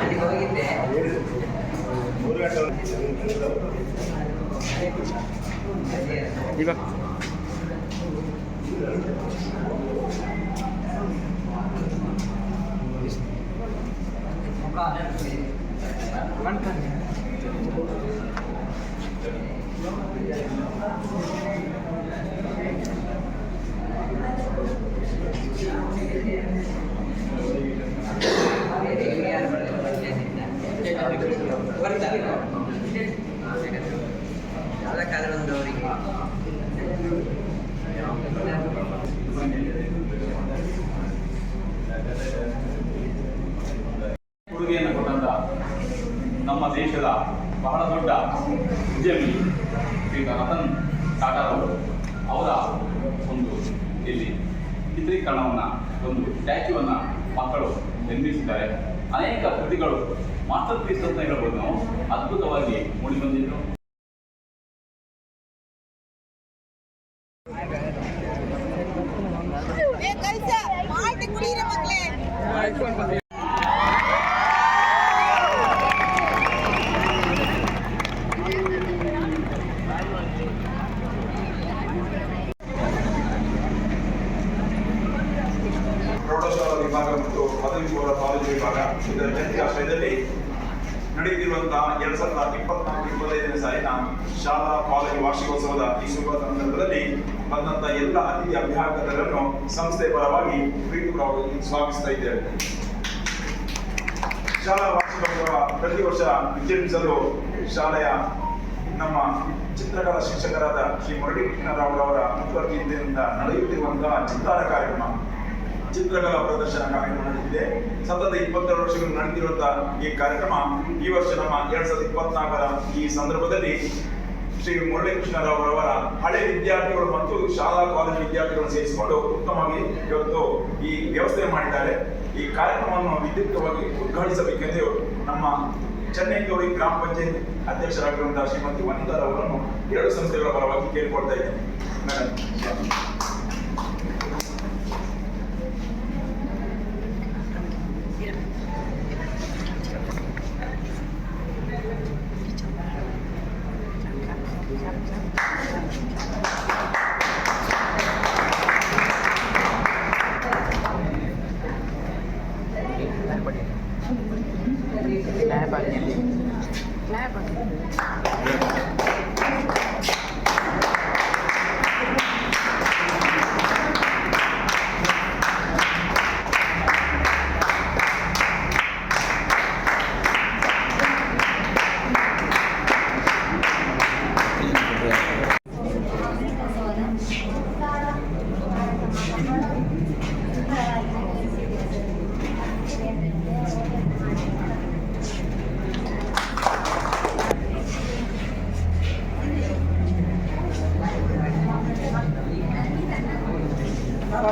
ಅಲ್ಲಿಗೆ ಹೋಗಿದ್ದೆ. ಇವಾಗ ಬರ್ತಾರೆ ಯಾವ ಕಾಲದವರಿಗೆ ಕೊಡುಗೆಯನ್ನು ಕೊಟ್ಟಂತ ನಮ್ಮ ದೇಶದ ಬಹಳ ದೊಡ್ಡ ಉದ್ಯಮಿ ಶ್ರೀ ರತನ್ ಟಾಟಾ ಅವರು ಅವರ ಒಂದು ಇಲ್ಲಿ ಚಿತ್ರೀಕರಣವನ್ನು ಒಂದು ಸ್ಟ್ಯಾಚ್ಯೂವನ್ನು ಮಕ್ಕಳು ನಿರ್ಮಿಸಿದ್ದಾರೆ. ಅನೇಕ ಕೃತಿಗಳು ಮಾಸ್ಟರ್ ಪೀಸ್ ಅಂತ ಹೇಳ್ಬೋದು ನಾವು ಅದ್ಭುತವಾಗಿ ಮೂಡಿಬಂದಿದ್ರು. ಪ್ರೌಢಶಾಲಾ ವಿಭಾಗ ಮತ್ತು ಪದವಿ ಪೂರ್ವ ಕಾಲೇಜು ವಿಭಾಗ ಇದರ ಜಂಟಿ ಆಶ್ರಯದಲ್ಲಿ ನಡೆಯುತ್ತಿರುವಂತಹ 2024-25ನೇ ಸಾಲಿನ ಶಾಲಾ ಕಾಲೇಜು ವಾರ್ಷಿಕೋತ್ಸವದ ಈ ಶುಭ ಸಂದರ್ಭದಲ್ಲಿ ಬಂದಂತಹ ಎಲ್ಲ ಅತಿಥಿ ಅಭ್ಯಾಗತರನ್ನು ಸಂಸ್ಥೆ ಪರವಾಗಿ ಪ್ರೀತಿಪೂರ್ವಕವಾಗಿ ಸ್ವಾಗತಿಸ್ತಾ ಇದ್ದೇವೆ. ಶಾಲಾ ವಾರ್ಷಿಕೋತ್ಸವ ಪ್ರತಿ ವರ್ಷ ವಿಜೃಂಭಿಸಲು ಶಾಲೆಯ ನಮ್ಮ ಚಿತ್ರಕಲಾ ಶಿಕ್ಷಕರಾದ ಶ್ರೀ ಮುರಳೀಕೃಷ್ಣರಾವ್ ಅವರ ಮುತುವರ್ಜಿಯಿಂದ ನಡೆಯುತ್ತಿರುವಂತಹ ಚಿತ್ತಾರ ಕಾರ್ಯಕ್ರಮ, ಚಿತ್ರಕಲಾ ಪ್ರದರ್ಶನ ಕಾರ್ಯಕ್ರಮ ನಡೆದಿದೆ. ಸತತ 22 ವರ್ಷಗಳು ನಡೆದಿರುವಂತಹ ಈ ಕಾರ್ಯಕ್ರಮ ಈ ವರ್ಷ ನಮ್ಮ 2024ರ ಈ ಸಂದರ್ಭದಲ್ಲಿ ಶ್ರೀ ಮುರಳೀಕೃಷ್ಣರಾವ್ ಅವರ ಹಳೆ ವಿದ್ಯಾರ್ಥಿಗಳು ಮತ್ತು ಶಾಲಾ ಕಾಲೇಜು ವಿದ್ಯಾರ್ಥಿಗಳನ್ನು ಸೇರಿಸಿಕೊಂಡು ಉತ್ತಮವಾಗಿ ಇವತ್ತು ಈ ವ್ಯವಸ್ಥೆ ಮಾಡಿದ್ದಾರೆ. ಈ ಕಾರ್ಯಕ್ರಮವನ್ನು ವಿದ್ಯುಕ್ತವಾಗಿ ಉದ್ಘಾಟಿಸಬೇಕೆಂದು ನಮ್ಮ ಚೆನ್ನೈಗೌರಿ ಗ್ರಾಮ ಪಂಚಾಯತ್ ಅಧ್ಯಕ್ಷರಾಗಿರುವಂತಹ ಶ್ರೀಮತಿ ವನಿತಾ ಅವರನ್ನು ಎರಡು ಸಂಸ್ಥೆಗಳ ಪರವಾಗಿ ಕೇಳಿಕೊಳ್ತಾ ಇದ್ದೇನೆ. ಮೇಡಮ್,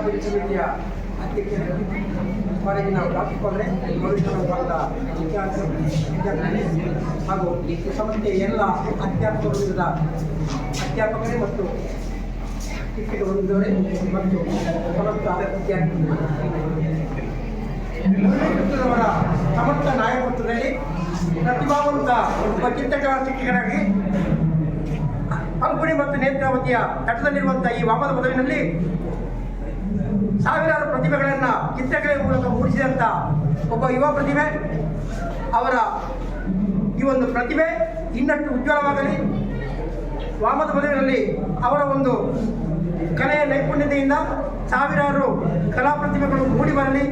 ವಿಶ್ವವಿದ್ಯಾಲಯ ಅಧ್ಯಕ್ಷರು ಕಾಲೇಜಿನ ಪ್ರಾಂಶುಪಾಲರೇ, ಭಾಗದ ವಿದ್ಯಾರ್ಥಿ ಹಾಗೂ ಸಂಸ್ಥೆಯ ಎಲ್ಲ ಅಧ್ಯಾಪಕ ವೃಂದದ ಅಧ್ಯಾಪಕರೇ ಮತ್ತು ಶಿಕ್ಷಕ ವೃಂದವರೇ ಮತ್ತು ಸಮಸ್ತ ವಿದ್ಯಾರ್ಥಿಗಳವರ ಸಮರ್ಥ ನಾಯಕತ್ವದಲ್ಲಿ ಪ್ರತಿಭಾವಂತ ಒಬ್ಬ ಚಿತ್ರಕಲಾ ಶಿಕ್ಷಕರಾಗಿ ಅಂಕುಣಿ ಮತ್ತು ನೇತ್ರಾವತಿಯ ತಟದಲ್ಲಿರುವಂತಹ ಈ ವಾಮದ ಪದವಿನಲ್ಲಿ ಸಾವಿರಾರು ಪ್ರತಿಭೆಗಳನ್ನು ಚಿತ್ರಕಲೆ ಮೂಲಕ ಮೂಡಿಸಿದಂಥ ಒಬ್ಬ ಯುವ ಪ್ರತಿಭೆ. ಅವರ ಈ ಒಂದು ಪ್ರತಿಭೆ ಇನ್ನಷ್ಟು ಉಜ್ವಲವಾಗಲಿ. ವಾಮದ ಪದವಿನಲ್ಲಿ ಅವರ ಒಂದು ಕಲೆಯ ನೈಪುಣ್ಯತೆಯಿಂದ ಸಾವಿರಾರು ಕಲಾ ಪ್ರತಿಭೆಗಳು ಮೂಡಿ ಬರಲಿ,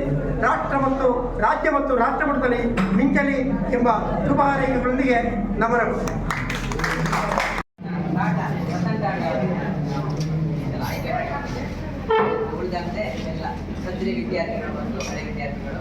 ರಾಷ್ಟ್ರ ಮತ್ತು ರಾಜ್ಯ ಮತ್ತು ರಾಷ್ಟ್ರ ಮಟ್ಟದಲ್ಲಿ ಮಿಂಚಲಿ ಎಂಬ ಶುಭ ಹಾರೈಕೆಗಳೊಂದಿಗೆ ನಮನಗಳು. ಉಳಿದಂತೆ ಎಲ್ಲ ಸದ್ರಿ ವಿದ್ಯಾರ್ಥಿಗಳು ಮತ್ತು ಹಳೆ ವಿದ್ಯಾರ್ಥಿಗಳು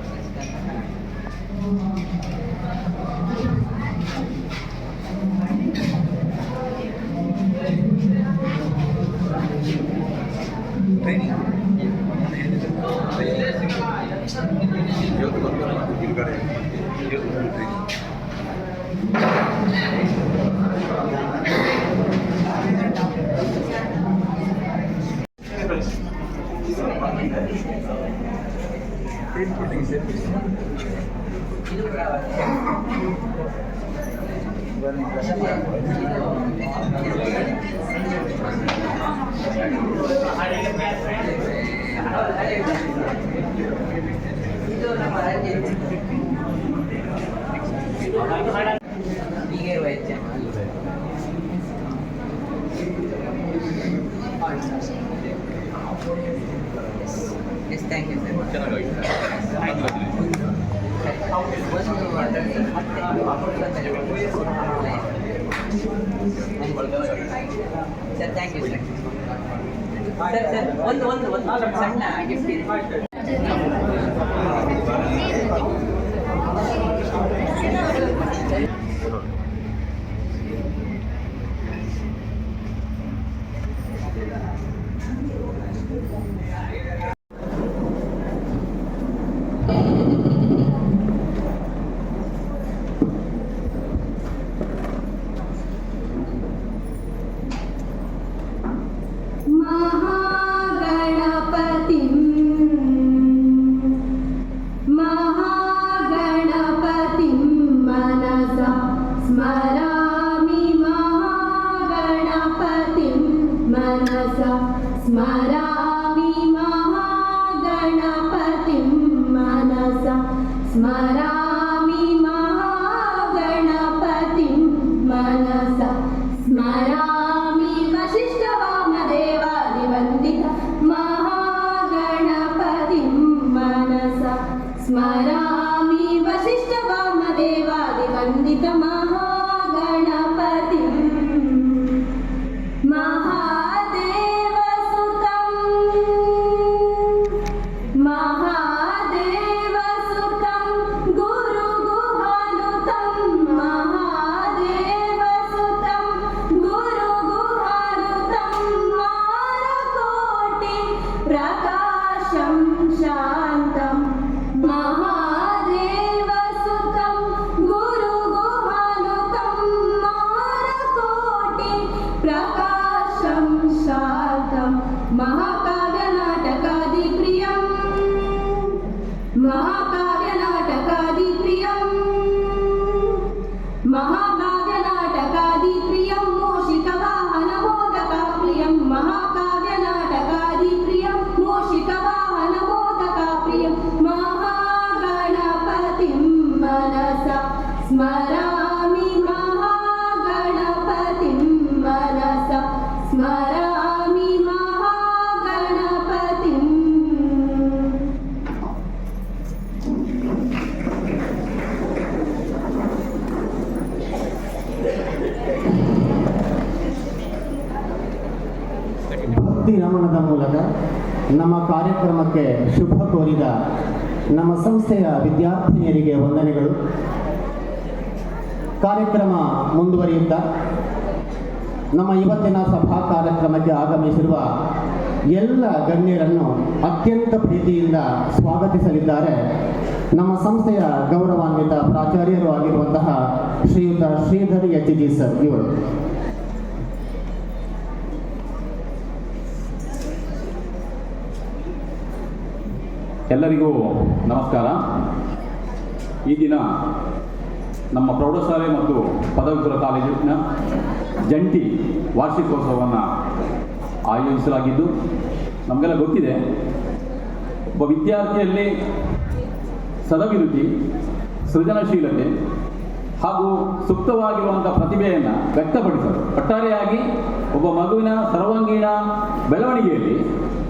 ಇದು ಪ್ರಾವತ್ಯ. ಇದು ನಮ್ಮ ರಂಜಿತ್ ಹೀಗೆ ವೈದ್ಯ. Yes thank you sir. Sir thank you sir. Sir ಒಂದು ಸಣ್ಣ ಗಿಫ್ಟ್ ಇದೆ. महागणपतिं मनसा स्मरामि महागणपतिं मनसा स्मरामि महागणपतिं मनसा स्मरामि महागणपतिं मनसा स्मरामि वसिष्ठवामदेवादिवन्दित महागणपतिं मनसा स्मरामि वसिष्ठवामदेवादिवन्दित महागणपतिं महादेवसुतं गुरुगुहानुतं महादेवसुतं गुरुगुहानुतं मानकोटि प्रकाशं शान्तं महादेवसुतं गुरुगुहानुतं मानकोटि प्रकाशं शान्तं महाकाव्यनाटकादिप्रियं महाकाव्यनाटकादिप्रियं मूषिकवाहनमोदकाप्रियं महाकाव्यनाटकादिप्रियं मूषिकवाहनमोदकाप्रियं महागणपतिं मनसा स्मरामि महागणपतिं मनसा स्मरामि महागणपतिं ಭಕ್ತಿ ನಮನದ ಮೂಲಕ ನಮ್ಮ ಕಾರ್ಯಕ್ರಮಕ್ಕೆ ಶುಭ ಕೋರಿದ ನಮ್ಮ ಸಂಸ್ಥೆಯ ವಿದ್ಯಾರ್ಥಿನಿಯರಿಗೆ ವಂದನೆಗಳು. ಕಾರ್ಯಕ್ರಮ ಮುಂದುವರಿಯುತ್ತಾ ನಮ್ಮ ಇವತ್ತಿನ ಸಭಾ ಕಾರ್ಯಕ್ರಮಕ್ಕೆ ಆಗಮಿಸಿರುವ ಎಲ್ಲ ಗಣ್ಯರನ್ನು ಅತ್ಯಂತ ಪ್ರೀತಿಯಿಂದ ಸ್ವಾಗತಿಸಲಿದ್ದಾರೆ ನಮ್ಮ ಸಂಸ್ಥೆಯ ಗೌರವಾನ್ವಿತ ಪ್ರಾಚಾರ್ಯರು ಆಗಿರುವಂತಹ ಶ್ರೀಯುತ ಶ್ರೀಧರ್ ಎಚ್.ಜಿ. ಸರ್ ಇವರು. ಎಲ್ಲರಿಗೂ ನಮಸ್ಕಾರ. ಈ ದಿನ ನಮ್ಮ ಪ್ರೌಢಶಾಲೆ ಮತ್ತು ಪದವಿಪೂರ್ವ ಕಾಲೇಜಿನ ಜಂಟಿ ವಾರ್ಷಿಕೋತ್ಸವವನ್ನು ಆಯೋಜಿಸಲಾಗಿದ್ದು, ನಮಗೆಲ್ಲ ಗೊತ್ತಿದೆ, ಒಬ್ಬ ವಿದ್ಯಾರ್ಥಿಯಲ್ಲಿ ಸದಭಿರುಚಿ, ಸೃಜನಶೀಲತೆ ಹಾಗೂ ಸೂಕ್ತವಾಗಿರುವಂಥ ಪ್ರತಿಭೆಯನ್ನು ವ್ಯಕ್ತಪಡಿಸಲು ಒಟ್ಟಾರೆಯಾಗಿ ಒಬ್ಬ ಮಗುವಿನ ಸರ್ವಾಂಗೀಣ ಬೆಳವಣಿಗೆಯಲ್ಲಿ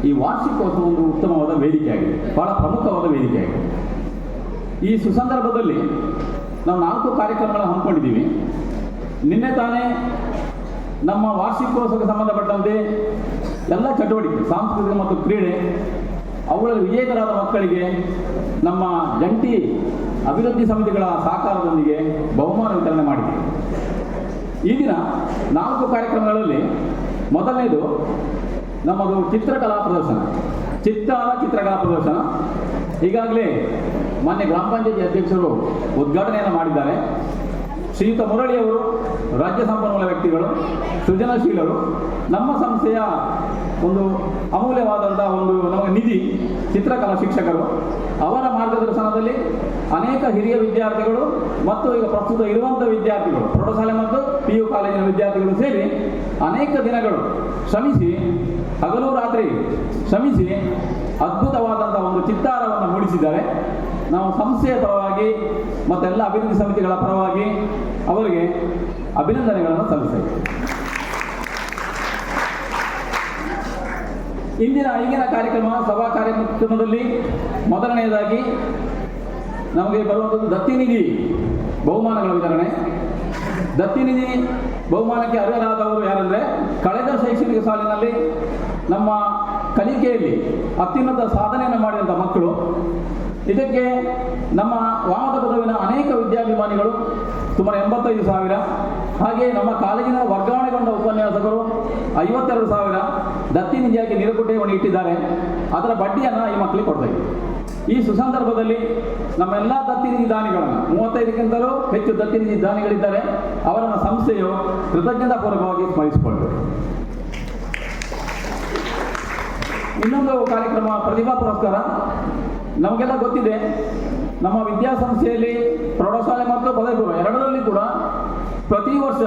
ಈ ವಾರ್ಷಿಕೋತ್ಸವ ಒಂದು ಉತ್ತಮವಾದ ವೇದಿಕೆಯಾಗಿದೆ, ಬಹಳ ಪ್ರಮುಖವಾದ ವೇದಿಕೆಯಾಗಿದೆ. ಈ ಸುಸಂದರ್ಭದಲ್ಲಿ ನಾವು 4 ಕಾರ್ಯಕ್ರಮಗಳನ್ನು ಹಮ್ಮಿಕೊಂಡಿದ್ದೀವಿ. ನಿನ್ನೆ ತಾನೇ ನಮ್ಮ ವಾರ್ಷಿಕೋತ್ಸವಕ್ಕೆ ಸಂಬಂಧಪಟ್ಟಂತೆ ಎಲ್ಲ ಚಟುವಟಿಕೆ, ಸಾಂಸ್ಕೃತಿಕ ಮತ್ತು ಕ್ರೀಡೆ, ಅವುಗಳಲ್ಲಿ ವಿಜೇತರಾದ ಮಕ್ಕಳಿಗೆ ನಮ್ಮ ಜಂಟಿ ಅಭಿವೃದ್ಧಿ ಸಮಿತಿಗಳ ಸಹಕಾರದೊಂದಿಗೆ ಬಹುಮಾನ ವಿತರಣೆ ಮಾಡಿದ್ದೀವಿ. ಈ ದಿನ 4 ಕಾರ್ಯಕ್ರಮಗಳಲ್ಲಿ ಮೊದಲನೇದು ನಮ್ಮದು ಚಿತ್ರಕಲಾ ಪ್ರದರ್ಶನ, ಚಿತ್ರಕಲಾ ಪ್ರದರ್ಶನ. ಈಗಾಗಲೇ ಮಾನ್ಯ ಗ್ರಾಮ ಪಂಚಾಯತಿ ಅಧ್ಯಕ್ಷರು ಉದ್ಘಾಟನೆಯನ್ನು ಮಾಡಿದ್ದಾರೆ. ಶ್ರೀಯುತ ಮುರಳಿಯವರು ರಾಜ್ಯ ಸಂಪನ್ಮೂಲ ವ್ಯಕ್ತಿಗಳು, ಸೃಜನಶೀಲರು, ನಮ್ಮ ಸಂಸ್ಥೆಯ ಒಂದು ಅಮೂಲ್ಯವಾದಂಥ ಒಂದು ನಮಗೆ ನಿಧಿ. ಚಿತ್ರಕಲಾ ಶಿಕ್ಷಕರು. ಅವರ ಮಾರ್ಗದರ್ಶನದಲ್ಲಿ ಅನೇಕ ಹಿರಿಯ ವಿದ್ಯಾರ್ಥಿಗಳು ಮತ್ತು ಈಗ ಪ್ರಸ್ತುತ ಇರುವಂಥ ವಿದ್ಯಾರ್ಥಿಗಳು, ಪ್ರೌಢಶಾಲೆ ಮತ್ತು PU ಕಾಲೇಜಿನ ವಿದ್ಯಾರ್ಥಿಗಳು ಸೇರಿ ಅನೇಕ ದಿನಗಳು ಶ್ರಮಿಸಿ, ಹಗಲು ರಾತ್ರಿ ಶ್ರಮಿಸಿ ಅದ್ಭುತವಾದಂಥ ಒಂದು ಚಿತ್ತಾರವನ್ನು ಮೂಡಿಸಿದ್ದಾರೆ. ನಾವು ಸಂಸ್ಥೆಯ ಪರವಾಗಿ ಮತ್ತೆಲ್ಲ ಅಭಿವೃದ್ಧಿ ಸಮಿತಿಗಳ ಪರವಾಗಿ ಅವರಿಗೆ ಅಭಿನಂದನೆಗಳನ್ನು ಸಲ್ಲಿಸ್ತೇವೆ. ಈಗಿನ ಕಾರ್ಯಕ್ರಮ, ಸಭಾ ಕಾರ್ಯಕ್ರಮದಲ್ಲಿ ಮೊದಲನೆಯದಾಗಿ ನಮಗೆ ಬರುವಂಥದ್ದು ದತ್ತಿನಿಧಿ ಬಹುಮಾನಗಳ ವಿತರಣೆ. ದತ್ತಿನಿಧಿ ಬಹುಮಾನಕ್ಕೆ ಅರ್ಹರಾದವರು ಯಾರೆಂದರೆ, ಕಳೆದ ಶೈಕ್ಷಣಿಕ ಸಾಲಿನಲ್ಲಿ ನಮ್ಮ ಕಲಿಕೆಯಲ್ಲಿ ಅತ್ಯುನ್ನತ ಸಾಧನೆಯನ್ನು ಮಾಡಿದಂಥ ಮಕ್ಕಳು. ಇದಕ್ಕೆ ನಮ್ಮ ವಾಮದ ಪದವಿನ ಅನೇಕ ವಿದ್ಯಾಭಿಮಾನಿಗಳು ಸುಮಾರು 85,000, ಹಾಗೆ ನಮ್ಮ ಕಾಲೇಜಿನ ವರ್ಗಾವಣೆಗೊಂಡ ಉಪನ್ಯಾಸಕರು 52,000 ದತ್ತಿನಿಧಿಯಾಗಿ ನಿರಕುಟೆಯನ್ನು ಇಟ್ಟಿದ್ದಾರೆ. ಅದರ ಬಡ್ಡಿಯನ್ನು ಈ ಮಕ್ಕಳಿಗೆ ಕೊಡ್ತಾ ಇದ್ದೀವಿ. ಈ ಸುಸಂದರ್ಭದಲ್ಲಿ ನಮ್ಮೆಲ್ಲ ದತ್ತಿನಿಧಿ ದಾನಿಗಳನ್ನು, 35ಕ್ಕಿಂತಲೂ ಹೆಚ್ಚು ದತ್ತಿನಿಧಿ ದಾನಿಗಳಿದ್ದಾರೆ, ಅವರನ್ನು ಸಂಸ್ಥೆಯು ಕೃತಜ್ಞತಾಪೂರ್ವಕವಾಗಿ ಸ್ಮರಿಸಿಕೊಳ್ಳಬೇಕು. ಇನ್ನೊಂದು ಕಾರ್ಯಕ್ರಮ ಪ್ರತಿಭಾ ಪುರಸ್ಕಾರ. ನಮಗೆಲ್ಲ ಗೊತ್ತಿದೆ, ನಮ್ಮ ವಿದ್ಯಾಸಂಸ್ಥೆಯಲ್ಲಿ ಪ್ರೌಢಶಾಲೆ ಮತ್ತು ಪದವಿ ಪೂರ್ವ ಎರಡರಲ್ಲಿ ಕೂಡ ಪ್ರತಿ ವರ್ಷ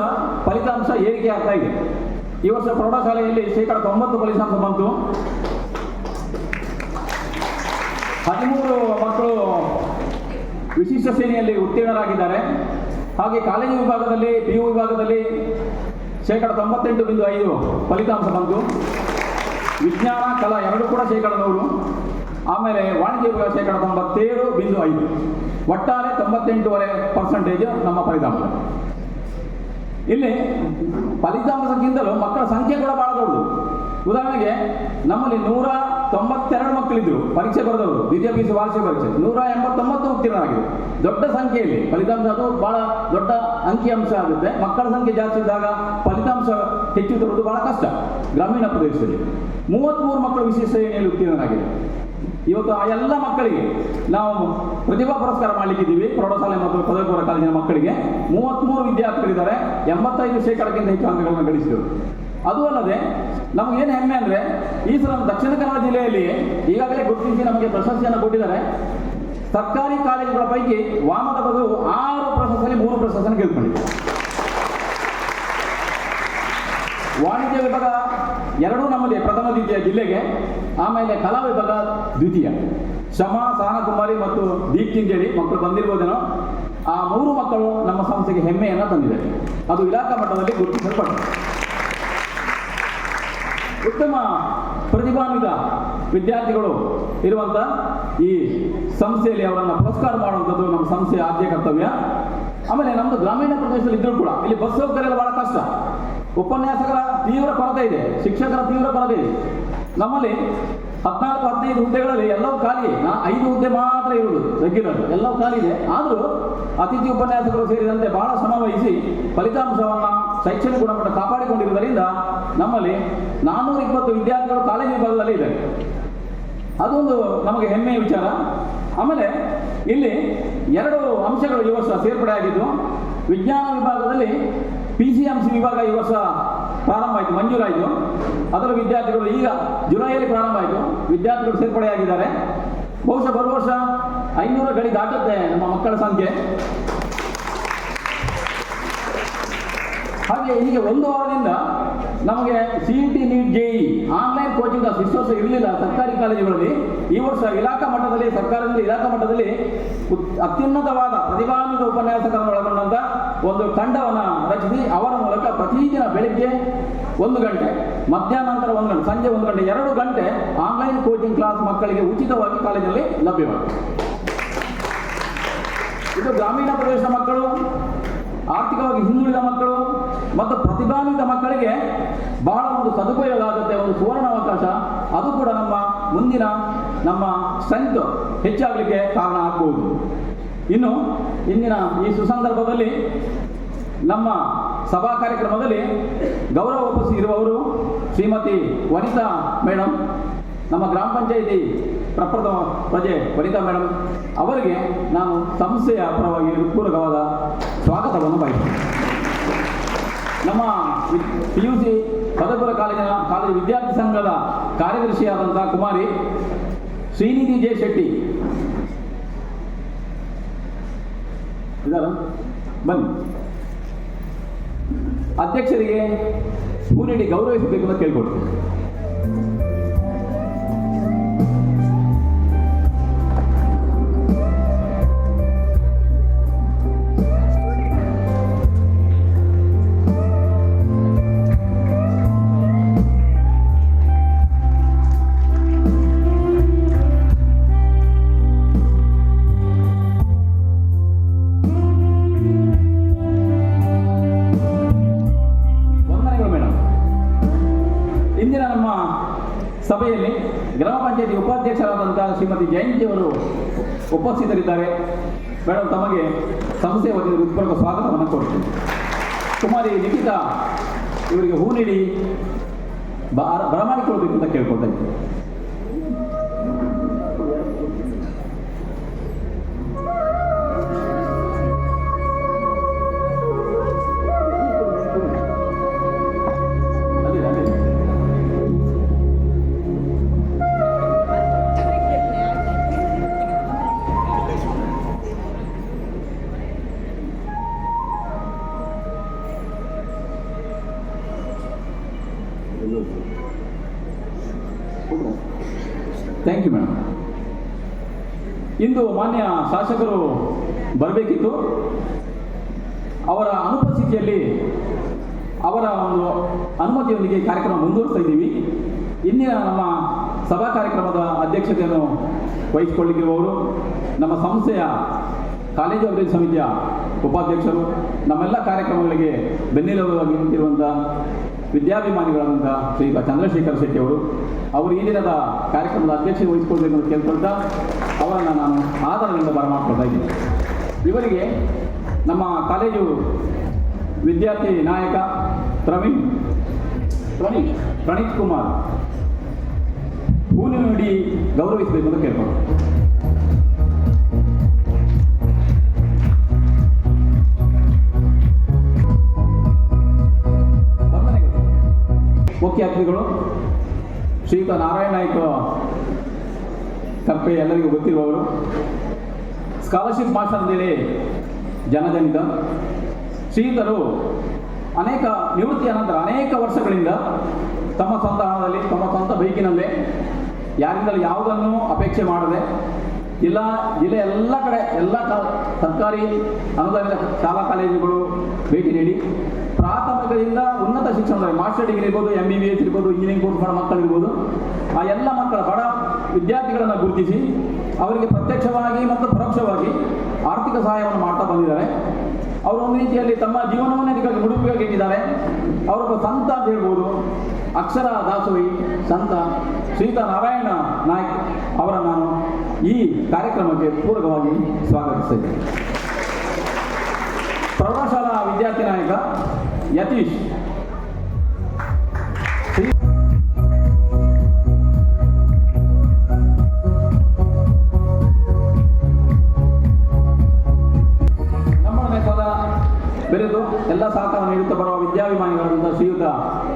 ಫಲಿತಾಂಶ ಏರಿಕೆ ಆಗ್ತಾ ಇದೆ. ಈ ವರ್ಷ ಪ್ರೌಢಶಾಲೆಯಲ್ಲಿ 90% ಫಲಿತಾಂಶ ಬಂತು. 13 ಮಕ್ಕಳು ವಿಶಿಷ್ಟ ಶ್ರೇಣಿಯಲ್ಲಿ ಉತ್ತೀರ್ಣರಾಗಿದ್ದಾರೆ. ಹಾಗೆ ಕಾಲೇಜು ವಿಭಾಗದಲ್ಲಿ, PU ವಿಭಾಗದಲ್ಲಿ 98.5% ಫಲಿತಾಂಶ ಬಂತು. ವಿಜ್ಞಾನ, ಕಲಾ ಎರಡೂ ಕೂಡ 100%. ಆಮೇಲೆ ವಾಣಿಜ್ಯ ವಿಭಾಗ 97.5%. ಒಟ್ಟಾರೆ 98.5% ನಮ್ಮ ಫಲಿತಾಂಶ. ಇಲ್ಲಿ ಫಲಿತಾಂಶಕ್ಕಿಂತಲೂ ಮಕ್ಕಳ ಸಂಖ್ಯೆ ಕೂಡ ಬಹಳ ದೊಡ್ಡದು. ಉದಾಹರಣೆಗೆ ನಮ್ಮಲ್ಲಿ 192 ಮಕ್ಕಳಿದ್ರು ಪರೀಕ್ಷೆ ಬರೆದವರು, ದ್ವಿತೀಯ PUC ವಾರ್ಷಿಕ ಪರೀಕ್ಷೆ 189 ಉತ್ತೀರ್ಣರಾಗಿದೆ. ದೊಡ್ಡ ಸಂಖ್ಯೆಯಲ್ಲಿ ಫಲಿತಾಂಶ, ಅದು ಬಹಳ ದೊಡ್ಡ ಅಂಕಿಅಂಶ ಆಗುತ್ತೆ. ಮಕ್ಕಳ ಸಂಖ್ಯೆ ಜಾಸ್ತಿ ಇದ್ದಾಗ ಫಲಿತಾಂಶ ಹೆಚ್ಚು ತರುವುದು ಬಹಳ ಕಷ್ಟ. ಗ್ರಾಮೀಣ ಪ್ರದೇಶದಲ್ಲಿ 33 ಮಕ್ಕಳು ವಿಶೇಷ ಶ್ರೇಣಿಯಲ್ಲಿ ಉತ್ತೀರ್ಣರಾಗಿದೆ. ಇವತ್ತು ಆ ಎಲ್ಲ ಮಕ್ಕಳಿಗೆ ನಾವು ಪ್ರತಿಭಾ ಪುರಸ್ಕಾರ ಮಾಡಲಿಕ್ಕಿದ್ದೀವಿ. ಪ್ರೌಢಶಾಲೆ ಮತ್ತು ಪದವಿ ಪೂರ್ವ ಕಾಲೇಜಿನ ಮಕ್ಕಳಿಗೆ 33 ವಿದ್ಯಾರ್ಥಿಗಳಿದ್ದಾರೆ, 85% ಹೆಚ್ಚು ಅಂಕಗಳನ್ನು ಗಳಿಸಿದರು. ಅದು ಅಲ್ಲದೆ ನಮಗೇನು ಹೆಮ್ಮೆ ಅಂದರೆ, ಈ ಸಲ ದಕ್ಷಿಣ ಕನ್ನಡ ಜಿಲ್ಲೆಯಲ್ಲಿ ಈಗಾಗಲೇ ಗುರುತಿಸಿ ನಮಗೆ ಪ್ರಶಸ್ತಿಯನ್ನು ಕೊಟ್ಟಿದ್ದಾರೆ. ಸರ್ಕಾರಿ ಕಾಲೇಜುಗಳ ಪೈಕಿ ವಾಮದ ಪದವು 6 ಪ್ರಶಸ್ತಿಯಲ್ಲಿ 3 ಪ್ರಶಸ್ತಿಯನ್ನು ಗೆದ್ದುಕೊಂಡಿದೆ. ವಾಣಿಜ್ಯ ವಿಭಾಗ 2 ನಮ್ಮದೇ ಪ್ರಥಮ ದ್ವಿತೀಯ ಜಿಲ್ಲೆಗೆ, ಆಮೇಲೆ ಕಲಾ ವಿಭಾಗ ದ್ವಿತೀಯ. ಶಮಾ, ಸಹನಕುಮಾರಿ ಮತ್ತು ದೀಪ್ತಿ ಅಂತೇಳಿ ಮಕ್ಕಳು ಬಂದಿರ್ಬೋದೇನೋ. ಆ 3 ಮಕ್ಕಳು ನಮ್ಮ ಸಂಸ್ಥೆಗೆ ಹೆಮ್ಮೆಯನ್ನು ತಂದಿದೆ. ಅದು ಇಲಾಖಾ ಮಟ್ಟದಲ್ಲಿ ಗುರುತಿಸಲ್ಪಟ್ಟಿದೆ. ಉತ್ತಮ ಪ್ರತಿಭಾನ್ವಿತ ವಿದ್ಯಾರ್ಥಿಗಳು ಇರುವಂಥ ಈ ಸಂಸ್ಥೆಯಲ್ಲಿ ಅವರನ್ನು ಪುರಸ್ಕಾರ ಮಾಡುವಂಥದ್ದು ನಮ್ಮ ಸಂಸ್ಥೆಯ ಆದ್ಯ ಕರ್ತವ್ಯ. ಆಮೇಲೆ ನಮ್ಮದು ಗ್ರಾಮೀಣ ಪ್ರದೇಶದಲ್ಲಿ ಇದ್ದರೂ ಕೂಡ ಇಲ್ಲಿ ಬಸ್ ಸೌಕರ್ಯ ಬಹಳ ಕಷ್ಟ. ಉಪನ್ಯಾಸಕರ ತೀವ್ರ ಕೊರತೆ ಇದೆ, ಶಿಕ್ಷಕರ ತೀವ್ರ ಕೊರತೆ ಇದೆ. ನಮ್ಮಲ್ಲಿ 14-15 ಹುದ್ದೆಗಳಲ್ಲಿ ಎಲ್ಲವೂ ಖಾಲಿ. 5 ಹುದ್ದೆ ಮಾತ್ರ ಇರುವುದು ರೆಗ್ಯುಲರ್, ಎಲ್ಲವೂ ಖಾಲಿ ಇದೆ. ಆದರೂ ಅತಿಥಿ ಉಪನ್ಯಾಸಕರು ಸೇರಿದಂತೆ ಬಹಳ ಶ್ರಮ ವಹಿಸಿ ಫಲಿತಾಂಶವನ್ನು, ಶೈಕ್ಷಣಿಕ ಗುಣಮಟ್ಟ ಕಾಪಾಡಿಕೊಂಡಿರುವುದರಿಂದ ನಮ್ಮಲ್ಲಿ 420 ವಿದ್ಯಾರ್ಥಿಗಳು ಕಾಲೇಜು ವಿಭಾಗದಲ್ಲಿ ಇದ್ದಾರೆ. ಅದೊಂದು ನಮಗೆ ಹೆಮ್ಮೆಯ ವಿಚಾರ. ಆಮೇಲೆ ಇಲ್ಲಿ 2 ಅಂಶಗಳು ಈ ವರ್ಷ ಸೇರ್ಪಡೆ ಆಗಿದ್ದು. ವಿಜ್ಞಾನ ವಿಭಾಗದಲ್ಲಿ PCMC ವಿಭಾಗ ಈ ವರ್ಷ ಪ್ರಾರಂಭ ಆಯಿತು, ಮಂಜೂರಾಯಿತು. ಅದರ ವಿದ್ಯಾರ್ಥಿಗಳು ಈಗ ಜುಲೈಯಲ್ಲಿ ಪ್ರಾರಂಭ ಆಯಿತು, ವಿದ್ಯಾರ್ಥಿಗಳು ಸೇರ್ಪಡೆಯಾಗಿದ್ದಾರೆ. ಬಹುಶಃ ಬರುವ ವರ್ಷ 500 ಗಡಿ ದಾಟುತ್ತೆ ನಮ್ಮ ಮಕ್ಕಳ ಸಂಖ್ಯೆ. ಹಾಗೆ ಹೀಗೆ 1 ವಾರದಿಂದ ನಮಗೆ CET, NEET, JEE online coaching class ಇಷ್ಟು ವರ್ಷ ಇರಲಿಲ್ಲ ಸರ್ಕಾರಿ ಕಾಲೇಜುಗಳಲ್ಲಿ. ಈ ವರ್ಷ ಇಲಾಖಾ ಮಟ್ಟದಲ್ಲಿ, ಸರ್ಕಾರದಿಂದ ಇಲಾಖಾ ಮಟ್ಟದಲ್ಲಿ ಅತ್ಯುನ್ನತವಾದ ಪ್ರತಿಭಾನ್ವಿತ ಉಪನ್ಯಾಸಕರನ್ನು ಒಳಗೊಂಡಂಥ ಒಂದು ತಂಡವನ್ನು ರಚಿಸಿ ಅವರ ಮೂಲಕ ಪ್ರತಿದಿನ ಬೆಳಿಗ್ಗೆ 1 ಗಂಟೆ, ಮಧ್ಯಾಹ್ನ ನಂತರ 1 ಗಂಟೆ, ಸಂಜೆ 1 ಗಂಟೆ, 2 ಗಂಟೆ ಆನ್ಲೈನ್ ಕೋಚಿಂಗ್ ಕ್ಲಾಸ್ ಮಕ್ಕಳಿಗೆ ಉಚಿತವಾಗಿ ಕಾಲೇಜಿನಲ್ಲಿ ಲಭ್ಯವಾಗಿದೆ. ಇದು ಗ್ರಾಮೀಣ ಪ್ರದೇಶದ ಮಕ್ಕಳು, ಆರ್ಥಿಕವಾಗಿ ಹಿಂದುಳಿದ ಮಕ್ಕಳು ಮತ್ತು ಪ್ರತಿಭಾನ್ವಿತ ಮಕ್ಕಳಿಗೆ ಬಹಳ ಒಂದು ಸದುಪಯೋಗ ಆಗುತ್ತೆ, ಒಂದು ಸುವರ್ಣ ಅವಕಾಶ. ಅದು ಕೂಡ ನಮ್ಮ ಮುಂದಿನ ನಮ್ಮ ಸ್ಟ್ರೆಂತ್ ಹೆಚ್ಚಾಗಲಿಕ್ಕೆ ಕಾರಣ ಆಗಬಹುದು. ಇನ್ನು ಇಂದಿನ ಈ ಸುಸಂದರ್ಭದಲ್ಲಿ ನಮ್ಮ ಸಭಾ ಕಾರ್ಯಕ್ರಮದಲ್ಲಿ ಗೌರವ ಒಪ್ಪಿಸಿರುವವರು ಶ್ರೀಮತಿ ವನಿತಾ ಮೇಡಮ್, ನಮ್ಮ ಗ್ರಾಮ ಪಂಚಾಯಿತಿ ಪ್ರಪ್ರಥಮ ಪ್ರಜೆ ವನಿತಾ ಮೇಡಮ್ ಅವರಿಗೆ ನಾನು ಸಂಸ್ಥೆಯ ಪರವಾಗಿ ಹೃತ್ಪೂರ್ವಕವಾದ ಸ್ವಾಗತವನ್ನು ಬಯಸುತ್ತೇನೆ. ನಮ್ಮ PUC ಪದವಿ ಪೂರ್ವ ಕಾಲೇಜು ವಿದ್ಯಾರ್ಥಿ ಸಂಘದ ಕಾರ್ಯದರ್ಶಿಯಾದಂಥ ಕುಮಾರಿ ಶ್ರೀನಿಧಿ ಜೆ ಶೆಟ್ಟಿ ಇದಾರ ಬನ್ನಿ. ಅಧ್ಯಕ್ಷರಿಗೆ ಹೂ ನೀಡಿ ಗೌರವಿಸಬೇಕು ಅಂತ ಕೇಳ್ಕೊಳ್ತೀನಿ. ಇಂದಿನ ನಮ್ಮ ಸಭೆಯಲ್ಲಿ ಗ್ರಾಮ ಪಂಚಾಯತಿ ಉಪಾಧ್ಯಕ್ಷರಾದಂತಹ ಶ್ರೀಮತಿ ಜಯಂತಿಯವರು ಉಪಸ್ಥಿತರಿದ್ದಾರೆ. ಮೇಡಮ್, ತಮಗೆ ಸಂಸ್ಥೆಯ ವತಿಯಿಂದ ಹೃತ್ಪೂರ್ವಕ ಸ್ವಾಗತವನ್ನು ಕೊಡ್ತೀನಿ. ಕುಮಾರಿ ನಿಖಿತಾ ಇವರಿಗೆ ಹೂ ನೀಡಿ ಬರಮಾಡಿಕೊಳ್ಳಬೇಕು ಅಂತ ಕೇಳ್ಕೊಳ್ತಾ ಇದ್ದೀನಿ. Thank you madam. ಇಂದು ಮಾನ್ಯ ಶಾಸಕರು ಬರಬೇಕಿತ್ತು. ಅವರ ಅನುಪಸ್ಥಿತಿಯಲ್ಲಿ ಅವರ ಒಂದು ಅನುಮತಿಯೊಂದಿಗೆ ಕಾರ್ಯಕ್ರಮ ಮುಂದುವರಿಸ್ತಾ ಇದ್ದೀವಿ. ಇಂದಿನ ನಮ್ಮ ಸಭಾ ಕಾರ್ಯಕ್ರಮದ ಅಧ್ಯಕ್ಷತೆಯನ್ನು ವಹಿಸಿಕೊಳ್ಳಿರುವವರು ನಮ್ಮ ಸಂಸ್ಥೆಯ ಕಾಲೇಜು ಅಭಿವೃದ್ಧಿ ಸಮಿತಿಯ ಉಪಾಧ್ಯಕ್ಷರು, ನಮ್ಮೆಲ್ಲ ಕಾರ್ಯಕ್ರಮಗಳಿಗೆ ಬೆನ್ನೆಲುಬಾಗಿ ನಿಂತಿರುವಂಥ ವಿದ್ಯಾಭಿಮಾನಿಗಳಾದಂಥ ಶ್ರೀ ಚಂದ್ರಶೇಖರ್ ಶೆಟ್ಟಿ ಅವರು ಈ ದಿನದ ಕಾರ್ಯಕ್ರಮದ ಅಧ್ಯಕ್ಷತೆ ವಹಿಸಿಕೊಳ್ಬೇಕು ಅಂತ ಕೇಳ್ಕೊಳ್ತಾ ಅವರನ್ನು ನಾನು ಆದರದಿಂದ ಬರಮಾಡ್ಕೊಳ್ತಾ ಇದ್ದೀನಿ. ಇವರಿಗೆ ನಮ್ಮ ಕಾಲೇಜು ವಿದ್ಯಾರ್ಥಿ ನಾಯಕ ಪ್ರಣೀತ್ ಕುಮಾರ್ ಹೂ ನೀಡಿ ಗೌರವಿಸಬೇಕು ಅಂತ ಕೇಳ್ಕೊಂಡು. ಮುಖ್ಯ ಅತಿಥಿಗಳು ಶ್ರೀಯುತ ನಾರಾಯಣ ನಾಯ್ಕ ಕರ್ಪೆ, ಎಲ್ಲರಿಗೂ ಗೊತ್ತಿರುವವರು. ಸ್ಕಾಲರ್ಶಿಪ್ ಮಾಸ್ಟರ್ ಅಂತೇಳಿ ಜನಜನಿತ ಶ್ರೀಯುತರು ಅನೇಕ ನಿವೃತ್ತಿಯ ನಂತರ ಅನೇಕ ವರ್ಷಗಳಿಂದ ತಮ್ಮ ಸ್ವಂತ ಹಣದಲ್ಲಿ, ತಮ್ಮ ಸ್ವಂತ ಬೈಕಿನಲ್ಲೇ, ಯಾರಿಂದಲೂ ಯಾವುದನ್ನು ಅಪೇಕ್ಷೆ ಮಾಡದೆ ಜಿಲ್ಲೆ ಎಲ್ಲ ಕಡೆ ಎಲ್ಲ ಸರ್ಕಾರಿ ಅನುದಾನಿತ ಶಾಲಾ ಕಾಲೇಜುಗಳು ಭೇಟಿ ನೀಡಿ ಪ್ರಾಥಮಿಕದಿಂದ ಉನ್ನತ ಶಿಕ್ಷಣ, ಮಾಸ್ಟರ್ ಡಿಗ್ರಿ ಇರ್ಬೋದು, MBBS ಇರ್ಬೋದು, ಇಂಜಿನಿಯರಿಂಗ್ ಕೋರ್ಸ್ ಮಾಡೋ ಮಕ್ಕಳಿರ್ಬೋದು, ಆ ಎಲ್ಲ ಮಕ್ಕಳ ಬಡ ವಿದ್ಯಾರ್ಥಿಗಳನ್ನು ಗುರುತಿಸಿ ಅವರಿಗೆ ಪ್ರತ್ಯಕ್ಷವಾಗಿ ಮತ್ತು ಪರೋಕ್ಷವಾಗಿ ಆರ್ಥಿಕ ಸಹಾಯವನ್ನು ಮಾಡ್ತಾ ಬಂದಿದ್ದಾರೆ. ಅವರು ಒಂದು ರೀತಿಯಲ್ಲಿ ತಮ್ಮ ಜೀವನವನ್ನೇ ಇದಕ್ಕಾಗಿ ಮುಡುಪಿಗಾಗಿ ಇಟ್ಟಿದ್ದಾರೆ. ಅವರೊಬ್ಬ ಸಂತ ಅಂತ ಹೇಳ್ಬೋದು. ಅಕ್ಷರ ದಾಸೋಹಿ ಸಂತ ಶ್ರೀಯುತ ನಾರಾಯಣ ನಾಯ್ಕ್ ಅವರನ್ನು ನಾನು ಈ ಕಾರ್ಯಕ್ರಮಕ್ಕೆ ಪೂರಕವಾಗಿ ಸ್ವಾಗತಿಸಿದ್ದೇನೆ. ಪ್ರೌಢಶಾಲಾ ವಿದ್ಯಾರ್ಥಿ ನಾಯಕ ಯತೀಶ್, ನಮ್ಮೊಡನೆ ಸದಾ ಬೆರೆದು ಎಲ್ಲ ಸಹಕಾರ ನೀಡುತ್ತಾ ಬರುವ ವಿದ್ಯಾಭಿಮಾನಿಗಳಾದಂಥ ಶ್ರೀಯುತ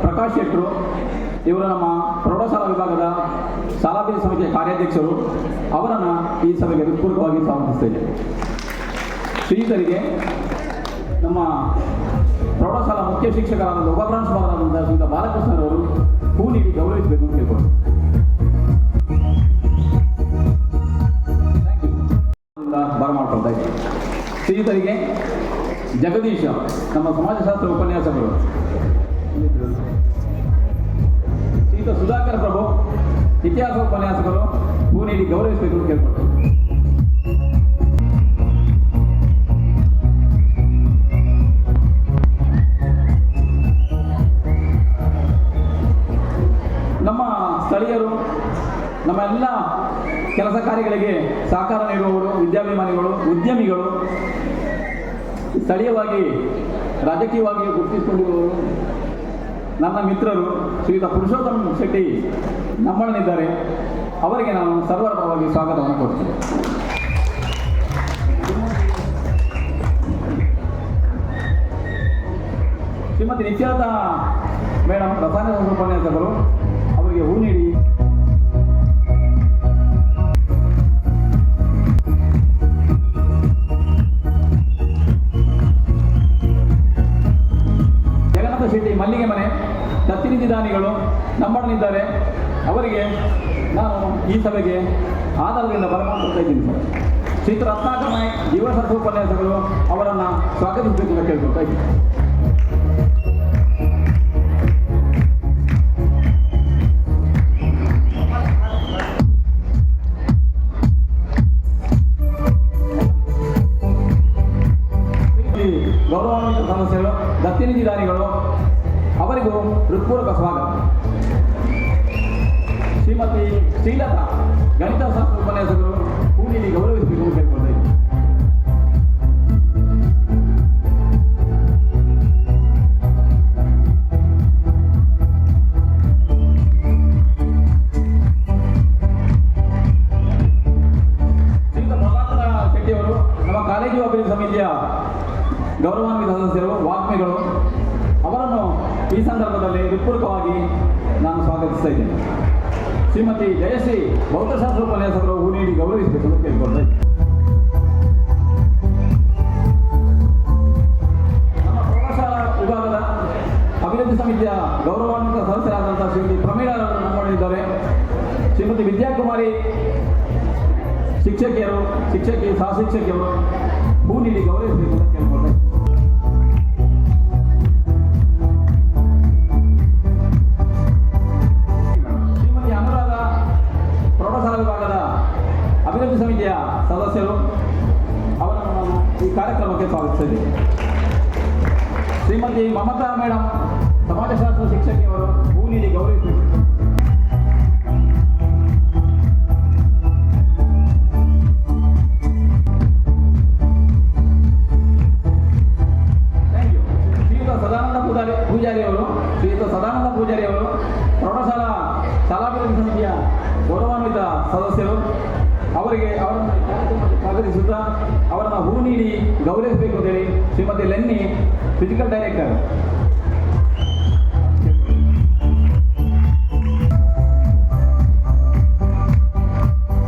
ಪ್ರಕಾಶ್ ಶೆಟ್ಟರು, ಇವರು ನಮ್ಮ ಪ್ರೌಢಶಾಲಾ ವಿಭಾಗದ ಶಾಲಾಭಿವೃದ್ಧಿ ಸಮಿತಿಯ ಕಾರ್ಯಾಧ್ಯಕ್ಷರು. ಅವರನ್ನು ಈ ಸಭೆಗೆ ಹೃತ್ಪೂರ್ವಕವಾಗಿ ಸ್ವಾಗತಿಸ್ತೇನೆ. ಶ್ರೀಯುತರಿಗೆ ನಮ್ಮ ಪ್ರೌಢಶಾಲಾ ಮುಖ್ಯ ಶಿಕ್ಷಕರಾದ ಉಪಪ್ರಾಂಶುಪಾಲರಾದಂಥ ಶ್ರೀಯುತ ಬಾಲಕೃಷ್ಣರವರು ಹೂ ನೀಡಿ ಗೌರವಿಸಬೇಕು ಅಂತ ಕೇಳ್ಕೊಂಡು. ಬರಮಾಡ್ಕೊಳ್ತಾ ಇದ್ದೀನಿ. ಶ್ರೀಯುತರಿಗೆ ಜಗದೀಶ, ನಮ್ಮ ಸಮಾಜಶಾಸ್ತ್ರ ಉಪನ್ಯಾಸಕರು, ಶ್ರೀಯುತ ಸುಧಾಕರ್ ಪ್ರಭು, ಇತಿಹಾಸ ಉಪನ್ಯಾಸಕರು, ಹೂ ನೀಡಿ ಗೌರವಿಸಬೇಕು ಅಂತ ಕೇಳ್ಕೊಂಡು. ನಮ್ಮ ಸ್ಥಳೀಯರು, ನಮ್ಮ ಎಲ್ಲ ಕೆಲಸ ಕಾರ್ಯಗಳಿಗೆ ಸಹಕಾರ ನೀಡುವವರು, ವಿದ್ಯಾಭಿಮಾನಿಗಳು, ಉದ್ಯಮಿಗಳು, ಸ್ಥಳೀಯವಾಗಿ ರಾಜಕೀಯವಾಗಿ ಗುರುತಿಸಿಕೊಂಡಿರುವವರು, ನನ್ನ ಮಿತ್ರರು ಶ್ರೀಯುತ ಪುರುಷೋತ್ತಮ್ ಶೆಟ್ಟಿ ನಮ್ಮೊಡನಿದ್ದಾರೆ. ಅವರಿಗೆ ನಾನು ಸರ್ವರ ಪರವಾಗಿ ಸ್ವಾಗತವನ್ನು ಕೊಡ್ತೇನೆ. ಶ್ರೀಮತಿ ನಿತ್ಯಾನಂದ ಮೇಡಮ್, ರಸಾಯನ ಉಪನ್ಯಾಸಕರು, ಅವರಿಗೆ ಹೂ ನೀಡಿ ಪ್ರತಿನಿಧಿ ದಾನಿಗಳು ನಮ್ಮೊಡನಿದ್ದಾರೆ. ಅವರಿಗೆ ನಾನು ಈ ಸಭೆಗೆ ಆಧಾರದಿಂದ ಬರಮಾಡ್ತಾ ಇದ್ದೀನಿ ಸರ್. ಶ್ರೀಯುತ ರತ್ನಾಕರ್ ನಾಯಕ್ ಜೀವಶಾಸ್ತ್ರ ಉಪನ್ಯಾಸಕರು ಅವರನ್ನು ಸ್ವಾಗತಿಸಬೇಕು ಅಂತ ಕೇಳ್ಕೊಳ್ತಾ ಇದ್ದೀನಿ. ಗೌರವಾನ್ವಿತ ಸದಸ್ಯರು, ಪ್ರತಿನಿಧಿ ದಾನಿಗಳು ಅವರಿಗೂ ಹೃತ್ಪೂರ್ವಕ ಸ್ವಾಗತ. ಶ್ರೀಮತಿ ಶ್ರೀಲತಾ ಗಣಿತಶಾಸ್ತ್ರ ಉಪನ್ಯಾಸಕರು ಹೂ ನೀಡಿ ಗೌರವಿಸಬೇಕು ಅಂತ ಕೇಳ್ಕೊಳ್ತಾ ಇದ್ದೀನಿ. ಶ್ರೀಯುತ ಪ್ರಭಾಕರ ಶೆಟ್ಟಿಯವರು ನಮ್ಮ ಕಾಲೇಜು ಅಭಿವೃದ್ಧಿ ಸಮಿತಿಯ ಗೌರವಾನ್ವಿತ ಸದಸ್ಯರು, ವಾಗ್ಮಿಗಳು ಅವರನ್ನು ಈ ಸಂದರ್ಭದಲ್ಲಿ ಹೃತ್ಪೂರ್ವಕವಾಗಿ ನಾನು ಸ್ವಾಗತಿಸ್ತಾ ಇದ್ದೇನೆ. ಶ್ರೀಮತಿ ಜಯಶ್ರೀ ಭೌತಶಾಸ್ತ್ರ ಉಪನ್ಯಾಸಕರು ಹೂ ನೀಡಿ ಗೌರವಿಸಬೇಕು ಅಂತ ಕೇಳ್ಕೊಳ್ತಾ ಇದ್ದೀನಿ. ನಮ್ಮ ಪ್ರೌಢಶಾಲಾ ವಿಭಾಗದ ಅಭಿವೃದ್ಧಿ ಸಮಿತಿಯ ಗೌರವಾನ್ವಿತ ಸದಸ್ಯರಾದಂಥ ಶ್ರೀಮತಿ ಪ್ರಮೀಳಾ ಅವರು ನಮ್ಮೊಂದಿದ್ದಾರೆ. ಶ್ರೀಮತಿ ವಿದ್ಯಾಕುಮಾರಿ ಶಿಕ್ಷಕಿ ಸಹಶಿಕ್ಷಕಿಯವರು ಹೂ ನೀಡಿ ಗೌರವಿಸಬೇಕು ಅಂತ ಕೇಳ್ಕೊಳ್ತಾ ಇದ್ದೀನಿ. ಶ್ರೀಮತಿ ಅನುರಾಧ ಪ್ರೌಢಶಾಲಾ ವಿಭಾಗದ ಅಭಿವೃದ್ಧಿ ಸಮಿತಿಯ ಸದಸ್ಯರು, ಅವರನ್ನು ನಾನು ಈ ಕಾರ್ಯಕ್ರಮಕ್ಕೆ ಸ್ವಾಗತಿಸಿದ್ದೇನೆ. ಶ್ರೀಮತಿ ಮಮತಾ ಮೇಡಮ್ ಸಮಾಜಶಾಸ್ತ್ರ ಶಿಕ್ಷಕಿಯವರು ಹೂ ನೀಡಿ ಗೌರವಿಸಬೇಕು. ಶ್ರೀಯುತ ಸದಾನಂದ ಪೂಜಾರಿ ಅವರು ಶಾಲಾಭಿವೃದ್ಧಿ ಸಮಿತಿಯ ಗೌರವಾನ್ವಿತ ಸದಸ್ಯರು, ಅವರಿಗೆ ಅವರನ್ನು ಸ್ವಾಗತಿಸುತ್ತಾ ಅವರನ್ನು ಹೂ ನೀಡಿ ಗೌರವಿಸಬೇಕು ಅಂತೇಳಿ ಶ್ರೀಮತಿ ಲೆನ್ನಿ ಫಿಸಿಕಲ್ ಡೈರೆಕ್ಟರ್.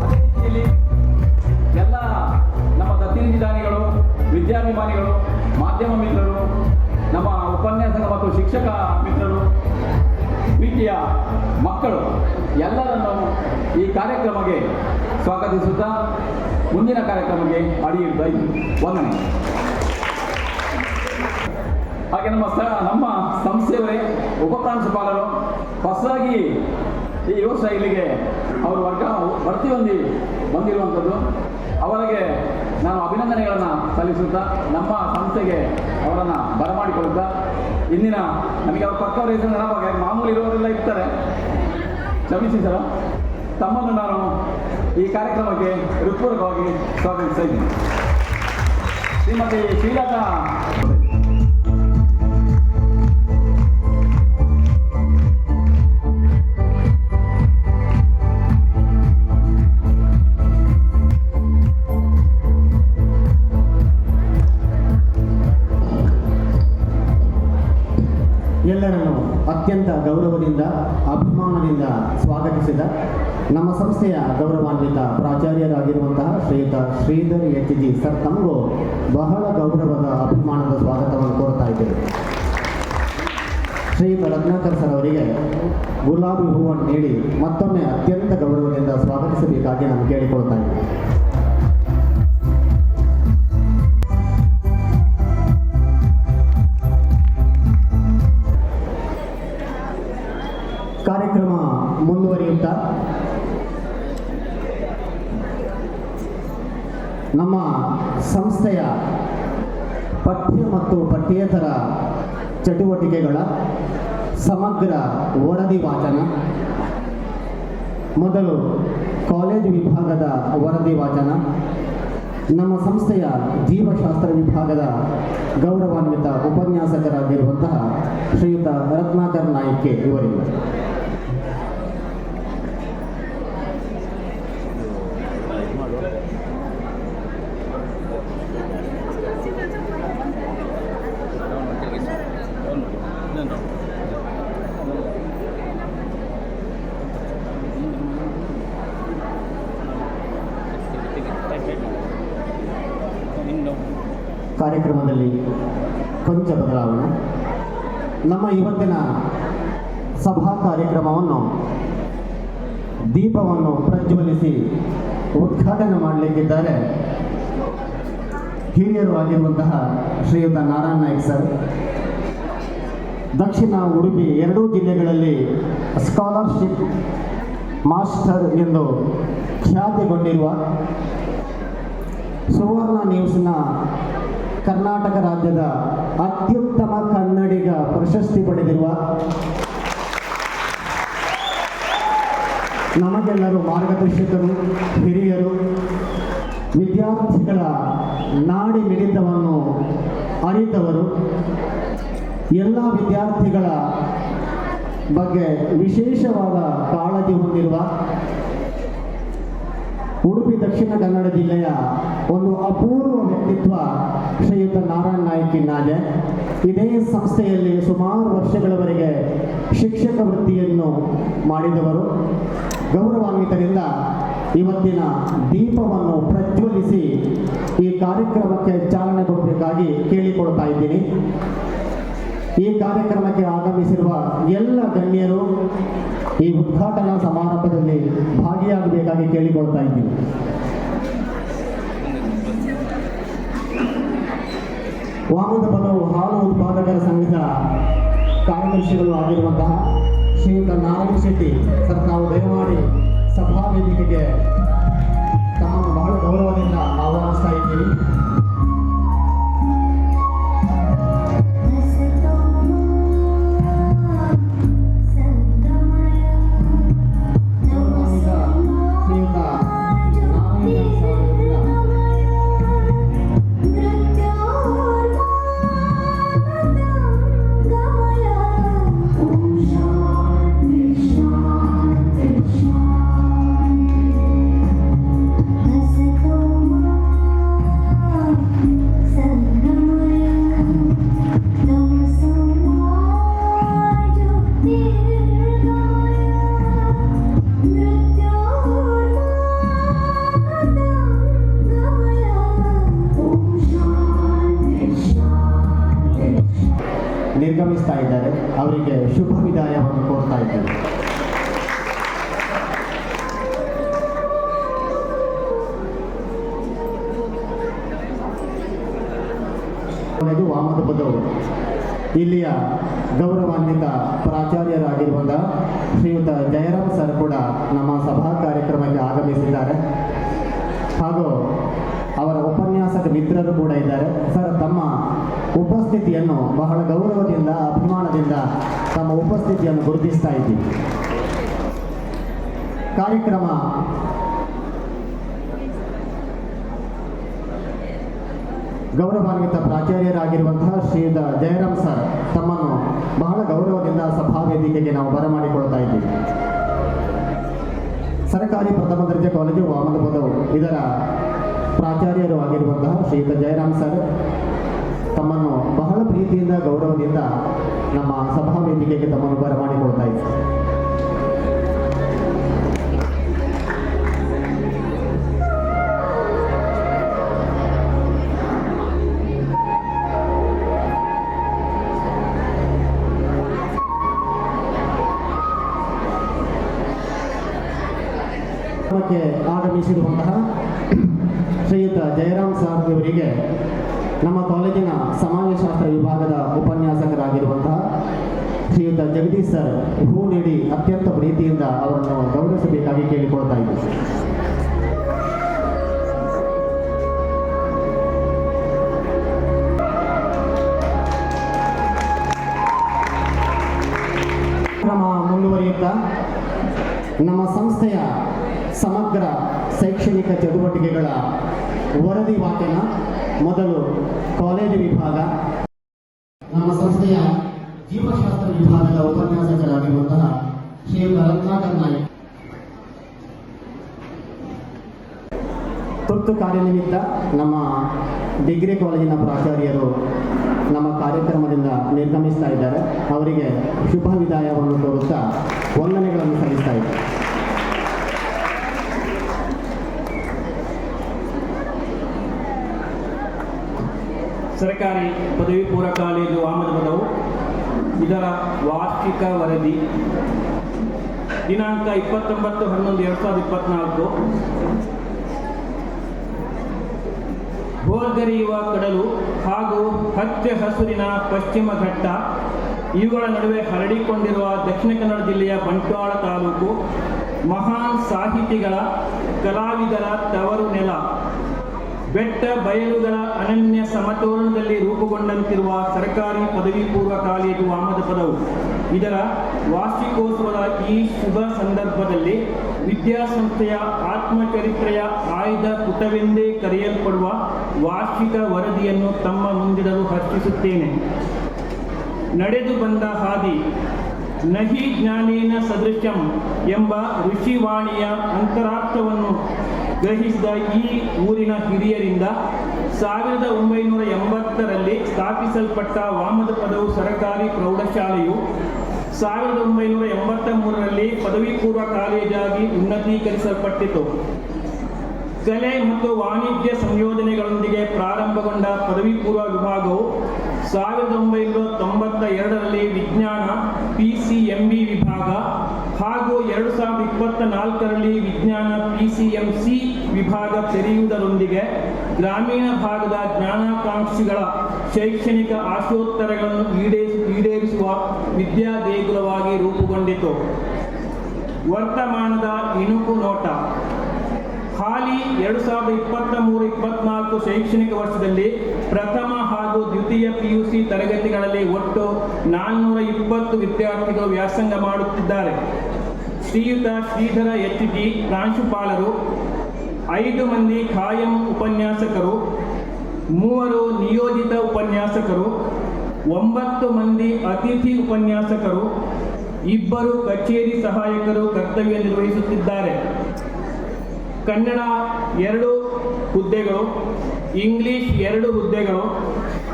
ಅದೇ ರೀತಿಯಲ್ಲಿ ಎಲ್ಲ ನಮ್ಮ ಪ್ರತಿನಿಧಿ ದಾನಿಗಳು, ವಿದ್ಯಾಭಿಮಾನಿಗಳು, ಮಾಧ್ಯಮ ಮಿತ್ರರು, ನಮ್ಮ ಉಪನ್ಯಾಸಕ ಮತ್ತು ಶಿಕ್ಷಕ ಮಿತ್ರರು, ಪ್ರೀತಿಯ ಮಕ್ಕಳು ಎಲ್ಲರನ್ನು ಈ ಕಾರ್ಯಕ್ರಮಕ್ಕೆ ಸ್ವಾಗತಿಸುತ್ತಾ ಮುಂದಿನ ಕಾರ್ಯಕ್ರಮಕ್ಕೆ ಅಡಿಯಿಡ್ತಾ ಇದ್ದೀವಿ. ವಂದನೆ. ಹಾಗೆ ನಮ್ಮ ಸಂಸ್ಥೆಯವರೇ ಉಪಪ್ರಾಂಶುಪಾಲರು ಹೊಸದಾಗಿ ಈ ವರ್ಷ ಇಲ್ಲಿಗೆ ಅವರು ಭರ್ತಿ ಬಂದಿರುವಂಥದ್ದು, ಅವರಿಗೆ ನಾನು ಅಭಿನಂದನೆಗಳನ್ನು ಸಲ್ಲಿಸುತ್ತಾ ನಮ್ಮ ಸಂಸ್ಥೆಗೆ ಅವರನ್ನು ಬರಮಾಡಿಕೊಳ್ಳುತ್ತಾ, ಇಂದಿನ ನಮಗೆ ಅವ್ರ ಪಕ್ಕವರ ಹೆಸರು ನೆನಪಾಗ ಮಾಮೂಲಿ ಇರುವವರೆಲ್ಲ ಇರ್ತಾರೆ, ಕ್ಷಮಿಸಿ ಸರ್, ತಮ್ಮನ್ನು ನಾನು ಈ ಕಾರ್ಯಕ್ರಮಕ್ಕೆ ಹೃತ್ಪೂರ್ವಕವಾಗಿ ಸ್ವಾಗತಿಸ್ತಾ ಇದ್ದೀನಿ. ಶ್ರೀಮತಿ ಶ್ರೀಲತಾ ಎಲ್ಲರನ್ನು ಅತ್ಯಂತ ಗೌರವದಿಂದ ಅಭಿಮಾನದಿಂದ ಸ್ವಾಗತಿಸಿದ ನಮ್ಮ ಸಂಸ್ಥೆಯ ಗೌರವಾನ್ವಿತ ಪ್ರಾಚಾರ್ಯರಾಗಿರುವಂತಹ ಶ್ರೀಯುತ ಶ್ರೀಧರ್ ಎಚ್.ಜಿ. ಸರ್, ತಮಗೂ ಬಹಳ ಗೌರವದ ಅಭಿಮಾನದ ಸ್ವಾಗತವನ್ನು ಕೋರ್ತಾ ಇದ್ದೇವೆ. ಶ್ರೀಯುತ ರತ್ನಾಕರ್ ಸರ್ ಅವರಿಗೆ ಗುಲಾಬಿ ಹೂವನ್ನು ನೀಡಿ ಮತ್ತೊಮ್ಮೆ ಅತ್ಯಂತ ಗೌರವದಿಂದ ಸ್ವಾಗತಿಸಬೇಕಾಗಿ ನಾನು ಕೇಳಿಕೊಳ್ತಾ ಇದ್ದೇನೆ. ಕಾರ್ಯಕ್ರಮ ಮುಂದುವರಿಯುತ್ತಾ ನಮ್ಮ ಸಂಸ್ಥೆಯ ಪಠ್ಯ ಮತ್ತು ಪಠ್ಯೇತರ ಚಟುವಟಿಕೆಗಳ ಸಮಗ್ರ ವರದಿ ವಾಚನ. ಮೊದಲು ಕಾಲೇಜು ವಿಭಾಗದ ವರದಿ ವಾಚನ ನಮ್ಮ ಸಂಸ್ಥೆಯ ಜೀವಶಾಸ್ತ್ರ ವಿಭಾಗದ ಗೌರವಾನ್ವಿತ ಉಪನ್ಯಾಸಕರಾಗಿರುವಂತಹ ಶ್ರೀಯುತ ರತ್ನಾಕರ್ ನಾಯ್ಕೆ ಇವರಿಂದ. ಕಾರ್ಯಕ್ರಮದಲ್ಲಿ ಕೊಂಚ ಬದಲಾವಣೆ. ನಮ್ಮ ಇವತ್ತಿನ ಸಭಾ ಕಾರ್ಯಕ್ರಮವನ್ನು ದೀಪವನ್ನು ಪ್ರಜ್ವಲಿಸಿ ಉದ್ಘಾಟನೆ ಮಾಡಲಿಕ್ಕಿದ್ದಾರೆ ಹಿರಿಯರು ಆಗಿರುವಂತಹ ಶ್ರೀಯುತ ನಾರಾಯಣ ನಾಯ್ಕ್ ಸರ್. ದಕ್ಷಿಣ ಉಡುಪಿ ಎರಡೂ ಜಿಲ್ಲೆಗಳಲ್ಲಿ ಸ್ಕಾಲರ್ಶಿಪ್ ಮಾಸ್ಟರ್ ಎಂದು ಖ್ಯಾತಿಗೊಂಡಿರುವ ಸುವರ್ಣ ನ್ಯೂಸ್ನ ಕರ್ನಾಟಕ ರಾಜ್ಯದ ಅತ್ಯುತ್ತಮ ಕನ್ನಡಿಗ ಪ್ರಶಸ್ತಿ ಪಡೆದಿರುವ ನಮಗೆಲ್ಲರೂ ಮಾರ್ಗದರ್ಶಕರು, ಹಿರಿಯರು, ವಿದ್ಯಾರ್ಥಿಗಳ ನಾಡಿ ಮಿಡಿತವನ್ನು ಅರಿತವರು, ಎಲ್ಲ ವಿದ್ಯಾರ್ಥಿಗಳ ಬಗ್ಗೆ ವಿಶೇಷವಾದ ಕಾಳಜಿ ಹೊಂದಿರುವ ಉಡುಪಿ ದಕ್ಷಿಣ ಕನ್ನಡ ಜಿಲ್ಲೆಯ ಒಂದು ಅಪೂರ್ವ ವ್ಯಕ್ತಿತ್ವ ಶ್ರೀಯುತ ನಾರಾಯಣ ನಾಯ್ಕ್ ಇನ್ನಾದೆ. ಇದೇ ಸಂಸ್ಥೆಯಲ್ಲಿ ಸುಮಾರು ವರ್ಷಗಳವರೆಗೆ ಶಿಕ್ಷಕ ವೃತ್ತಿಯನ್ನು ಮಾಡಿದವರು. ಗೌರವಾನ್ವಿತರಿಂದ ಇವತ್ತಿನ ದೀಪವನ್ನು ಪ್ರಜ್ವಲಿಸಿ ಈ ಕಾರ್ಯಕ್ರಮಕ್ಕೆ ಚಾಲನೆ ಕೊಡಬೇಕಾಗಿ ಕೇಳಿಕೊಳ್ತಾ ಇದ್ದೀನಿ. ಈ ಕಾರ್ಯಕ್ರಮಕ್ಕೆ ಆಗಮಿಸಿರುವ ಎಲ್ಲ ಗಣ್ಯರು ಈ ಉದ್ಘಾಟನಾ ಸಮಾರಂಭದಲ್ಲಿ ಭಾಗಿಯಾಗಬೇಕಾಗಿ ಕೇಳಿಕೊಳ್ತಾ ಇದ್ದೀನಿ. ವಾಮದ ಪದವು ಹಾಲು ಉತ್ಪಾದಕರ ಸಂಘದ ಕಾರ್ಯದರ್ಶಿಗಳು ಆಗಿರುವಂತಹ ಶ್ರೀಯುತ ನಾರಾಯಣ ಶೆಟ್ಟಿ ಸರ್, ನಾವು ದಯಮಾಡಿ ಸಭಾ ವೇದಿಕೆಗೆ ತಮ್ಮನ್ನು ಬಹಳ ಗೌರವದಿಂದ ಆಹ್ವಾನಿಸ್ತಾ ಇದ್ದೀವಿ. ನಿರ್ಗಮಿಸ್ತಾ ಇದ್ದಾರೆ. ಅವರಿಗೆ ಶುಭ ವಿದಾಯವನ್ನು ಕೋರ್ತಾ ಇದ್ದಾರೆ. ವಾಮದ ಪದವು ಇಲ್ಲಿಯ ಗೌರವಾನ್ವಿತ ಪ್ರಾಚಾರ್ಯರಾಗಿರುವಂತಹ ಶ್ರೀಯುತ ಜಯರಾಮ್ ಸರ್ ಕೂಡ ನಮ್ಮ ಸಭಾ ಕಾರ್ಯಕ್ರಮಕ್ಕೆ ಆಗಮಿಸಿದ್ದಾರೆ. ಹಾಗೂ ಅವರ ಉಪನ್ಯಾಸಕ ಮಿತ್ರರು ಕೂಡ ಇದ್ದಾರೆ. ಸರ್, ತಮ್ಮ ಉಪಸ್ಥಿತಿಯನ್ನು ಬಹಳ ಗೌರವದಿಂದ, ಅಭಿಮಾನದಿಂದ ತಮ್ಮ ಉಪಸ್ಥಿತಿಯನ್ನು ಗುರುತಿಸ್ತಾ ಇದ್ದೀವಿ. ಕಾರ್ಯಕ್ರಮ ಗೌರವಾನ್ವಿತ ಪ್ರಾಚಾರ್ಯರಾಗಿರುವಂತಹ ಶ್ರೀಯುತ ಜಯರಾಮ್ ಸರ್ ತಮ್ಮನ್ನು ಬಹಳ ಗೌರವದಿಂದ ಸಭಾ ವೇದಿಕೆಗೆ ನಾವು ಬರಮಾಡಿಕೊಳ್ತಾ ಇದ್ದೀವಿ. ಸರ್ಕಾರಿ ಪ್ರಥಮ ದರ್ಜೆ ಕಾಲೇಜು ವಾಮದ ಪದವು ಇದರ ಪ್ರಾಚಾರ್ಯರು ಆಗಿರುವಂತಹ ಶ್ರೀಯುತ ಜಯರಾಮ್ ಸರ್ ತಮ್ಮನ್ನು ಬಹಳ ಪ್ರೀತಿಯಿಂದ, ಗೌರವದಿಂದ ನಮ್ಮ ಸಭಾ ವೇದಿಕೆಗೆ ತಮ್ಮನ್ನು ಬರಮಾಡಿಕೊಳ್ತಾ ಇದ್ದೀವಿ. ಆಗಮಿಸಿರುವಂತಹ ಶ್ರೀಯುತ ಜಯರಾಮ್ ಸರ್ ಇವರಿಗೆ ನಮ್ಮ ಕಾಲೇಜಿನ ಸಮಾಜಶಾಸ್ತ್ರ ವಿಭಾಗದ ಉಪನ್ಯಾಸಕರಾಗಿರುವಂತಹ ಶ್ರೀಯುತ ಜಗದೀಶ್ ಸರ್ ಹೂ ನೀಡಿ ಅತ್ಯಂತ ಪ್ರೀತಿಯಿಂದ ಅವರನ್ನು ಗೌರವಿಸಬೇಕಾಗಿ ಕೇಳಿಕೊಳ್ತಾ ಇದ್ದೀವಿ. ಕಾರ್ಯಕ್ರಮ ಮುಂದುವರಿಯುತ್ತಾ ನಮ್ಮ ಸಂಸ್ಥೆಯ ಸಮಗ್ರ ಶೈಕ್ಷಣಿಕ ಚಟುವಟಿಕೆಗಳ ವರದಿ ವಾಚನ ಮೊದಲು ಕಾಲೇಜು ವಿಭಾಗ, ನಮ್ಮ ಸಂಸ್ಥೆಯ ಜೀವಶಾಸ್ತ್ರ ವಿಭಾಗದ ಉಪನ್ಯಾಸಕರಾಗಿರುವಂತಹ ಶ್ರೀಯುತ ರತ್ನಾಕರ್ ನಾಯ್ಕ್ ತುರ್ತು ಕಾರ್ಯನಿಮಿತ್ತ ನಮ್ಮ ಡಿಗ್ರಿ ಕಾಲೇಜಿನ ಪ್ರಾಚಾರ್ಯರು ನಮ್ಮ ಕಾರ್ಯಕ್ರಮದಿಂದ ನಿರ್ಗಮಿಸ್ತಾ ಇದ್ದಾರೆ. ಅವರಿಗೆ ಶುಭ ವಿದಾಯವನ್ನು ಕೋರುತ್ತಾ ವಂದನೆಗಳನ್ನು ಸಲ್ಲಿಸ್ತಾ ಇದ್ದಾರೆ. ಸರ್ಕಾರಿ ಪದವಿ ಪೂರ್ವ ಕಾಲೇಜು ವಾಮದ ಪದವು ಇದರ ವಾರ್ಷಿಕ ವರದಿ ದಿನಾಂಕ 29/11/2024. ಭೋರ್ಗರೆಯುವ ಕಡಲು ಹಾಗೂ ಹಚ್ಚ ಹಸುರಿನ ಪಶ್ಚಿಮ ಘಟ್ಟ ಇವುಗಳ ನಡುವೆ ಹರಡಿಕೊಂಡಿರುವ ದಕ್ಷಿಣ ಕನ್ನಡ ಜಿಲ್ಲೆಯ ಬಂಟ್ವಾಳ ತಾಲೂಕು ಮಹಾನ್ ಸಾಹಿತಿಗಳ ಕಲಾವಿದರ ತವರು ನೆಲ. ಬೆಟ್ಟ ಬಯಲುಗಳ ಅನನ್ಯ ಸಮತೋಲನದಲ್ಲಿ ರೂಪುಗೊಂಡಂತಿರುವ ಸರ್ಕಾರಿ ಪದವಿ ಪೂರ್ವ ಕಾಲೇಜು ವಾಮದಪದವು. ಇದರ ವಾರ್ಷಿಕೋತ್ಸವದ ಈ ಶುಭ ಸಂದರ್ಭದಲ್ಲಿ ವಿದ್ಯಾಸಂಸ್ಥೆಯ ಆತ್ಮಚರಿತ್ರೆಯ ಆಯ್ದ ಪುಟವೆಂದೇ ಕರೆಯಲ್ಪಡುವ ವಾರ್ಷಿಕ ವರದಿಯನ್ನು ತಮ್ಮ ಮುಂದಿಡಲು ಹರ್ಷಿಸುತ್ತೇನೆ. ನಡೆದು ಬಂದ ಹಾದಿ ನಹಿ ಜ್ಞಾನೇನ ಸದೃಶಂ ಎಂಬ ಋಷಿವಾಣಿಯ ಅಂತರಾರ್ಥವನ್ನು ಗ್ರಹಿಸಿದ ಈ ಊರಿನ ಹಿರಿಯರಿಂದ 1980ರಲ್ಲಿ ಸ್ಥಾಪಿಸಲ್ಪಟ್ಟ ವಾಮದಪದವು ಸರ್ಕಾರಿ ಪ್ರೌಢಶಾಲೆಯು 1983ರಲ್ಲಿ ಪದವಿ ಪೂರ್ವ ಕಾಲೇಜಾಗಿ ಉನ್ನತೀಕರಿಸಲ್ಪಟ್ಟಿತು. ಕಲೆ ಮತ್ತು ವಾಣಿಜ್ಯ ಸಂಯೋಜನೆಗಳೊಂದಿಗೆ ಪ್ರಾರಂಭಗೊಂಡ ಪದವಿ ಪೂರ್ವ ವಿಭಾಗವು 1992ರಲ್ಲಿ ವಿಜ್ಞಾನ PCMB ವಿಭಾಗ ಹಾಗೂ 2024ರಲ್ಲಿ ವಿಜ್ಞಾನ PCMC ವಿಭಾಗ ತೆರೆಯುವುದರೊಂದಿಗೆ ಗ್ರಾಮೀಣ ಭಾಗದ ಜ್ಞಾನಾಕಾಂಕ್ಷಿಗಳ ಶೈಕ್ಷಣಿಕ ಆಶೋತ್ತರಗಳನ್ನು ಈಡೇರಿಸುವ ವಿದ್ಯಾ ದೇಗುಲವಾಗಿ ರೂಪುಗೊಂಡಿತು. ವರ್ತಮಾನದ ಇಣುಕು ನೋಟ. ಹಾಲಿ 2023-24 ಶೈಕ್ಷಣಿಕ ವರ್ಷದಲ್ಲಿ ಪ್ರಥಮ ಹಾಗೂ ದ್ವಿತೀಯ PUC ತರಗತಿಗಳಲ್ಲಿ ಒಟ್ಟು 420 ವಿದ್ಯಾರ್ಥಿಗಳು ವ್ಯಾಸಂಗ ಮಾಡುತ್ತಿದ್ದಾರೆ. ಶ್ರೀಯುತ ಶ್ರೀಧರ HT ಪ್ರಾಂಶುಪಾಲರು, 5 ಮಂದಿ ಖಾಯಂ ಉಪನ್ಯಾಸಕರು, 3 ನಿಯೋಜಿತ ಉಪನ್ಯಾಸಕರು, 9 ಮಂದಿ ಅತಿಥಿ ಉಪನ್ಯಾಸಕರು, 2 ಕಚೇರಿ ಸಹಾಯಕರು ಕರ್ತವ್ಯ ನಿರ್ವಹಿಸುತ್ತಿದ್ದಾರೆ. ಕನ್ನಡ 2 ಹುದ್ದೆಗಳು, ಇಂಗ್ಲಿಷ್ 2 ಹುದ್ದೆಗಳು,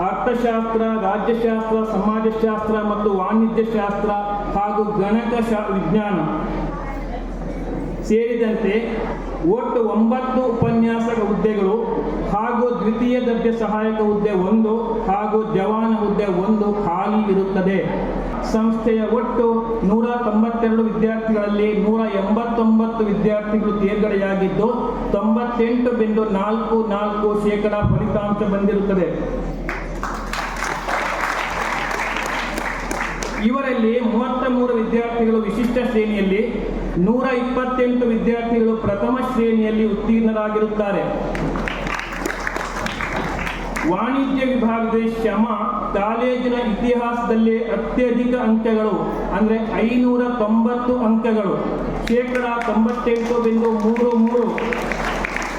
ಅರ್ಥಶಾಸ್ತ್ರ, ರಾಜ್ಯಶಾಸ್ತ್ರ, ಸಮಾಜಶಾಸ್ತ್ರ ಮತ್ತು ವಾಣಿಜ್ಯಶಾಸ್ತ್ರ ಹಾಗೂ ಗಣಕ ವಿಜ್ಞಾನ ಸೇರಿದಂತೆ ಒಟ್ಟು 9 ಉಪನ್ಯಾಸಕ ಹುದ್ದೆಗಳು ಹಾಗೂ ದ್ವಿತೀಯ ದರ್ಜೆ ಸಹಾಯಕ ಹುದ್ದೆ 1 ಹಾಗೂ ಜವಾನ ಹುದ್ದೆ 1 ಖಾಲಿ ಇರುತ್ತದೆ. ಸಂಸ್ಥೆಯ ಒಟ್ಟು 192 ವಿದ್ಯಾರ್ಥಿಗಳಲ್ಲಿ 189 ವಿದ್ಯಾರ್ಥಿಗಳು ತೇರ್ಗಡೆಯಾಗಿದ್ದು 98.44% ಫಲಿತಾಂಶ ಬಂದಿರುತ್ತದೆ. ಇವರಲ್ಲಿ 33 ವಿದ್ಯಾರ್ಥಿಗಳು ವಿಶಿಷ್ಟ ಶ್ರೇಣಿಯಲ್ಲಿ, 128 ವಿದ್ಯಾರ್ಥಿಗಳು ಪ್ರಥಮ ಶ್ರೇಣಿಯಲ್ಲಿ ಉತ್ತೀರ್ಣರಾಗಿರುತ್ತಾರೆ. ವಾಣಿಜ್ಯ ವಿಭಾಗದ ಶ್ರಮ ಕಾಲೇಜಿನ ಇತಿಹಾಸದಲ್ಲೇ ಅತ್ಯಧಿಕ ಅಂಕಗಳು ಅಂದರೆ 590 ಅಂಕಗಳು, 98.33%.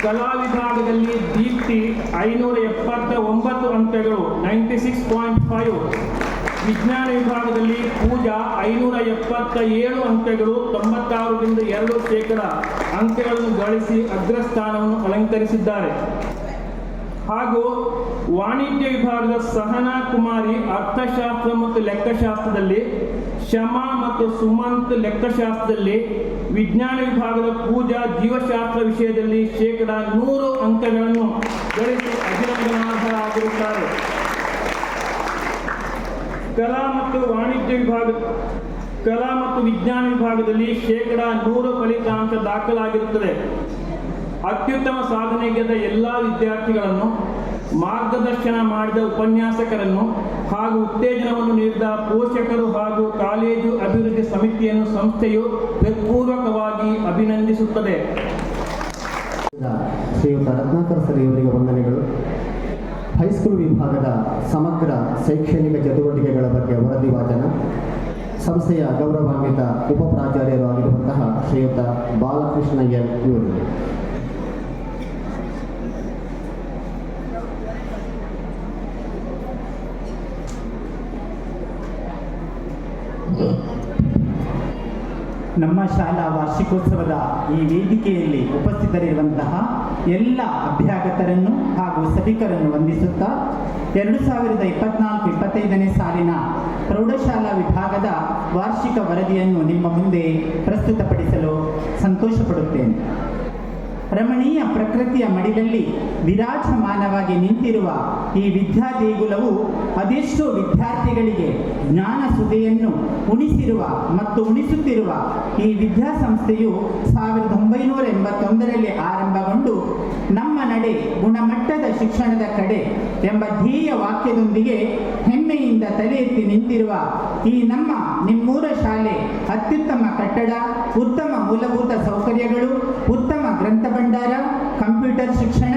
ಕಲಾ ವಿಭಾಗದಲ್ಲಿ ದೀಪ್ತಿ 579 ಅಂಕಗಳು 96.5%. ವಿಜ್ಞಾನ ವಿಭಾಗದಲ್ಲಿ ಪೂಜಾ 577 ಅಂಕಗಳು 96.2% ಅಂಕಗಳನ್ನು ಗಳಿಸಿ ಅಗ್ರಸ್ಥಾನವನ್ನು ಅಲಂಕರಿಸಿದ್ದಾರೆ. ಹಾಗೂ ವಾಣಿಜ್ಯ ವಿಭಾಗದ ಸಹನಾ ಕುಮಾರಿ ಅರ್ಥಶಾಸ್ತ್ರ ಮತ್ತು ಲೆಕ್ಕಶಾಸ್ತ್ರದಲ್ಲಿ, ಶಮಾ ಮತ್ತು ಸುಮಂತ್ ಲೆಕ್ಕಶಾಸ್ತ್ರದಲ್ಲಿ, ವಿಜ್ಞಾನ ವಿಭಾಗದ ಪೂಜಾ ಜೀವಶಾಸ್ತ್ರ ವಿಷಯದಲ್ಲಿ 100% ಅಂಕಗಳನ್ನು ಗಳಿಸಿ ಅಭಿನಂದನಾರ್ಹರಾಗಿರುತ್ತಾರೆ. ಕಲಾ ಮತ್ತು ವಿಜ್ಞಾನ ವಿಭಾಗದಲ್ಲಿ 100% ಫಲಿತಾಂಶ ದಾಖಲಾಗಿರುತ್ತದೆ. ಅತ್ಯುತ್ತಮ ಸಾಧನೆಗೆದ ಎಲ್ಲ ವಿದ್ಯಾರ್ಥಿಗಳನ್ನು, ಮಾರ್ಗದರ್ಶನ ಮಾಡಿದ ಉಪನ್ಯಾಸಕರನ್ನು ಹಾಗೂ ಉತ್ತೇಜನವನ್ನು ನೀಡಿದ ಪೋಷಕರು ಹಾಗೂ ಕಾಲೇಜು ಅಭಿವೃದ್ಧಿ ಸಮಿತಿಯನ್ನು ಸಂಸ್ಥೆಯು ಹೃತ್ಪೂರ್ವಕವಾಗಿ ಅಭಿನಂದಿಸುತ್ತದೆ. ಶ್ರೀಯುತ ರತ್ನಾಕರ್ ಸರ್ ಇವರಿಗೆ ವಂದನೆಗಳು. ಹೈಸ್ಕೂಲ್ ವಿಭಾಗದ ಸಮಗ್ರ ಶೈಕ್ಷಣಿಕ ಚಟುವಟಿಕೆಗಳ ಬಗ್ಗೆ ವರದಿ ವಾಚನ. ಸಂಸ್ಥೆಯ ಗೌರವಾನ್ವಿತ ಉಪ ಪ್ರಾಚಾರ್ಯರು ಆಗಿರುವಂತಹ ಶ್ರೀಯುತ ಬಾಲಕೃಷ್ಣ ಎಲ್ ಇವರು. ನಮ್ಮ ಶಾಲಾ ವಾರ್ಷಿಕೋತ್ಸವದ ಈ ವೇದಿಕೆಯಲ್ಲಿ ಉಪಸ್ಥಿತರಿರುವಂತಹ ಎಲ್ಲ ಅಭ್ಯಾಗತರನ್ನು ಹಾಗೂ ಸಭಿಕರನ್ನು ವಂದಿಸುತ್ತಾ 2024-25ನೇ ಸಾಲಿನ ಪ್ರೌಢಶಾಲಾ ವಿಭಾಗದ ವಾರ್ಷಿಕ ವರದಿಯನ್ನು ನಿಮ್ಮ ಮುಂದೆ ಪ್ರಸ್ತುತಪಡಿಸಲು ಸಂತೋಷಪಡುತ್ತೇನೆ. ರಮಣೀಯ ಪ್ರಕೃತಿಯ ಮಡಿಲಲ್ಲಿ ವಿರಾಜಮಾನವಾಗಿ ನಿಂತಿರುವ ಈ ವಿದ್ಯಾದೇಗುಲವು ಅದೆಷ್ಟೋ ವಿದ್ಯಾರ್ಥಿಗಳಿಗೆ ಜ್ಞಾನ ಸುಧೆಯನ್ನು ಉಣಿಸಿರುವ ಮತ್ತು ಉಣಿಸುತ್ತಿರುವ ಈ ವಿದ್ಯಾಸಂಸ್ಥೆಯು 1981ರಲ್ಲಿ ಆರಂಭಗೊಂಡು ನಮ್ಮ ನಡೆ ಗುಣಮಟ್ಟದ ಶಿಕ್ಷಣದ ಕಡೆ ಎಂಬ ಧ್ಯೇಯ ವಾಕ್ಯದೊಂದಿಗೆ ಹೆಮ್ಮೆಯಿಂದ ತಲೆ ಎತ್ತಿ ನಿಂತಿರುವ ಈ ನಿಮ್ಮೂರ ಶಾಲೆ ಅತ್ಯುತ್ತಮ ಕಟ್ಟಡ, ಉತ್ತಮ ಮೂಲಭೂತ ಸೌಕರ್ಯಗಳು, ಉತ್ತಮ ಗ್ರಂಥ ಭಂಡಾರ, ಕಂಪ್ಯೂಟರ್ ಶಿಕ್ಷಣ,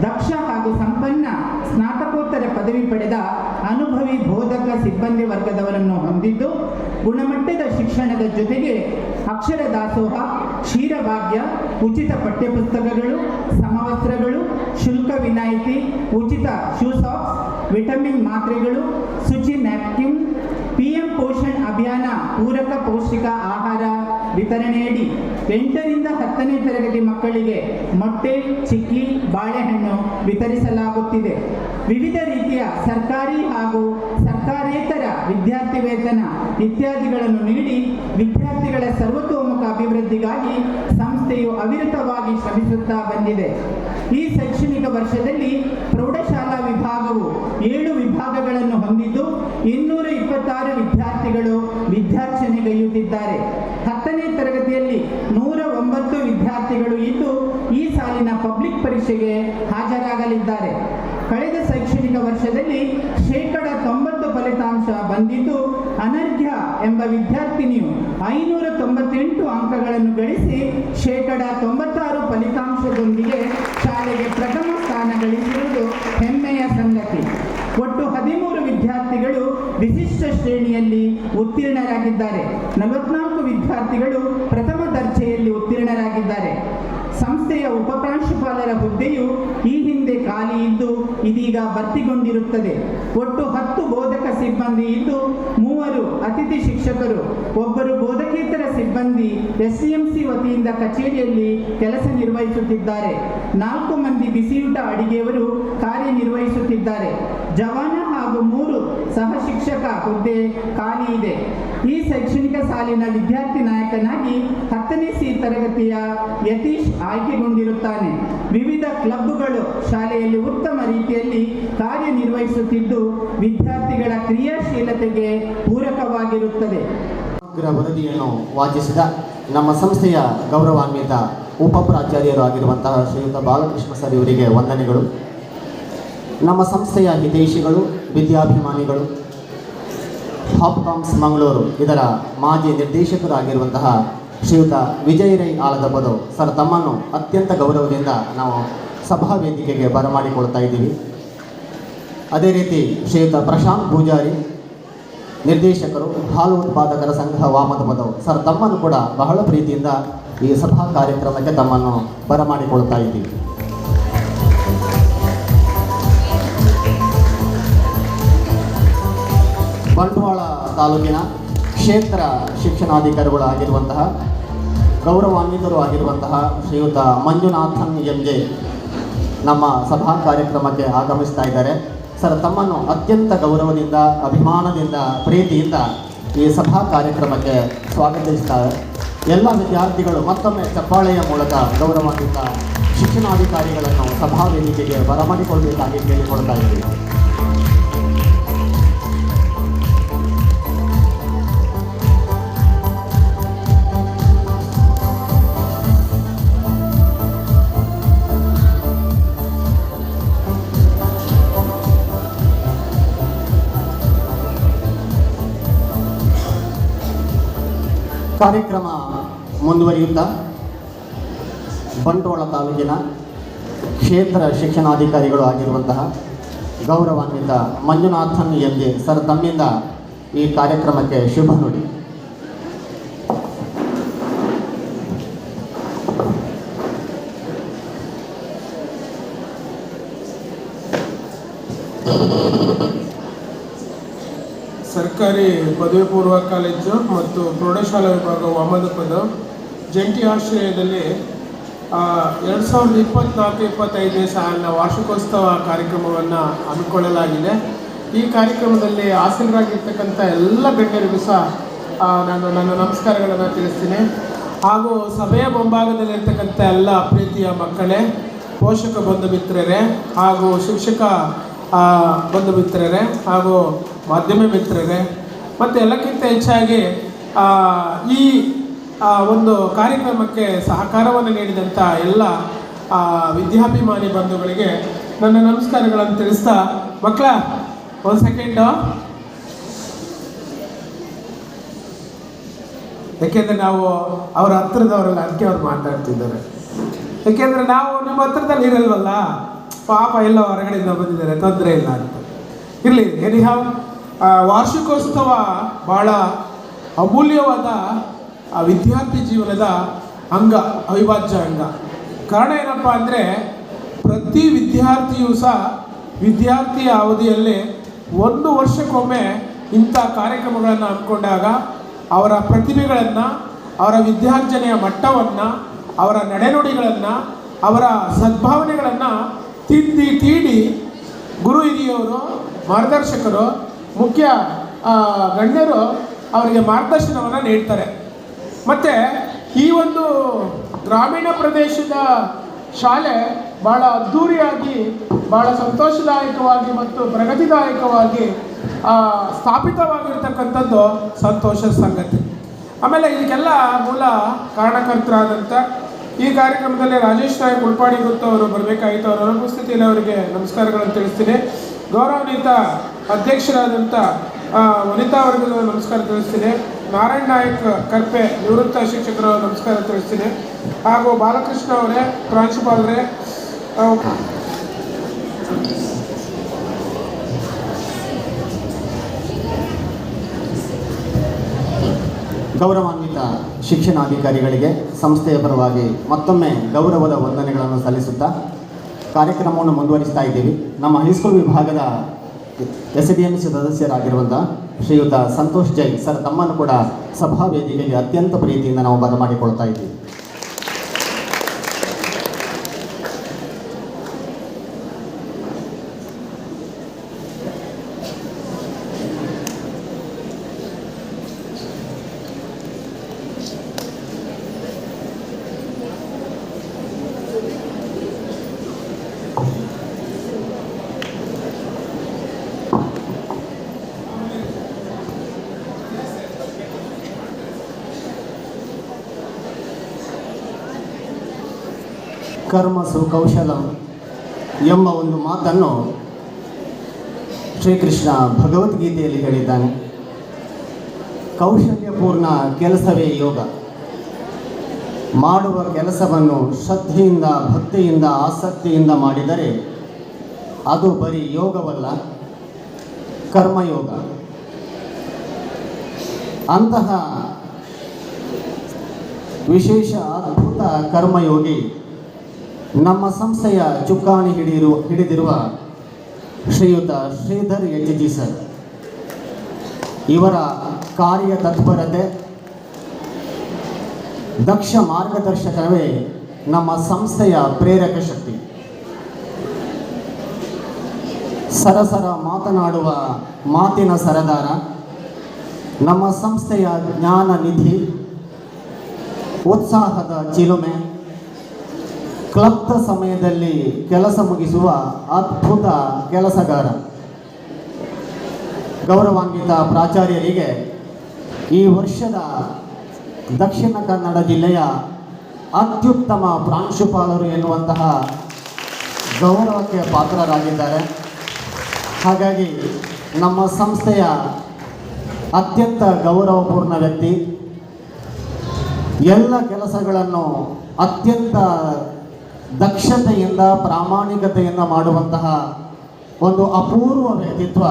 ದಕ್ಷ ಹಾಗೂ ಸಂಪನ್ನ ಸ್ನಾತಕೋತ್ತರ ಪದವಿ ಪಡೆದ ಅನುಭವಿ ಬೋಧಕ ಸಿಬ್ಬಂದಿ ವರ್ಗದವರನ್ನು ಹೊಂದಿದ್ದು, ಗುಣಮಟ್ಟದ ಶಿಕ್ಷಣದ ಜೊತೆಗೆ ಅಕ್ಷರ ದಾಸೋಹ, ಕ್ಷೀರಭಾಗ್ಯ, ಉಚಿತ ಪಠ್ಯಪುಸ್ತಕಗಳು, ಸಮವಸ್ತ್ರಗಳು, ಶುಲ್ಕ ವಿನಾಯಿತಿ, ಉಚಿತ ಶೂ ಸಾಕ್ಸ್, ವಿಟಮಿನ್ ಮಾತ್ರೆಗಳು, ಶುಚಿ ನ್ಯಾಪ್ಕಿನ್, PM ಪೋಷಣ್ ಅಭಿಯಾನ ಪೂರಕ ಪೌಷ್ಟಿಕ ಆಹಾರ ವಿತರಣೆಯಡಿ 8ರಿಂದ 10ನೇ ತರಗತಿ ಮಕ್ಕಳಿಗೆ ಮೊಟ್ಟೆ, ಚಿಕ್ಕಿ, ಬಾಳೆಹಣ್ಣು ವಿತರಿಸಲಾಗುತ್ತಿದೆ. ವಿವಿಧ ರೀತಿಯ ಸರ್ಕಾರಿ ಹಾಗೂ ಸರ್ಕಾರೇತರ ವಿದ್ಯಾರ್ಥಿ ವೇತನ ಇತ್ಯಾದಿಗಳನ್ನು ನೀಡಿ ವಿದ್ಯಾರ್ಥಿಗಳ ಸರ್ವತೋಮುಖ ಅಭಿವೃದ್ಧಿಗಾಗಿ ಸಂಸ್ಥೆಯು ಅವಿರತವಾಗಿ ಶ್ರಮಿಸುತ್ತಾ ಬಂದಿದೆ. ಈ ಶೈಕ್ಷಣಿಕ ವರ್ಷದಲ್ಲಿ ಪ್ರೌಢಶಾಲಾ ವಿಭಾಗವು 7 ವಿಭಾಗಗಳನ್ನು ಹೊಂದಿದ್ದು 226 ವಿದ್ಯಾರ್ಥಿಗಳು ವಿದ್ಯಾರ್ಚನೆಗೈಯುತ್ತಿದ್ದಾರೆ. 10ನೇ ತರಗತಿಯಲ್ಲಿ 109 ವಿದ್ಯಾರ್ಥಿಗಳು ಇದ್ದು ಈ ಸಾಲಿನ ಪಬ್ಲಿಕ್ ಪರೀಕ್ಷೆಗೆ ಹಾಜರಾಗಲಿದ್ದಾರೆ. ಕಳೆದ ಶೈಕ್ಷಣಿಕ ವರ್ಷದಲ್ಲಿ 90% ಫಲಿತಾಂಶ ಬಂದಿದ್ದು ಅನರ್ಘ್ಯ ಎಂಬ ವಿದ್ಯಾರ್ಥಿನಿಯು 598 ಅಂಕಗಳನ್ನು ಗಳಿಸಿ 96% ಫಲಿತಾಂಶದೊಂದಿಗೆ ಶಾಲೆಗೆ ಪ್ರಥಮ ಸ್ಥಾನ ಗಳಿಸಿರುವುದು ಹೆಮ್ಮೆಯ ಸಂಗತಿ. ಒಟ್ಟು 13 ವಿದ್ಯಾರ್ಥಿಗಳು ವಿಶಿಷ್ಟ ಶ್ರೇಣಿಯಲ್ಲಿ ಉತ್ತೀರ್ಣರಾಗಿದ್ದಾರೆ. 44 ವಿದ್ಯಾರ್ಥಿಗಳು ಪ್ರಥಮ ದರ್ಜೆಯಲ್ಲಿ ಉತ್ತೀರ್ಣರಾಗಿದ್ದಾರೆ. ಸಂಸ್ಥೆಯ ಉಪಪ್ರಾಂಶುಪಾಲರ ಹುದ್ದೆಯು ಈ ಹಿಂದೆ ಖಾಲಿ ಇದ್ದು ಇದೀಗ ಭರ್ತಿಗೊಂಡಿರುತ್ತದೆ. ಒಟ್ಟು 10 ಬೋಧಕ ಸಿಬ್ಬಂದಿ ಇದ್ದು 3 ಅತಿಥಿ ಶಿಕ್ಷಕರು, 1 ಬೋಧಕೇತರ ಸಿಬ್ಬಂದಿ SCMC ವತಿಯಿಂದ ಕಚೇರಿಯಲ್ಲಿ ಕೆಲಸ ನಿರ್ವಹಿಸುತ್ತಿದ್ದಾರೆ. 4 ಮಂದಿ ಬಿಸಿಯೂಟ ಅಡಿಗೆಯವರು ಕಾರ್ಯನಿರ್ವಹಿಸುತ್ತಿದ್ದಾರೆ. ಜವಾನ ಹಾಗೂ 3 ಸಹ ಶಿಕ್ಷಕ ಹುದ್ದೆ ಖಾಲಿ ಇದೆ. ಈ ಶೈಕ್ಷಣಿಕ ಸಾಲಿನ ವಿದ್ಯಾರ್ಥಿ ನಾಯಕನಾಗಿ 10ನೇ C ತರಗತಿಯ ಯತೀಶ್ ಆಯ್ಕೆಗೊಂಡಿರುತ್ತಾನೆ. ವಿವಿಧ ಕ್ಲಬ್ಗಳು ಶಾಲೆಯಲ್ಲಿ ಉತ್ತಮ ರೀತಿಯಲ್ಲಿ ಕಾರ್ಯನಿರ್ವಹಿಸುತ್ತಿದ್ದು ವಿದ್ಯಾರ್ಥಿಗಳ ಕ್ರಿಯಾಶೀಲತೆಗೆ ಪೂರಕವಾಗಿರುತ್ತದೆ. ಸಮಗ್ರ ವರದಿಯನ್ನು ವಾಚಿಸಿದ ನಮ್ಮ ಸಂಸ್ಥೆಯ ಗೌರವಾನ್ವಿತ ಉಪಪ್ರಾಚಾರ್ಯರು ಆಗಿರುವಂತಹ ಶ್ರೀಯುತ ಬಾಲಕೃಷ್ಣ ಸರ್ ಇವರಿಗೆ ವಂದನೆಗಳು. ನಮ್ಮ ಸಂಸ್ಥೆಯ ಹಿತೈಷಿಗಳು, ವಿದ್ಯಾಭಿಮಾನಿಗಳು, ಹಾಪ್ಕಾಮ್ಸ್ ಮಂಗಳೂರು ಇದರ ಮಾಜಿ ನಿರ್ದೇಶಕರಾಗಿರುವಂತಹ ಶ್ರೀಯುತ ವಿಜಯ್ ರೈ ಆಲದಪದು ಸರ್ ತಮ್ಮನ್ನು ಅತ್ಯಂತ ಗೌರವದಿಂದ ನಾವು ಸಭಾ ವೇದಿಕೆಗೆ ಬರಮಾಡಿಕೊಳ್ತಾ ಇದ್ದೀವಿ. ಅದೇ ರೀತಿ ಶ್ರೀಯುತ ಪ್ರಶಾಂತ್ ಪೂಜಾರಿ ನಿರ್ದೇಶಕರು, ಹಾಲು ಉತ್ಪಾದಕರ ಸಂಘ ವಾಮದಪದು ಸರ್ ತಮ್ಮನ್ನು ಕೂಡ ಬಹಳ ಪ್ರೀತಿಯಿಂದ ಈ ಸಭಾ ಕಾರ್ಯಕ್ರಮಕ್ಕೆ ತಮ್ಮನ್ನು ಬರಮಾಡಿಕೊಳ್ತಾ ಇದ್ದೀವಿ. ಬಂಟ್ವಾಳ ತಾಲೂಕಿನ ಕ್ಷೇತ್ರ ಶಿಕ್ಷಣಾಧಿಕಾರಿಗಳು ಆಗಿರುವಂತಹ ಗೌರವಾನ್ವಿತರು ಆಗಿರುವಂತಹ ಶ್ರೀಯುತ ಮಂಜುನಾಥನ್ MJ ನಮ್ಮ ಸಭಾ ಕಾರ್ಯಕ್ರಮಕ್ಕೆ ಆಗಮಿಸ್ತಾ ಇದ್ದಾರೆ. ಸರ್ ತಮ್ಮನ್ನು ಅತ್ಯಂತ ಗೌರವದಿಂದ, ಅಭಿಮಾನದಿಂದ, ಪ್ರೀತಿಯಿಂದ ಈ ಸಭಾ ಕಾರ್ಯಕ್ರಮಕ್ಕೆ ಸ್ವಾಗತಿಸ್ತಾರೆ. ಎಲ್ಲ ವಿದ್ಯಾರ್ಥಿಗಳು ಮತ್ತೊಮ್ಮೆ ಚಪ್ಪಾಳೆಯ ಮೂಲಕ ಗೌರವಾನ್ವಿತ ಶಿಕ್ಷಣಾಧಿಕಾರಿಗಳನ್ನು ಸಭಾ ವೇದಿಕೆಗೆ ಬರಮಾಡಿಕೊಳ್ಳಬೇಕಾಗಿ ಕೇಳಿಕೊಳ್ತಾ ಇದ್ದೀವಿ. ಕಾರ್ಯಕ್ರಮ ಮುಂದುವರಿಯುತ್ತಾ ಬಂಟ್ವಾಳ ತಾಲೂಕಿನ ಕ್ಷೇತ್ರ ಶಿಕ್ಷಣಾಧಿಕಾರಿಗಳು ಆಗಿರುವಂತಹ ಗೌರವಾನ್ವಿತ ಮಂಜುನಾಥನ್ MJ ಸರ್ ತಮ್ಮಿಂದ ಈ ಕಾರ್ಯಕ್ರಮಕ್ಕೆ ಶುಭ ನುಡಿ. ಸರ್ಕಾರಿ ಪದವಿ ಪೂರ್ವ ಕಾಲೇಜು ಮತ್ತು ಪ್ರೌಢಶಾಲಾ ವಿಭಾಗ ವಾಮದಪದ ಜಂಟಿ ಆಶ್ರಯದಲ್ಲಿ 2024-25ನೇ ಸಾಲಿನ ವಾರ್ಷಿಕೋತ್ಸವ ಕಾರ್ಯಕ್ರಮವನ್ನು ಹಮ್ಮಿಕೊಳ್ಳಲಾಗಿದೆ. ಈ ಕಾರ್ಯಕ್ರಮದಲ್ಲಿ ಹಾಸನರಾಗಿರ್ತಕ್ಕಂಥ ಎಲ್ಲ ಗಣ್ಯರಿಗೂ ಸಹ ನಾನು ನನ್ನ ನಮಸ್ಕಾರಗಳನ್ನು ತಿಳಿಸ್ತೀನಿ. ಹಾಗೂ ಸಭೆಯ ಮುಂಭಾಗದಲ್ಲಿರ್ತಕ್ಕಂಥ ಎಲ್ಲ ಪ್ರೀತಿಯ ಮಕ್ಕಳೇ, ಪೋಷಕ ಬಂಧು ಮಿತ್ರರೇ ಹಾಗೂ ಶಿಕ್ಷಕ ಬಂಧು ಮಿತ್ರರೇ ಹಾಗೂ ಮಾಧ್ಯಮ ಮಿತ್ರರೇ, ಮತ್ತು ಎಲ್ಲಕ್ಕಿಂತ ಹೆಚ್ಚಾಗಿ ಈ ಒಂದು ಕಾರ್ಯಕ್ರಮಕ್ಕೆ ಸಹಕಾರವನ್ನು ನೀಡಿದಂಥ ಎಲ್ಲ ವಿದ್ಯಾಭಿಮಾನಿ ಬಂಧುಗಳಿಗೆ ನನ್ನ ನಮಸ್ಕಾರಗಳನ್ನು ತಿಳಿಸ್ತಾ, ಮಕ್ಕಳ ಒಂದು ಸೆಕೆಂಡು, ಯಾಕೆಂದರೆ ನಾವು ಅವರ ಹತ್ತಿರದವರೆಲ್ಲ ಅದಕ್ಕೆ ಅವ್ರು ಮಾತಾಡ್ತಿದ್ದಾರೆ. ಯಾಕೆಂದರೆ ನಾವು ನಿಮ್ಮ ಹತ್ರದಲ್ಲಿ ಇರಲ್ವಲ್ಲ, ಪಾಪ ಎಲ್ಲ ಹೊರಗಡೆಯಿಂದ ಬಂದಿದ್ದಾರೆ, ತೊಂದರೆ ಇಲ್ಲ ಅಂತ ಇರಲಿ. ಎನಿಹಾವ್ ವಾರ್ಷಿಕೋತ್ಸವ ಭಾಳ ಅಮೂಲ್ಯವಾದ ವಿದ್ಯಾರ್ಥಿ ಜೀವನದ ಅಂಗ, ಅವಿಭಾಜ್ಯ ಅಂಗ. ಕಾರಣ ಏನಪ್ಪ ಅಂದರೆ, ಪ್ರತಿ ವಿದ್ಯಾರ್ಥಿಯೂ ಸಹ ವಿದ್ಯಾರ್ಥಿಯ ಅವಧಿಯಲ್ಲಿ 1 ವರ್ಷಕ್ಕೊಮ್ಮೆ ಇಂಥ ಕಾರ್ಯಕ್ರಮಗಳನ್ನು ಹಮ್ಮಿಕೊಂಡಾಗ ಅವರ ಪ್ರತಿಭೆಗಳನ್ನು, ಅವರ ವಿದ್ಯಾರ್ಜನೆಯ ಮಟ್ಟವನ್ನು, ಅವರ ನಡೆನುಡಿಗಳನ್ನು, ಅವರ ಸದ್ಭಾವನೆಗಳನ್ನು ತೀಡಿ ಗುರು ಹಿರಿಯವರು, ಮಾರ್ಗದರ್ಶಕರು, ಮುಖ್ಯ ಗಣ್ಯರು ಅವರಿಗೆ ಮಾರ್ಗದರ್ಶನವನ್ನು ನೀಡ್ತಾರೆ. ಮತ್ತು ಈ ಒಂದು ಗ್ರಾಮೀಣ ಪ್ರದೇಶದ ಶಾಲೆ ಭಾಳ ಅದ್ಧೂರಿಯಾಗಿ, ಭಾಳ ಸಂತೋಷದಾಯಕವಾಗಿ ಮತ್ತು ಪ್ರಗತಿದಾಯಕವಾಗಿ ಸ್ಥಾಪಿತವಾಗಿರ್ತಕ್ಕಂಥದ್ದು ಸಂತೋಷದ ಸಂಗತಿ. ಆಮೇಲೆ ಇದಕ್ಕೆಲ್ಲ ಮೂಲ ಕಾರಣಕರ್ತರಾದಂಥ ಈ ಕಾರ್ಯಕ್ರಮದಲ್ಲಿ ರಾಜೇಶ್ ನಾಯಕ್ ಉಳ್ಪಾಡಿ ಗುತ್ತು ಅವರು ಬರಬೇಕಾಗಿತ್ತು. ಅವರ ಅನುಪಸ್ಥಿತಿಯಲ್ಲಿ ಅವರಿಗೆ ನಮಸ್ಕಾರಗಳನ್ನು ತಿಳಿಸ್ತೀನಿ. ಗೌರವಾನ್ವಿತ ಅಧ್ಯಕ್ಷರಾದಂಥ ವನಿತಾ ಅವರಿಗೂ ನಮಸ್ಕಾರ ತಿಳಿಸ್ತೀನಿ. ನಾರಾಯಣ್ ನಾಯಕ್ ಕರ್ಪೆ ನಿವೃತ್ತ ಶಿಕ್ಷಕರು ನಮಸ್ಕಾರ ತಿಳಿಸ್ತೀನಿ. ಹಾಗೂ ಬಾಲಕೃಷ್ಣ ಅವರೇ, ಪ್ರಾಂಶುಪಾಲರೇ, ಗೌರವಾನ್ವಿತ ಶಿಕ್ಷಣಾಧಿಕಾರಿಗಳಿಗೆ ಸಂಸ್ಥೆಯ ಪರವಾಗಿ ಮತ್ತೊಮ್ಮೆ ಗೌರವದ ವಂದನೆಗಳನ್ನು ಸಲ್ಲಿಸುತ್ತಾ ಕಾರ್ಯಕ್ರಮವನ್ನು ಮುಂದುವರಿಸ್ತಾ ಇದ್ದೀವಿ. ನಮ್ಮ ಹೈಸ್ಕೂಲ್ ವಿಭಾಗದ SDMC ಸದಸ್ಯರಾಗಿರುವಂಥ ಶ್ರೀಯುತ ಸಂತೋಷ್ ಜೈ ಸರ್ ತಮ್ಮನ್ನು ಕೂಡ ಸಭಾ ವೇದಿಕೆಗೆ ಅತ್ಯಂತ ಪ್ರೀತಿಯಿಂದ ನಾವು ಬರಮಾಡಿಕೊಳ್ತಾ ಇದ್ದೀವಿ. ಕರ್ಮಸು ಕೌಶಲಂ ಎಂಬ ಒಂದು ಮಾತನ್ನು ಶ್ರೀಕೃಷ್ಣ ಭಗವದ್ಗೀತೆಯಲ್ಲಿ ಹೇಳಿದ್ದಾನೆ. ಕೌಶಲ್ಯಪೂರ್ಣ ಕೆಲಸವೇ ಯೋಗ. ಮಾಡುವ ಕೆಲಸವನ್ನು ಶ್ರದ್ಧೆಯಿಂದ, ಭಕ್ತಿಯಿಂದ, ಆಸಕ್ತಿಯಿಂದ ಮಾಡಿದರೆ ಅದು ಬರೀ ಯೋಗವಲ್ಲ, ಕರ್ಮಯೋಗ. ಅಂತಹ ವಿಶೇಷ ಅದ್ಭುತ ಕರ್ಮಯೋಗಿ ನಮ್ಮ ಸಂಸ್ಥೆಯ ಚುಕ್ಕಾಣಿ ಹಿಡಿದಿರುವ ಶ್ರೀಯುತ ಶ್ರೀಧರ್ HG ಸರ್. ಇವರ ಕಾರ್ಯತತ್ಪರತೆ, ದಕ್ಷ ಮಾರ್ಗದರ್ಶಕವೇ ನಮ್ಮ ಸಂಸ್ಥೆಯ ಪ್ರೇರಕ ಶಕ್ತಿ. ಸರಸರ ಮಾತನಾಡುವ ಮಾತಿನ ಸರದಾರ, ನಮ್ಮ ಸಂಸ್ಥೆಯ ಜ್ಞಾನ ನಿಧಿ, ಉತ್ಸಾಹದ ಚಿಲುಮೆ, ಕ್ಲಬ್ದ ಸಮಯದಲ್ಲಿ ಕೆಲಸ ಮುಗಿಸುವ ಅದ್ಭುತ ಕೆಲಸಗಾರ. ಗೌರವಾನ್ವಿತ ಪ್ರಾಚಾರ್ಯರಿಗೆ ಈ ವರ್ಷದ ದಕ್ಷಿಣ ಕನ್ನಡ ಜಿಲ್ಲೆಯ ಅತ್ಯುತ್ತಮ ಪ್ರಾಂಶುಪಾಲರು ಎನ್ನುವಂತಹ ಗೌರವಕ್ಕೆ ಪಾತ್ರರಾಗಿದ್ದಾರೆ. ಹಾಗಾಗಿ ನಮ್ಮ ಸಂಸ್ಥೆಯ ಅತ್ಯಂತ ಗೌರವಪೂರ್ಣ ವ್ಯಕ್ತಿ, ಎಲ್ಲ ಕೆಲಸಗಳನ್ನು ಅತ್ಯಂತ ದಕ್ಷತೆಯಿಂದ, ಪ್ರಾಮಾಣಿಕತೆಯಿಂದ ಮಾಡುವಂತಹ ಒಂದು ಅಪೂರ್ವ ವ್ಯಕ್ತಿತ್ವ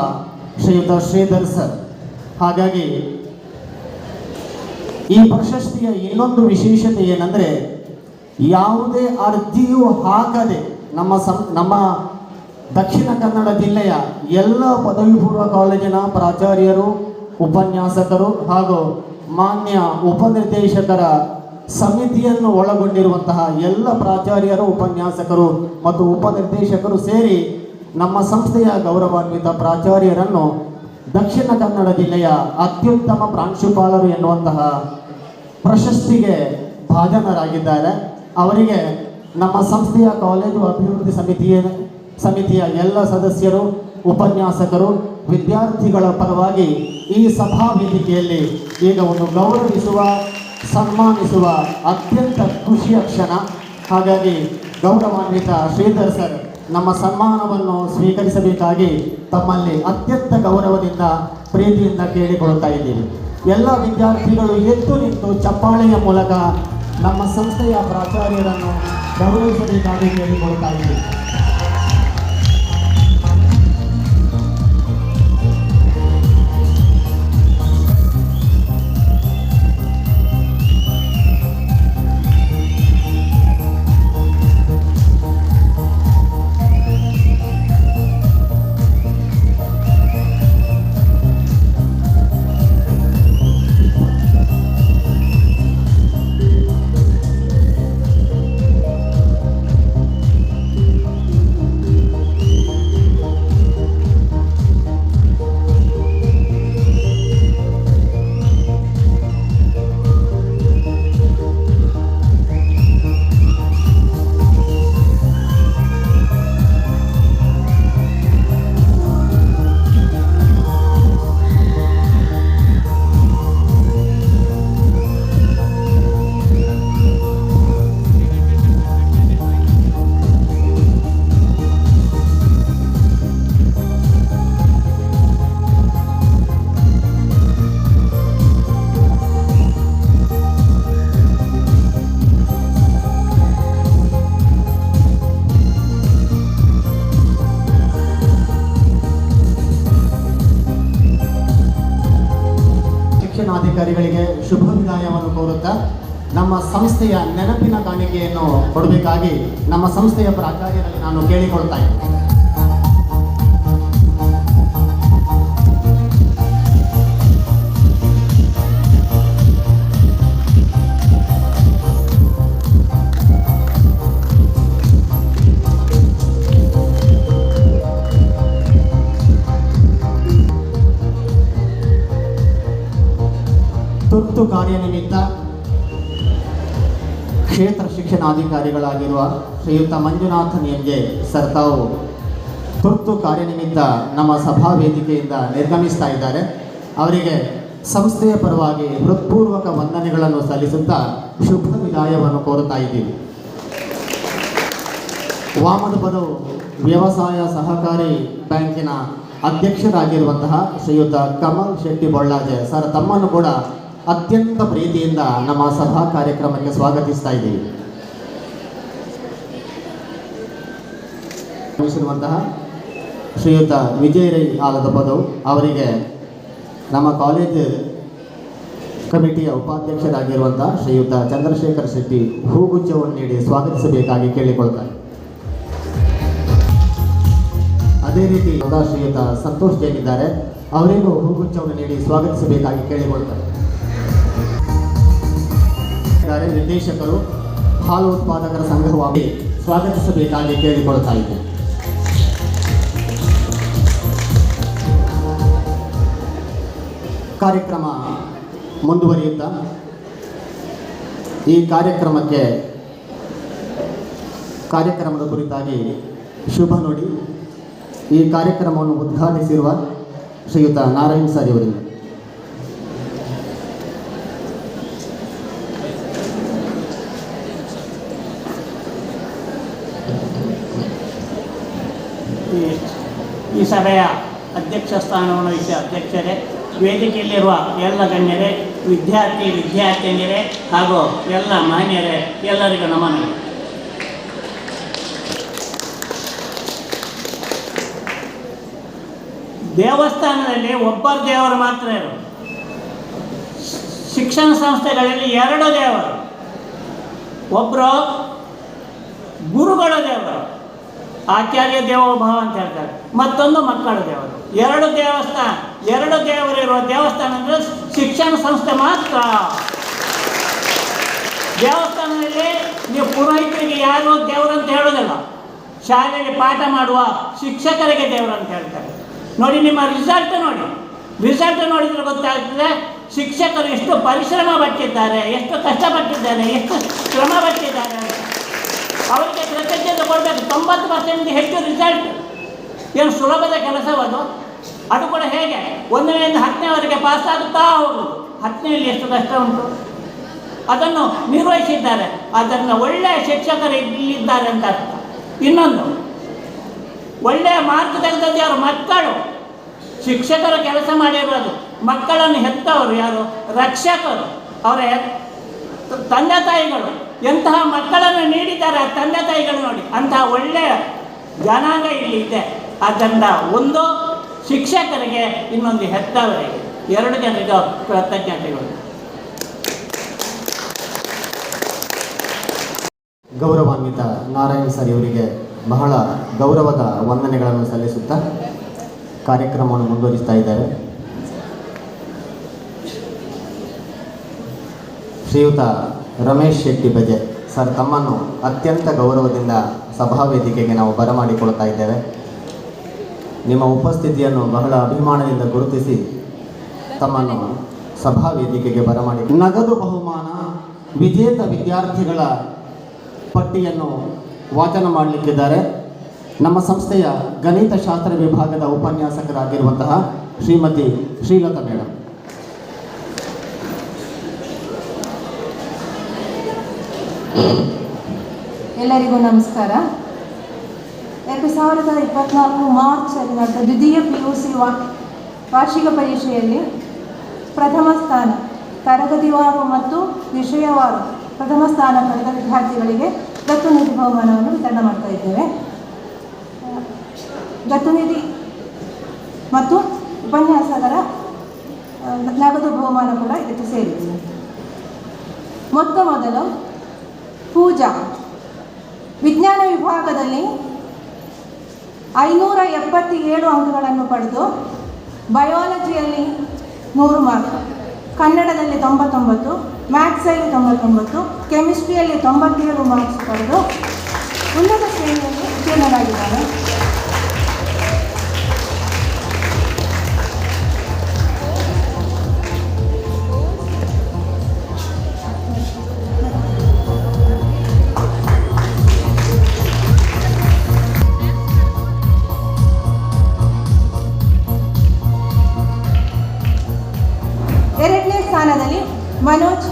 ಶ್ರೀಯುತ ಶ್ರೀಧರ್ ಸರ್. ಹಾಗಾಗಿ ಈ ಪ್ರಶಸ್ತಿಯ ಇನ್ನೊಂದು ವಿಶೇಷತೆ ಏನಂದರೆ, ಯಾವುದೇ ಅರ್ಜಿಯೂ ಹಾಕದೆ ನಮ್ಮ ದಕ್ಷಿಣ ಕನ್ನಡ ಜಿಲ್ಲೆಯ ಎಲ್ಲ ಪದವಿ ಪೂರ್ವ ಕಾಲೇಜಿನ ಪ್ರಾಚಾರ್ಯರು, ಉಪನ್ಯಾಸಕರು ಹಾಗೂ ಮಾನ್ಯ ಉಪನಿರ್ದೇಶಕರ ಸಮಿತಿಯನ್ನು ಒಳಗೊಂಡಿರುವಂತಹ ಎಲ್ಲ ಪ್ರಾಚಾರ್ಯರು, ಉಪನ್ಯಾಸಕರು ಮತ್ತು ಉಪನಿರ್ದೇಶಕರು ಸೇರಿ ನಮ್ಮ ಸಂಸ್ಥೆಯ ಗೌರವಾನ್ವಿತ ಪ್ರಾಚಾರ್ಯರನ್ನು ದಕ್ಷಿಣ ಕನ್ನಡ ಜಿಲ್ಲೆಯ ಅತ್ಯುತ್ತಮ ಪ್ರಾಂಶುಪಾಲರು ಎನ್ನುವಂತಹ ಪ್ರಶಸ್ತಿಗೆ ಭಾಜನರಾಗಿದ್ದಾರೆ. ಅವರಿಗೆ ನಮ್ಮ ಸಂಸ್ಥೆಯ ಕಾಲೇಜು ಅಭಿವೃದ್ಧಿ ಸಮಿತಿಯ ಎಲ್ಲ ಸದಸ್ಯರು, ಉಪನ್ಯಾಸಕರು, ವಿದ್ಯಾರ್ಥಿಗಳ ಪರವಾಗಿ ಈ ಸಭಾ ವೇದಿಕೆಯಲ್ಲಿ ಈಗ ಒಂದು ಗೌರವಿಸುವ, ಸನ್ಮಾನಿಸುವ ಅತ್ಯಂತ ಖುಷಿಯ ಕ್ಷಣ. ಹಾಗಾಗಿ ಗೌರವಾನ್ವಿತ ಶ್ರೀಧರ್ ಸರ್ ನಮ್ಮ ಸನ್ಮಾನವನ್ನು ಸ್ವೀಕರಿಸಬೇಕಾಗಿ ತಮ್ಮಲ್ಲಿ ಅತ್ಯಂತ ಗೌರವದಿಂದ, ಪ್ರೀತಿಯಿಂದ ಕೇಳಿಕೊಳ್ತಾ ಇದ್ದೀವಿ. ಎಲ್ಲ ವಿದ್ಯಾರ್ಥಿಗಳು ಎದ್ದು ನಿಂತು ಚಪ್ಪಾಳೆಯ ಮೂಲಕ ನಮ್ಮ ಸಂಸ್ಥೆಯ ಪ್ರಾಚಾರ್ಯರನ್ನು ಗೌರವಿಸಬೇಕಾಗಿ ಕೇಳಿಕೊಳ್ತಾ ಇದ್ದೀವಿ. ಶಿಕ್ಷಣಾಧಿಕಾರಿಗಳಿಗೆ ಶುಭ ವಿದಾಯವನ್ನು ಕೋರುತ್ತಾ ನಮ್ಮ ಸಂಸ್ಥೆಯ ನೆನಪಿನ ಕಾಣಿಕೆಯನ್ನು ಕೊಡಬೇಕಾಗಿ ನಮ್ಮ ಸಂಸ್ಥೆಯ ಪ್ರಾಚಾರ್ಯರಲ್ಲಿ ನಾನು ಕೇಳಿಕೊಳ್ತಾ ಇದ್ದೇನೆ. ತುರ್ತು ಕಾರ್ಯನಿಮಿತ್ತ ಕ್ಷೇತ್ರ ಶಿಕ್ಷಣಾಧಿಕಾರಿಗಳಾಗಿರುವ ಶ್ರೀಯುತ ಮಂಜುನಾಥನ್ ಎಂಗೆ ಸರ್ ತಾವು ತುರ್ತು ಕಾರ್ಯನಿಮಿತ್ತ ನಮ್ಮ ಸಭಾ ವೇದಿಕೆಯಿಂದ ನಿರ್ಗಮಿಸ್ತಾ ಇದ್ದಾರೆ. ಅವರಿಗೆ ಸಂಸ್ಥೆಯ ಪರವಾಗಿ ಹೃತ್ಪೂರ್ವಕ ವಂದನೆಗಳನ್ನು ಸಲ್ಲಿಸುತ್ತಾ ಶುಭ ವಿದಾಯವನ್ನು ಕೋರುತ್ತಾ ಇದ್ದೀವಿ. ವಾಮದಪದವು ವ್ಯವಸಾಯ ಸಹಕಾರಿ ಬ್ಯಾಂಕಿನ ಅಧ್ಯಕ್ಷರಾಗಿರುವಂತಹ ಶ್ರೀಯುತ ಕಮಲ್ ಶೆಟ್ಟಿ ಬೊಳ್ಳಾಜೆ ಸರ್ ತಮ್ಮನ್ನು ಕೂಡ ಅತ್ಯಂತ ಪ್ರೀತಿಯಿಂದ ನಮ್ಮ ಸಭಾ ಕಾರ್ಯಕ್ರಮಕ್ಕೆ ಸ್ವಾಗತಿಸ್ತಾ ಇದ್ದೀವಿ. ಶ್ರೀಯುತ ವಿಜಯ ರೈ ಆಲದಪದವು ಅವರಿಗೆ ನಮ್ಮ ಕಾಲೇಜ್ ಕಮಿಟಿಯ ಉಪಾಧ್ಯಕ್ಷರಾಗಿರುವಂತಹ ಶ್ರೀಯುತ ಚಂದ್ರಶೇಖರ್ ಶೆಟ್ಟಿ ಹೂಗುಚ್ಛವನ್ನು ನೀಡಿ ಸ್ವಾಗತಿಸಬೇಕಾಗಿ ಕೇಳಿಕೊಳ್ತಾರೆ. ಅದೇ ರೀತಿ ಶ್ರೀಯುತ ಸಂತೋಷ್ ಜೈನ್ ಇದ್ದಾರೆ, ಅವರಿಗೂ ಹೂಗುಚ್ಛವನ್ನು ನೀಡಿ ಸ್ವಾಗತಿಸಬೇಕಾಗಿ ಕೇಳಿಕೊಳ್ತಾರೆ. ನಿರ್ದೇಶಕರು ಹಾಲು ಉತ್ಪಾದಕರ ಸಂಘವಾಗಿ ಸ್ವಾಗತಿಸಬೇಕಾಗಿ ಕೇಳಿಕೊಳ್ತಾ ಇದ್ದೇನೆ. ಕಾರ್ಯಕ್ರಮ ಮುಂದುವರಿಯುತ್ತಾ ಈ ಕಾರ್ಯಕ್ರಮದ ಕುರಿತಾಗಿ ಶುಭ ನುಡಿ ಈ ಕಾರ್ಯಕ್ರಮವನ್ನು ಉದ್ಘಾಟಿಸಿರುವ ಶ್ರೀಯುತ ನಾರಾಯಣ್ ಸರ್ ಇವರಿಂದ. ಈ ಸಭೆಯ ಅಧ್ಯಕ್ಷ ಸ್ಥಾನವನ್ನು ವಹಿಸಿ ಅಧ್ಯಕ್ಷರೇ, ವೇದಿಕೆಯಲ್ಲಿರುವ ಎಲ್ಲ ಗಣ್ಯರೇ, ವಿದ್ಯಾರ್ಥಿನಿಯರೇ ಹಾಗೂ ಎಲ್ಲ ಮಾನ್ಯರೇ, ಎಲ್ಲರಿಗೂ ನಮನಗಳು. ದೇವಸ್ಥಾನದಲ್ಲಿ ಒಬ್ಬರು ದೇವರು ಮಾತ್ರ ಇರೋದು. ಶಿಕ್ಷಣ ಸಂಸ್ಥೆಗಳಲ್ಲಿ 2 ದೇವರು, ಒಬ್ಬರು ಗುರುಗಳ ದೇವರು, ಆಚಾರ್ಯ ದೇವೋಭವ ಅಂತ ಹೇಳ್ತಾರೆ, ಮತ್ತೊಂದು ಮಕ್ಕಳ ದೇವರು. 2 ದೇವಸ್ಥಾನ, 2 ದೇವರು ಇರುವ ದೇವಸ್ಥಾನ ಅಂದರೆ ಶಿಕ್ಷಣ ಸಂಸ್ಥೆ ಮಾತ್ರ. ದೇವಸ್ಥಾನದಲ್ಲಿ ನೀವು ಪುರೋಹಿತರಿಗೆ ಯಾರು ದೇವರಂತ ಹೇಳೋದಿಲ್ಲ, ಶಾಲೆಯಲ್ಲಿ ಪಾಠ ಮಾಡುವ ಶಿಕ್ಷಕರಿಗೆ ದೇವರಂತ ಹೇಳ್ತಾರೆ. ನೋಡಿ, ನಿಮ್ಮ ರಿಸಲ್ಟ್ ನೋಡಿದರೆ ಗೊತ್ತಾಗ್ತದೆ ಶಿಕ್ಷಕರು ಎಷ್ಟು ಪರಿಶ್ರಮ ಪಟ್ಟಿದ್ದಾರೆ, ಎಷ್ಟು ಕಷ್ಟಪಟ್ಟಿದ್ದಾರೆ, ಎಷ್ಟು ಶ್ರಮ ಪಟ್ಟಿದ್ದಾರೆ ಅಂತ ಅವರಿಗೆ ಕೃತಜ್ಞತೆ ಕೊಡಬೇಕು. 90% ಹೆಚ್ಚು ರಿಸಲ್ಟ್ ಏನು ಸುಲಭದ ಕೆಲಸವದು. ಅದು ಕೂಡ ಹೇಗೆ 1ನೇಯಿಂದ 10ನೇವರೆಗೆ ಪಾಸ್ ಆಗುತ್ತಾ ಹೋಗುದು. 10ನೇಯಲ್ಲಿ ಎಷ್ಟು ಕಷ್ಟ ಉಂಟು ಅದನ್ನು ನಿರ್ವಹಿಸಿದ್ದಾರೆ. ಅದನ್ನು ಒಳ್ಳೆಯ ಶಿಕ್ಷಕರು ಇಲ್ಲಿದ್ದಾರೆ ಅಂತ ಅರ್ಥ. ಇನ್ನೊಂದು, ಒಳ್ಳೆಯ ಮಾರ್ಕ್ ತೆಗೆದದ್ದು ಯಾರು? ಮಕ್ಕಳು. ಶಿಕ್ಷಕರು ಕೆಲಸ ಮಾಡಿರೋದು ಮಕ್ಕಳನ್ನು ಹೆತ್ತವರು ಯಾರು? ರಕ್ಷಕರು, ಅವರ ತಂದೆ ತಾಯಿಗಳು. ಎಂತಹ ಮಕ್ಕಳನ್ನು ನೀಡಿದ್ದಾರೆ ಆ ತಂದೆ ತಾಯಿಗಳು ನೋಡಿ. ಅಂತಹ ಒಳ್ಳೆಯ ಜನಾಂಗ ಇಲ್ಲಿ ಇದೆ. ಆದ್ದರಿಂದ ಒಂದು ಶಿಕ್ಷಕರಿಗೆ, ಇನ್ನೊಂದು ಹೆತ್ತವರಿಗೆ, 2 ಜನರಿಗೆ ಕೃತಜ್ಞತೆಗಳು. ಗೌರವಾನ್ವಿತ ನಾರಾಯಣ್ ಸರ್ ಇವರಿಗೆ ಬಹಳ ಗೌರವದ ವಂದನೆಗಳನ್ನು ಸಲ್ಲಿಸುತ್ತಾ ಕಾರ್ಯಕ್ರಮವನ್ನು ಮುಂದುವರಿಸ್ತಾ ಇದ್ದಾರೆ. ಶ್ರೀಯುತ ರಮೇಶ್ ಶೆಟ್ಟಿ ಬಜೆ ಸರ್ ತಮ್ಮನ್ನು ಅತ್ಯಂತ ಗೌರವದಿಂದ ಸಭಾವೇದಿಕೆಗೆ ನಾವು ಬರಮಾಡಿಕೊಳ್ತಾ ಇದ್ದೇವೆ. ನಿಮ್ಮ ಉಪಸ್ಥಿತಿಯನ್ನು ಬಹಳ ಅಭಿಮಾನದಿಂದ ಗುರುತಿಸಿ ತಮ್ಮನ್ನು ಸಭಾವೇದಿಕೆಗೆ ಬರಮಾಡಿ ನಗದು ಬಹುಮಾನ ವಿಜೇತ ವಿದ್ಯಾರ್ಥಿಗಳ ಪಟ್ಟಿಯನ್ನು ವಾಚನ ಮಾಡಲಿಕ್ಕಿದ್ದಾರೆ. ನಮ್ಮ ಸಂಸ್ಥೆಯ ಗಣಿತಶಾಸ್ತ್ರ ವಿಭಾಗದ ಉಪನ್ಯಾಸಕರಾಗಿರುವಂತಹ ಶ್ರೀಮತಿ ಶ್ರೀಲತಾ ಮೇಡಮ್. ಎಲ್ಲರಿಗೂ ನಮಸ್ಕಾರ. 2024 ಮಾರ್ಚಲ್ಲಿ ನಡೆದ ದ್ವಿತೀಯ PUC ವಾರ್ಷಿಕ ಪರೀಕ್ಷೆಯಲ್ಲಿ ಪ್ರಥಮ ಸ್ಥಾನ, ತರಗತಿವಾರು ಮತ್ತು ವಿಷಯವಾರು ಪ್ರಥಮ ಸ್ಥಾನ ಪಡೆದ ವಿದ್ಯಾರ್ಥಿಗಳಿಗೆ ದತ್ತುನಿಧಿ ಬಹುಮಾನವನ್ನು ವಿತರಣೆ ಮಾಡ್ತಾ ಇದ್ದೇವೆ. ದತ್ತುನಿಧಿ ಮತ್ತು ಉಪನ್ಯಾಸಕರ ನಗದು ಬಹುಮಾನ ಕೂಡ ಇದಕ್ಕೆ ಸೇರಿದೆ. ಮೊದಲು ಪೂಜಾ ವಿಜ್ಞಾನ ವಿಭಾಗದಲ್ಲಿ 577 ಅಂಕಗಳನ್ನು ಪಡೆದು ಬಯಾಲಜಿಯಲ್ಲಿ 100 ಮಾರ್ಕ್, ಕನ್ನಡದಲ್ಲಿ 99, ಮ್ಯಾಥ್ಸಲ್ಲಿ 99, ಕೆಮಿಸ್ಟ್ರಿಯಲ್ಲಿ 97 ಮಾರ್ಕ್ಸ್ ಪಡೆದು ಉನ್ನತ ಶ್ರೇಣಿಯಲ್ಲಿ ಉತ್ತೀರ್ಣರಾಗಿದ್ದಾರೆ. ಸ್ಥಾನದಲ್ಲಿ ಮನೋಜ್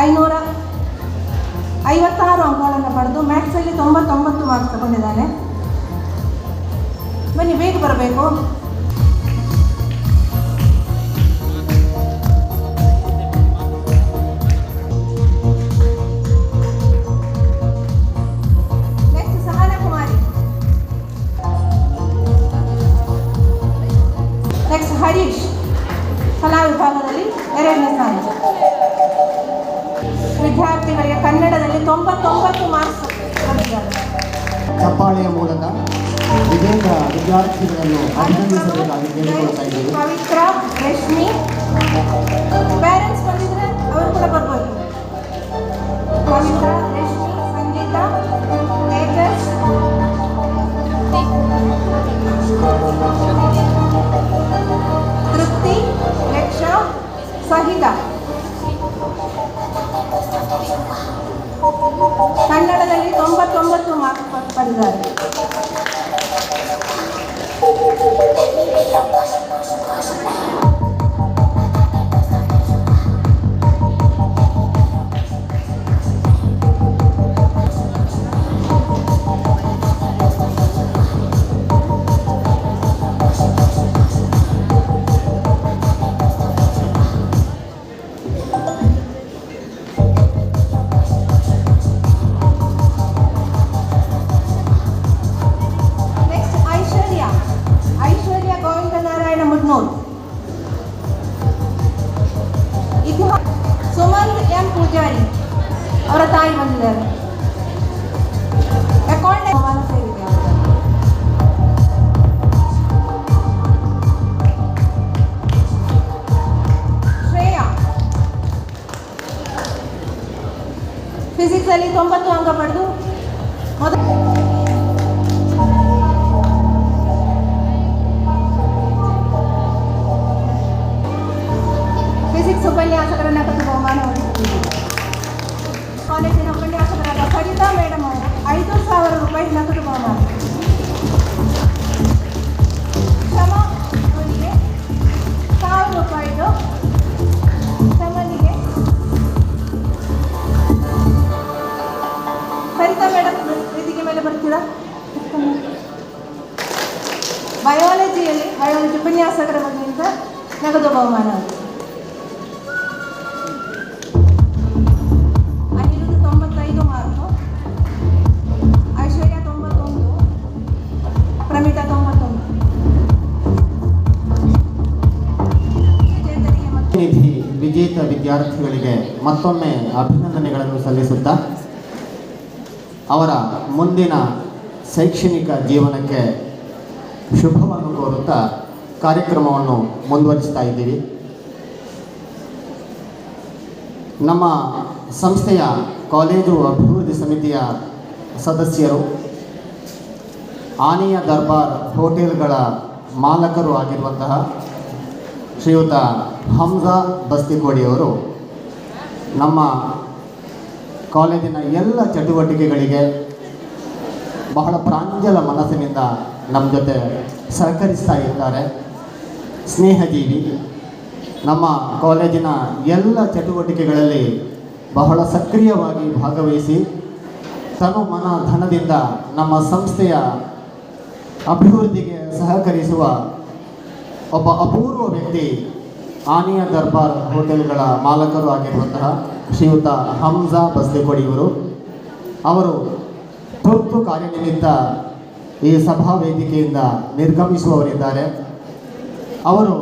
556 ಅಂಕಗಳನ್ನು ಪಡೆದು ಮ್ಯಾಥ್ಸಲ್ಲಿ 99 ಮಾರ್ಕ್ಸ್ ತಗೊಂಡಿದ್ದಾನೆ. ಬನ್ನಿ, ಬೇಗ ಬರಬೇಕು. ನೆಕ್ಸ್ಟ್ ಸಹನಾ ಕುಮಾರಿ. ನೆಕ್ಸ್ಟ್ ಹರೀಶ್, ಕಲಾ ವಿಭಾಗದಲ್ಲಿ 2ನೇ ಸ್ಥಾನ. ವಿದ್ಯಾರ್ಥಿಗಳಿಗೆ ಕನ್ನಡದಲ್ಲಿ 99 ಮಾರ್ಕ್ಸ್ ಪಡೆದಿದ್ದಾರೆ. ಚಪ್ಪಾಳೆಯ ಮೂಲಕ ವಿಜೇತ ವಿದ್ಯಾರ್ಥಿಗಳನ್ನು ಅಭಿನಂದಿಸಬೇಕಾಗಿ ಕೇಳಿಕೊಳ್ತಾ ಇದ್ದೀವಿ. ಪವಿತ್ರ, ರಶ್ಮಿ, ಪೇರೆಂಟ್ಸ್ ಬಂದಿದ್ರೆ ಅವರು ಕೂಡ ಬರ್ಬೋದು. ಪವಿತ್ರ, ರಶ್ಮಿ, ಸಂಗೀತ, ತೇಜಸ್, ತೃಪ್ತಿ, ಯಕ್ಷ, ಸಹಿತ ಕನ್ನಡದಲ್ಲಿ 99 ಮಾರ್ಕ್ಸ್ ಪಡೆದಿದ್ದಾರೆ. ಸುಮಂತ್ ಎಂ ಪೂಜಾರಿ ಅವರ ತಾಯಿ ಬಂದಿದ್ದಾರೆ. ಅಕೌಂಟ್ ಸೇರಿದೆ. ಶ್ರೇಯಾ ಫಿಸಿಕ್ಸ್ ಅಲ್ಲಿ 90 ಅಂಕ ಪಡೆದು ಬಯಾಲಜಿ ಉಪನ್ಯಾಸಕರ ಮಗನಿಂದ ನಗದು ಬಹುಮಾನ. ಅನಿರುದ್ಧ 95 ಮಾರ್ಕು, ಐಶ್ವರ್ಯ 91, ಪ್ರಮಿತಾ 91. ನಿಧಿ ವಿಜೇತ ವಿದ್ಯಾರ್ಥಿಗಳಿಗೆ ಮತ್ತೊಮ್ಮೆ ಅಭಿನಂದನೆಗಳನ್ನು ಸಲ್ಲಿಸುತ್ತಾ ಅವರ ಮುಂದಿನ ಶೈಕ್ಷಣಿಕ ಜೀವನಕ್ಕೆ ಶುಭವನ್ನು ಕೋರುತ್ತಾ ಕಾರ್ಯಕ್ರಮವನ್ನು ಮುಂದುವರಿಸ್ತಾ ಇದ್ದೀವಿ. ನಮ್ಮ ಸಂಸ್ಥೆಯ ಕಾಲೇಜು ಅಭಿವೃದ್ಧಿ ಸಮಿತಿಯ ಸದಸ್ಯರು, ಆನೆಯ ದರ್ಬಾರ್ ಹೋಟೆಲ್ಗಳ ಮಾಲಕರು ಆಗಿರುವಂತಹ ಶ್ರೀಯುತ ಹಮ್ಜಾ ಬಸ್ತಿಕೋಡಿಯವರು ನಮ್ಮ ಕಾಲೇಜಿನ ಎಲ್ಲ ಚಟುವಟಿಕೆಗಳಿಗೆ ಬಹಳ ಪ್ರಾಂಜಲ ಮನಸ್ಸಿನಿಂದ ನಮ್ಮ ಜೊತೆ ಸಹಕರಿಸ್ತಾ ಇದ್ದಾರೆ. ಸ್ನೇಹಜೀವಿ, ನಮ್ಮ ಕಾಲೇಜಿನ ಎಲ್ಲ ಚಟುವಟಿಕೆಗಳಲ್ಲಿ ಬಹಳ ಸಕ್ರಿಯವಾಗಿ ಭಾಗವಹಿಸಿ ತನು ಮನ ಧನದಿಂದ ನಮ್ಮ ಸಂಸ್ಥೆಯ ಅಭಿವೃದ್ಧಿಗೆ ಸಹಕರಿಸುವ ಒಬ್ಬ ಅಪೂರ್ವ ವ್ಯಕ್ತಿ ಆನೆಯ ದರ್ಬಾರ್ ಹೋಟೆಲ್ಗಳ ಮಾಲಕರು ಆಗಿರುವಂತಹ ಶ್ರೀಯುತ ಹಮ್ಜಾ ಬಸ್ತಿಕೋಡಿಯವರು. ಅವರು ತುರ್ತು ಕಾರ್ಯನಿಮಿತ್ತ ಈ ಸಭಾ ವೇದಿಕೆಯಿಂದ ನಿರ್ಗಮಿಸುವವರಿದ್ದಾರೆ. ಅವರು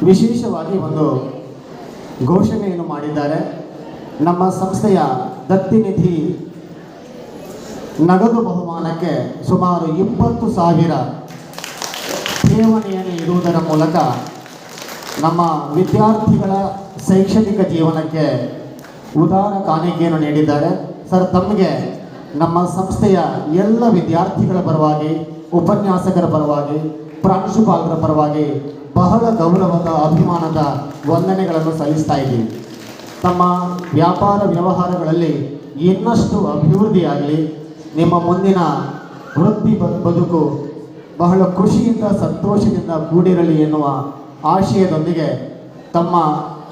ವಿಶೇಷವಾಗಿ ಒಂದು ಘೋಷಣೆಯನ್ನು ಮಾಡಿದ್ದಾರೆ. ನಮ್ಮ ಸಂಸ್ಥೆಯ ದತ್ತಿನಿಧಿ ನಗದು ಬಹುಮಾನಕ್ಕೆ ಸುಮಾರು 20,000 ಠೇವಣಿಯನ್ನು ಇಡುವುದರ ಮೂಲಕ ನಮ್ಮ ವಿದ್ಯಾರ್ಥಿಗಳ ಶೈಕ್ಷಣಿಕ ಜೀವನಕ್ಕೆ ಉದಾರ ಕಾಣಿಕೆಯನ್ನು ನೀಡಿದ್ದಾರೆ. ಸರ್, ತಮಗೆ ನಮ್ಮ ಸಂಸ್ಥೆಯ ಎಲ್ಲ ವಿದ್ಯಾರ್ಥಿಗಳ ಪರವಾಗಿ, ಉಪನ್ಯಾಸಕರ ಪರವಾಗಿ, ಪ್ರಾಂಶುಪಾಲರ ಪರವಾಗಿ ಬಹಳ ಗೌರವದ, ಅಭಿಮಾನದ ವಂದನೆಗಳನ್ನು ಸಲ್ಲಿಸ್ತಾ ಇದ್ದೀವಿ. ತಮ್ಮ ವ್ಯಾಪಾರ ವ್ಯವಹಾರಗಳಲ್ಲಿ ಇನ್ನಷ್ಟು ಅಭಿವೃದ್ಧಿಯಾಗಲಿ, ನಿಮ್ಮ ಮುಂದಿನ ವೃತ್ತಿ ಬದುಕು ಬಹಳ ಖುಷಿಯಿಂದ, ಸಂತೋಷದಿಂದ ಕೂಡಿರಲಿ ಎನ್ನುವ ಆಶಯದೊಂದಿಗೆ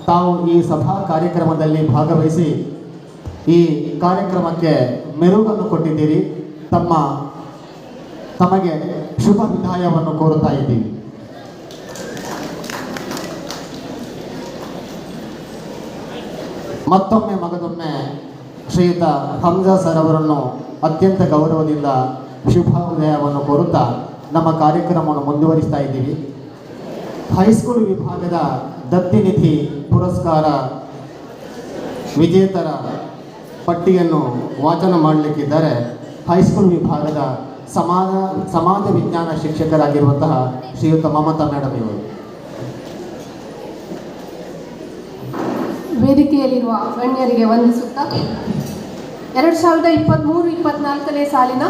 ತಾವು ಈ ಸಭಾ ಕಾರ್ಯಕ್ರಮದಲ್ಲಿ ಭಾಗವಹಿಸಿ ಈ ಕಾರ್ಯಕ್ರಮಕ್ಕೆ ಮೆರುಗನ್ನು ಕೊಟ್ಟಿದ್ದೀರಿ. ತಮಗೆ ಶುಭ ವಿದಾಯವನ್ನು ಕೋರುತ್ತಾ ಇದ್ದೀವಿ. ಮತ್ತೊಮ್ಮೆ ಮಗದೊಮ್ಮೆ ಶ್ರೀಯುತ ಹಮ್ಜಾ ಸರ್ ಅವರನ್ನು ಅತ್ಯಂತ ಗೌರವದಿಂದ ಶುಭ ಉದಯವನ್ನು ಕೋರುತ್ತಾ ನಮ್ಮ ಕಾರ್ಯಕ್ರಮವನ್ನು ಮುಂದುವರಿಸ್ತಾ ಇದ್ದೀವಿ. ಹೈಸ್ಕೂಲ್ ವಿಭಾಗದ ದತ್ತಿನಿಧಿ ಪುರಸ್ಕಾರ ವಿಜೇತರ ಪಟ್ಟಿಯನ್ನು ವಾಚನ ಮಾಡಲಿಕ್ಕಿದ್ದಾರೆ. ಹೈಸ್ಕೂಲ್ ವಿಭಾಗದ ಸಮಾಜ ವಿಜ್ಞಾನ ಶಿಕ್ಷಕರಾಗಿರುವಂತಹ ಶ್ರೀಯುತ ಮಮತಾ ಮೇಡಮ್ ಇವರು. ವೇದಿಕೆಯಲ್ಲಿರುವ ಗಣ್ಯರಿಗೆ ವಂದಿಸುತ್ತಾ 2023-24ನೇ ಸಾಲಿನ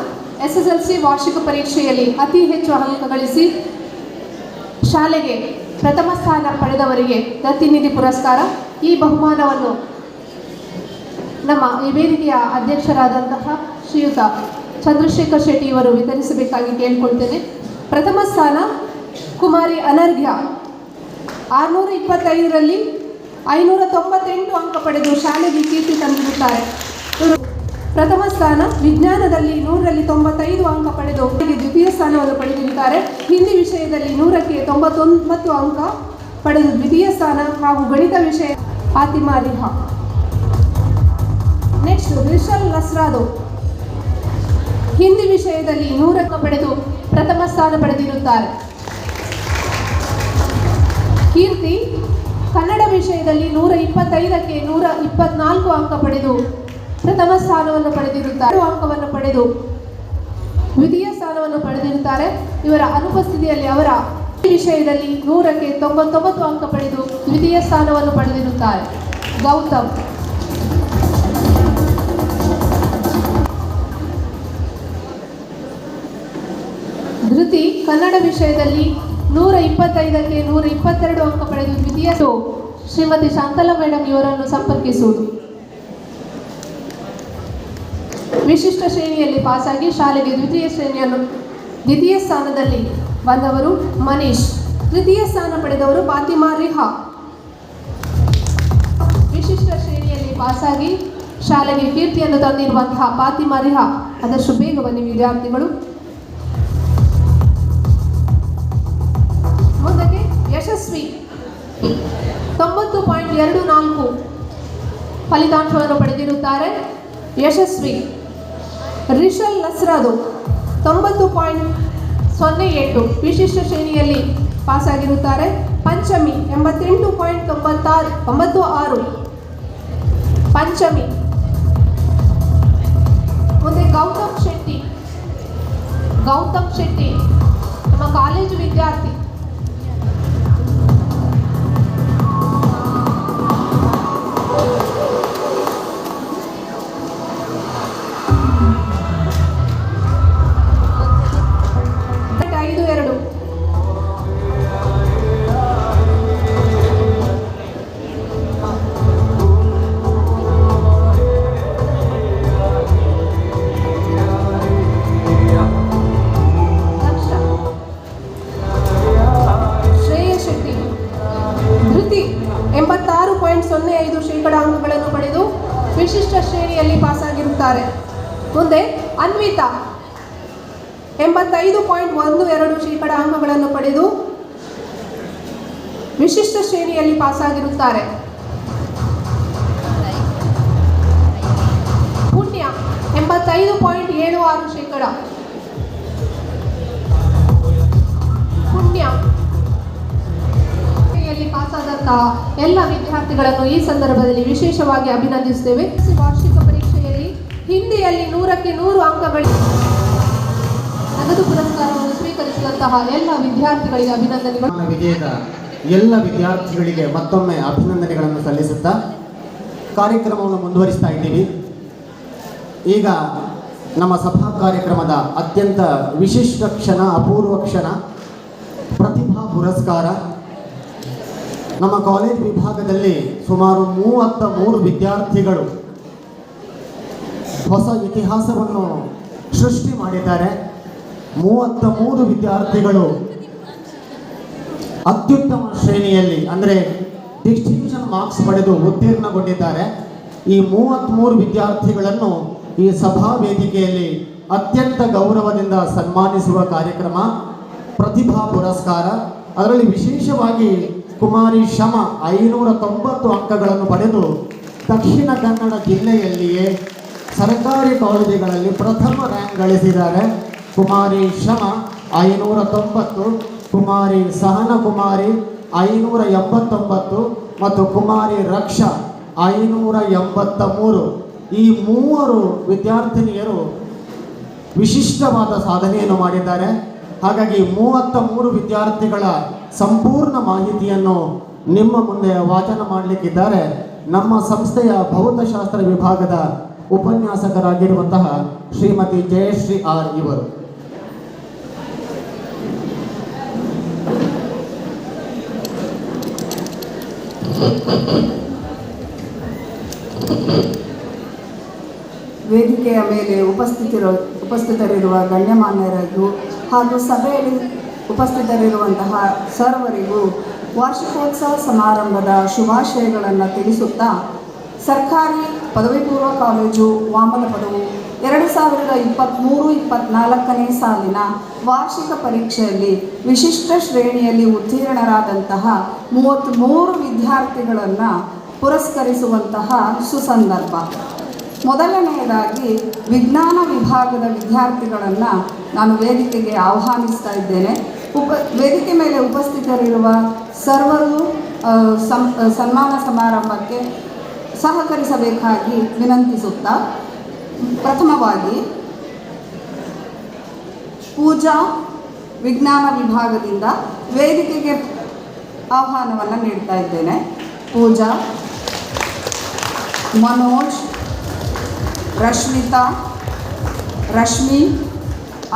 SSLC ವಾರ್ಷಿಕ ಪರೀಕ್ಷೆಯಲ್ಲಿ ಅತಿ ಹೆಚ್ಚು ಅಂಕ ಗಳಿಸಿ ಶಾಲೆಗೆ ಪ್ರಥಮ ಸ್ಥಾನ ಪಡೆದವರಿಗೆ ದತ್ತಿನಿಧಿ ಪುರಸ್ಕಾರ. ಈ ಬಹುಮಾನವನ್ನು ನಮ್ಮ ಈ ವೇದಿಕೆಯ ಅಧ್ಯಕ್ಷರಾದಂತಹ ಶ್ರೀಯುತ ಚಂದ್ರಶೇಖರ್ ಶೆಟ್ಟಿ ಇವರು ವಿತರಿಸಬೇಕಾಗಿ ಕೇಳಿಕೊಳ್ತೇನೆ. ಪ್ರಥಮ ಸ್ಥಾನ ಕುಮಾರಿ ಅನರ್ಘ್ಯ 625ರಲ್ಲಿ 598 ಅಂಕ ಪಡೆದು ಶಾಲೆಗೆ ಕೀರ್ತಿ ತಂದಿರುತ್ತಾರೆ. ಪ್ರಥಮ ಸ್ಥಾನ ವಿಜ್ಞಾನದಲ್ಲಿ 100ರಲ್ಲಿ 95 ಅಂಕ ಪಡೆದು ದ್ವಿತೀಯ ಸ್ಥಾನವನ್ನು ಪಡೆದಿರುತ್ತಾರೆ. ಹಿಂದಿ ವಿಷಯದಲ್ಲಿ 100ಕ್ಕೆ 99 ಅಂಕ ಪಡೆದು ದ್ವಿತೀಯ ಸ್ಥಾನ ಹಾಗೂ ಗಣಿತ ವಿಷಯ ಫಾತಿಮಾ ರಿಹಾ. ನೆಕ್ಸ್ಟ್ ರಿಷಲ್ ನಸ್ರಾದು ಹಿಂದಿ ವಿಷಯದಲ್ಲಿ 100 ಅಂಕ ಪಡೆದು ಪ್ರಥಮ ಸ್ಥಾನ ಪಡೆದಿರುತ್ತಾರೆ. ಕೀರ್ತಿ ಕನ್ನಡ ವಿಷಯದಲ್ಲಿ 125ಕ್ಕೆ 124 ಅಂಕ ಪಡೆದು ಪ್ರಥಮ ಸ್ಥಾನವನ್ನು ಪಡೆದಿರುತ್ತಾರೆ. ಅಂಕವನ್ನು ಪಡೆದು ದ್ವಿತೀಯ ಸ್ಥಾನವನ್ನು ಪಡೆದಿರುತ್ತಾರೆ. ಇವರ ಅನುಪಸ್ಥಿತಿಯಲ್ಲಿ ಅವರ ವಿಷಯದಲ್ಲಿ 100ಕ್ಕೆ 99 ಅಂಕ ಪಡೆದು ದ್ವಿತೀಯ ಸ್ಥಾನವನ್ನು ಪಡೆದಿರುತ್ತಾರೆ. ಗೌತಮ್ ಧೃತಿ ಕನ್ನಡ ವಿಷಯದಲ್ಲಿ 125ಕ್ಕೆ 122 ಅಂಕ ಪಡೆದು ದ್ವಿತೀಯ. ಶ್ರೀಮತಿ ಶಾಂತಲಾ ಮೇಡಮ್ ಇವರನ್ನು ಸಂಪರ್ಕಿಸುವುದು. ವಿಶಿಷ್ಟ ಶ್ರೇಣಿಯಲ್ಲಿ ಪಾಸಾಗಿ ಶಾಲೆಗೆ ದ್ವಿತೀಯ ಸ್ಥಾನದಲ್ಲಿ ಬಂದವರು ಮನೀಶ್. ತೃತೀಯ ಸ್ಥಾನ ಪಡೆದವರು ಫಾತಿಮಾ ರಿಹಾ. ವಿಶಿಷ್ಟ ಶ್ರೇಣಿಯಲ್ಲಿ ಪಾಸಾಗಿ ಶಾಲೆಗೆ ಕೀರ್ತಿಯನ್ನು ತಂದಿರುವಂತಹ ಫಾತಿಮಾ ರಿಹಾ. ಆದಷ್ಟು ಬೇಗ ಬನ್ನಿ ವಿದ್ಯಾರ್ಥಿಗಳು. 90.24 ಫಲಿತಾಂಶವನ್ನು ಪಡೆದಿರುತ್ತಾರೆ. ಯಶಸ್ವಿ ರಿಷಲ್ ನಸ್ರದು 90.08 ವಿಶಿಷ್ಟ ಶ್ರೇಣಿಯಲ್ಲಿ ಪಾಸಾಗಿರುತ್ತಾರೆ. ಪಂಚಮಿ 88.96 ಪಂಚಮಿ. ಮುಂದೆ ಗೌತಮ್ ಶೆಟ್ಟಿ ನಮ್ಮ ಕಾಲೇಜು ವಿದ್ಯಾರ್ಥಿ. ಅಂಕಗಳನ್ನು ಪಡೆದು ವಿಶಿಷ್ಟ ಶ್ರೇಣಿಯಲ್ಲಿ ಪಾಸಾಗಿರುತ್ತಾರೆ. ಮುಂದೆ ಅನ್ವಿತಾ 85.12% ಅಂಕಗಳನ್ನು ಪಡೆದು ವಿಶಿಷ್ಟ ಶ್ರೇಣಿಯಲ್ಲಿ ಪಾಸಾಗಿರುತ್ತಾರೆ. ಪುಣ್ಯ 85.76%. ಪುಣ್ಯ ಪಾಸಾದಂತಹ ಎಲ್ಲ ವಿದ್ಯಾರ್ಥಿಗಳನ್ನು ಈ ಸಂದರ್ಭದಲ್ಲಿ ವಿಶೇಷವಾಗಿ ಅಭಿನಂದಿಸುತ್ತೇವೆ. ವಾರ್ಷಿಕ ಪರೀಕ್ಷೆಯಲ್ಲಿ ಹಿಂದಿಯಲ್ಲಿ 100ಕ್ಕೆ 100 ಅಂಕಗಳು ನಗದು ಪುರಸ್ಕಾರವನ್ನು ಸ್ವೀಕರಿಸಿದಂತಹ ಎಲ್ಲ ವಿದ್ಯಾರ್ಥಿಗಳಿಗೆ ಅಭಿನಂದನೆಗಳು. ವಿಜಯದ ಎಲ್ಲ ವಿದ್ಯಾರ್ಥಿಗಳಿಗೆ ಮತ್ತೊಮ್ಮೆ ಅಭಿನಂದನೆಗಳನ್ನು ಸಲ್ಲಿಸುತ್ತಾ ಕಾರ್ಯಕ್ರಮವನ್ನು ಮುಂದುವರಿಸ್ತಾ ಇದ್ದೀವಿ. ಈಗ ನಮ್ಮ ಸಭಾ ಕಾರ್ಯಕ್ರಮದ ಅತ್ಯಂತ ವಿಶಿಷ್ಟ ಕ್ಷಣ, ಅಪೂರ್ವ ಕ್ಷಣ, ಪ್ರತಿಭಾ ಪುರಸ್ಕಾರ. ನಮ್ಮ ಕಾಲೇಜ್ ವಿಭಾಗದಲ್ಲಿ ಸುಮಾರು 33 ವಿದ್ಯಾರ್ಥಿಗಳು ಹೊಸ ಇತಿಹಾಸವನ್ನು ಸೃಷ್ಟಿ ಮಾಡಿದ್ದಾರೆ. 33 ವಿದ್ಯಾರ್ಥಿಗಳು ಅತ್ಯುತ್ತಮ ಶ್ರೇಣಿಯಲ್ಲಿ ಅಂದರೆ ಡಿಸ್ಟಿಂಕ್ಷನ್ ಮಾರ್ಕ್ಸ್ ಪಡೆದು ಉತ್ತೀರ್ಣಗೊಂಡಿದ್ದಾರೆ. ಈ 33 ವಿದ್ಯಾರ್ಥಿಗಳನ್ನು ಈ ಸಭಾ ವೇದಿಕೆಯಲ್ಲಿ ಅತ್ಯಂತ ಗೌರವದಿಂದ ಸನ್ಮಾನಿಸುವ ಕಾರ್ಯಕ್ರಮ ಪ್ರತಿಭಾ ಪುರಸ್ಕಾರ. ಅದರಲ್ಲಿ ವಿಶೇಷವಾಗಿ ಕುಮಾರಿ ಶಮ 590 ಅಂಕಗಳನ್ನು ಪಡೆದು ದಕ್ಷಿಣ ಕನ್ನಡ ಜಿಲ್ಲೆಯಲ್ಲಿಯೇ ಸರ್ಕಾರಿ ಕಾಲೇಜುಗಳಲ್ಲಿ ಪ್ರಥಮ ರ್ಯಾಂಕ್ ಗಳಿಸಿದ್ದಾರೆ. ಕುಮಾರಿ ಶಮ 590, ಕುಮಾರಿ ಸಹನಕುಮಾರಿ 589 ಮತ್ತು ಕುಮಾರಿ ರಕ್ಷಾ 583. ಈ 3 ವಿದ್ಯಾರ್ಥಿನಿಯರು ವಿಶಿಷ್ಟವಾದ ಸಾಧನೆಯನ್ನು ಮಾಡಿದ್ದಾರೆ. ಹಾಗಾಗಿ 33 ವಿದ್ಯಾರ್ಥಿಗಳ ಸಂಪೂರ್ಣ ಮಾಹಿತಿಯನ್ನು ನಿಮ್ಮ ಮುಂದೆ ವಾಚನ ಮಾಡಲಿಕ್ಕಿದ್ದಾರೆ ನಮ್ಮ ಸಂಸ್ಥೆಯ ಭೌತಶಾಸ್ತ್ರ ವಿಭಾಗದ ಉಪನ್ಯಾಸಕರಾಗಿರುವಂತಹ ಶ್ರೀಮತಿ ಜಯಶ್ರೀ ಆರ್ ಇವರು. ವೇದಿಕೆಯ ಮೇಲೆ ಉಪಸ್ಥಿತರಿರುವ ಗಣ್ಯಮಾನ್ಯರಿಗೂ ಹಾಗೂ ಸಭೆಯಲ್ಲಿ ಉಪಸ್ಥಿತರಿರುವಂತಹ ಸರ್ವರಿಗೂ ವಾರ್ಷಿಕೋತ್ಸವ ಸಮಾರಂಭದ ಶುಭಾಶಯಗಳನ್ನು ತಿಳಿಸುತ್ತಾ, ಸರ್ಕಾರಿ ಪದವಿ ಪೂರ್ವ ಕಾಲೇಜು ವಾಮನ ಪದವು 2023-24ನೇ ಸಾಲಿನ ವಾರ್ಷಿಕ ಪರೀಕ್ಷೆಯಲ್ಲಿ ವಿಶಿಷ್ಟ ಶ್ರೇಣಿಯಲ್ಲಿ ಉತ್ತೀರ್ಣರಾದಂತಹ 33 ವಿದ್ಯಾರ್ಥಿಗಳನ್ನು ಪುರಸ್ಕರಿಸುವಂತಹ ಸುಸಂದರ್ಭ. ಮೊದಲನೆಯದಾಗಿ ವಿಜ್ಞಾನ ವಿಭಾಗದ ವಿದ್ಯಾರ್ಥಿಗಳನ್ನು ನಾನು ವೇದಿಕೆಗೆ ಆಹ್ವಾನಿಸ್ತಾ ಇದ್ದೇನೆ. ವೇದಿಕೆ ಮೇಲೆ ಉಪಸ್ಥಿತರಿರುವ ಸರ್ವರು ಸನ್ಮಾನ ಸಮಾರಂಭಕ್ಕೆ ಸಹಕರಿಸಬೇಕಾಗಿ ವಿನಂತಿಸುತ್ತಾ, ಪ್ರಥಮವಾಗಿ ಪೂಜಾ ವಿಜ್ಞಾನ ವಿಭಾಗದಿಂದ ವೇದಿಕೆಗೆ ಆಹ್ವಾನವನ್ನು ನೀಡ್ತಾ ಇದ್ದೇನೆ. ಪೂಜಾ, ಮನೋಜ್, ರಶ್ಮಿತಾ, ರಶ್ಮಿ,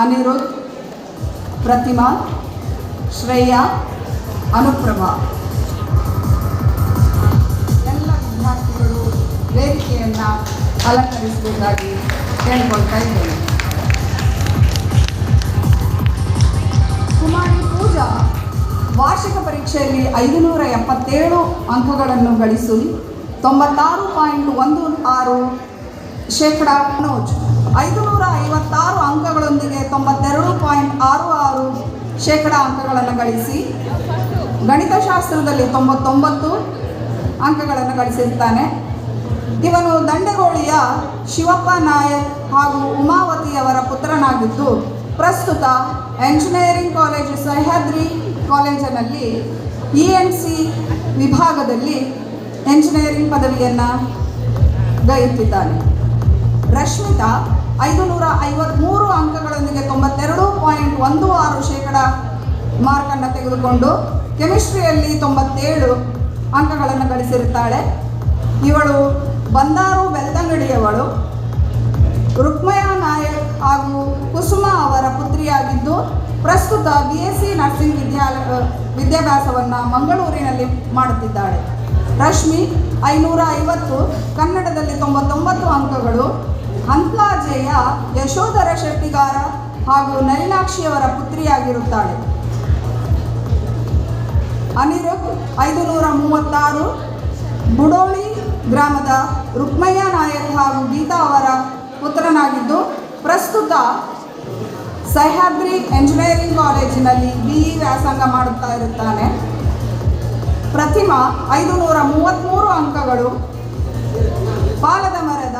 ಅನಿರುದ್ಧ್, ಪ್ರತಿಮಾ, ಶ್ರೇಯಾ, ಅನುಪ್ರಭಾ ಎಲ್ಲ ವಿದ್ಯಾರ್ಥಿಗಳು ವೇದಿಕೆಯನ್ನು ಅಲಂಕರಿಸಬೇಕಾಗಿ ಕೇಳಿಕೊಳ್ತಾ ಇದ್ದೇನೆ. ಕುಮಾರಿ ಪೂಜಾ ವಾರ್ಷಿಕ ಪರೀಕ್ಷೆಯಲ್ಲಿ 577 ಅಂಕಗಳನ್ನು ಗಳಿಸಿ 96.16%. ಮನೋಜ್ 556 ಅಂಕಗಳೊಂದಿಗೆ 92.66% ಅಂಕಗಳನ್ನು ಗಳಿಸಿ ಗಣಿತಶಾಸ್ತ್ರದಲ್ಲಿ 99, ಅಂಕಗಳನ್ನು ಗಳಿಸಿರ್ತಾನೆ. ಇವನು ದಂಡಗೋಳಿಯ ಶಿವಪ್ಪ ನಾಯಕ್ ಹಾಗೂ ಉಮಾವತಿಯವರ ಪುತ್ರನಾಗಿದ್ದು ಪ್ರಸ್ತುತ ಎಂಜಿನಿಯರಿಂಗ್ ಕಾಲೇಜು ಸಹ್ಯಾದ್ರಿ ಕಾಲೇಜಿನಲ್ಲಿ ENC ವಿಭಾಗದಲ್ಲಿ ಎಂಜಿನಿಯರಿಂಗ್ ಪದವಿಯನ್ನು ಗೈಯುತ್ತಿದ್ದಾನೆ. ರಶ್ಮಿತಾ 553 ಅಂಕಗಳೊಂದಿಗೆ 92.16% ಮಾರ್ಕನ್ನು ತೆಗೆದುಕೊಂಡು ಕೆಮಿಸ್ಟ್ರಿಯಲ್ಲಿ 97 ಅಂಕಗಳನ್ನು ಗಳಿಸಿರುತ್ತಾಳೆ. ಇವಳು ಬಂದಾರು ಬೆಳ್ತಂಗಡಿಯವಳು. ರುಕ್ಮಯ ನಾಯಕ್ ಹಾಗೂ ಕುಸುಮ ಅವರ ಪುತ್ರಿಯಾಗಿದ್ದು ಪ್ರಸ್ತುತ BSc ನರ್ಸಿಂಗ್ ವಿದ್ಯಾಭ್ಯಾಸವನ್ನು ಮಂಗಳೂರಿನಲ್ಲಿ ಮಾಡುತ್ತಿದ್ದಾಳೆ. ರಶ್ಮಿ 550, ಕನ್ನಡದಲ್ಲಿ 99 ಅಂಕಗಳು. ಹಂತ್ಲಾಜೆಯ ಯಶೋಧರ ಶೆಟ್ಟಿಗಾರ ಹಾಗೂ ನಳಿನಾಕ್ಷಿಯವರ ಪುತ್ರಿಯಾಗಿರುತ್ತಾಳೆ. ಅನಿರುದ್ಧ್ 536, ಬುಡೋಳಿ ಗ್ರಾಮದ ರುಕ್ಮಯ್ಯ ನಾಯಕ್ ಹಾಗೂ ಗೀತಾ ಅವರ ಪುತ್ರನಾಗಿದ್ದು ಪ್ರಸ್ತುತ ಸಹ್ಯಾದ್ರಿ ಎಂಜಿನಿಯರಿಂಗ್ ಕಾಲೇಜಿನಲ್ಲಿ BE ವ್ಯಾಸಂಗ ಮಾಡುತ್ತಾ ಇರುತ್ತಾನೆ. ಪ್ರತಿಮಾ 533 ಅಂಕಗಳು. ಪಾಲದ ಮರದ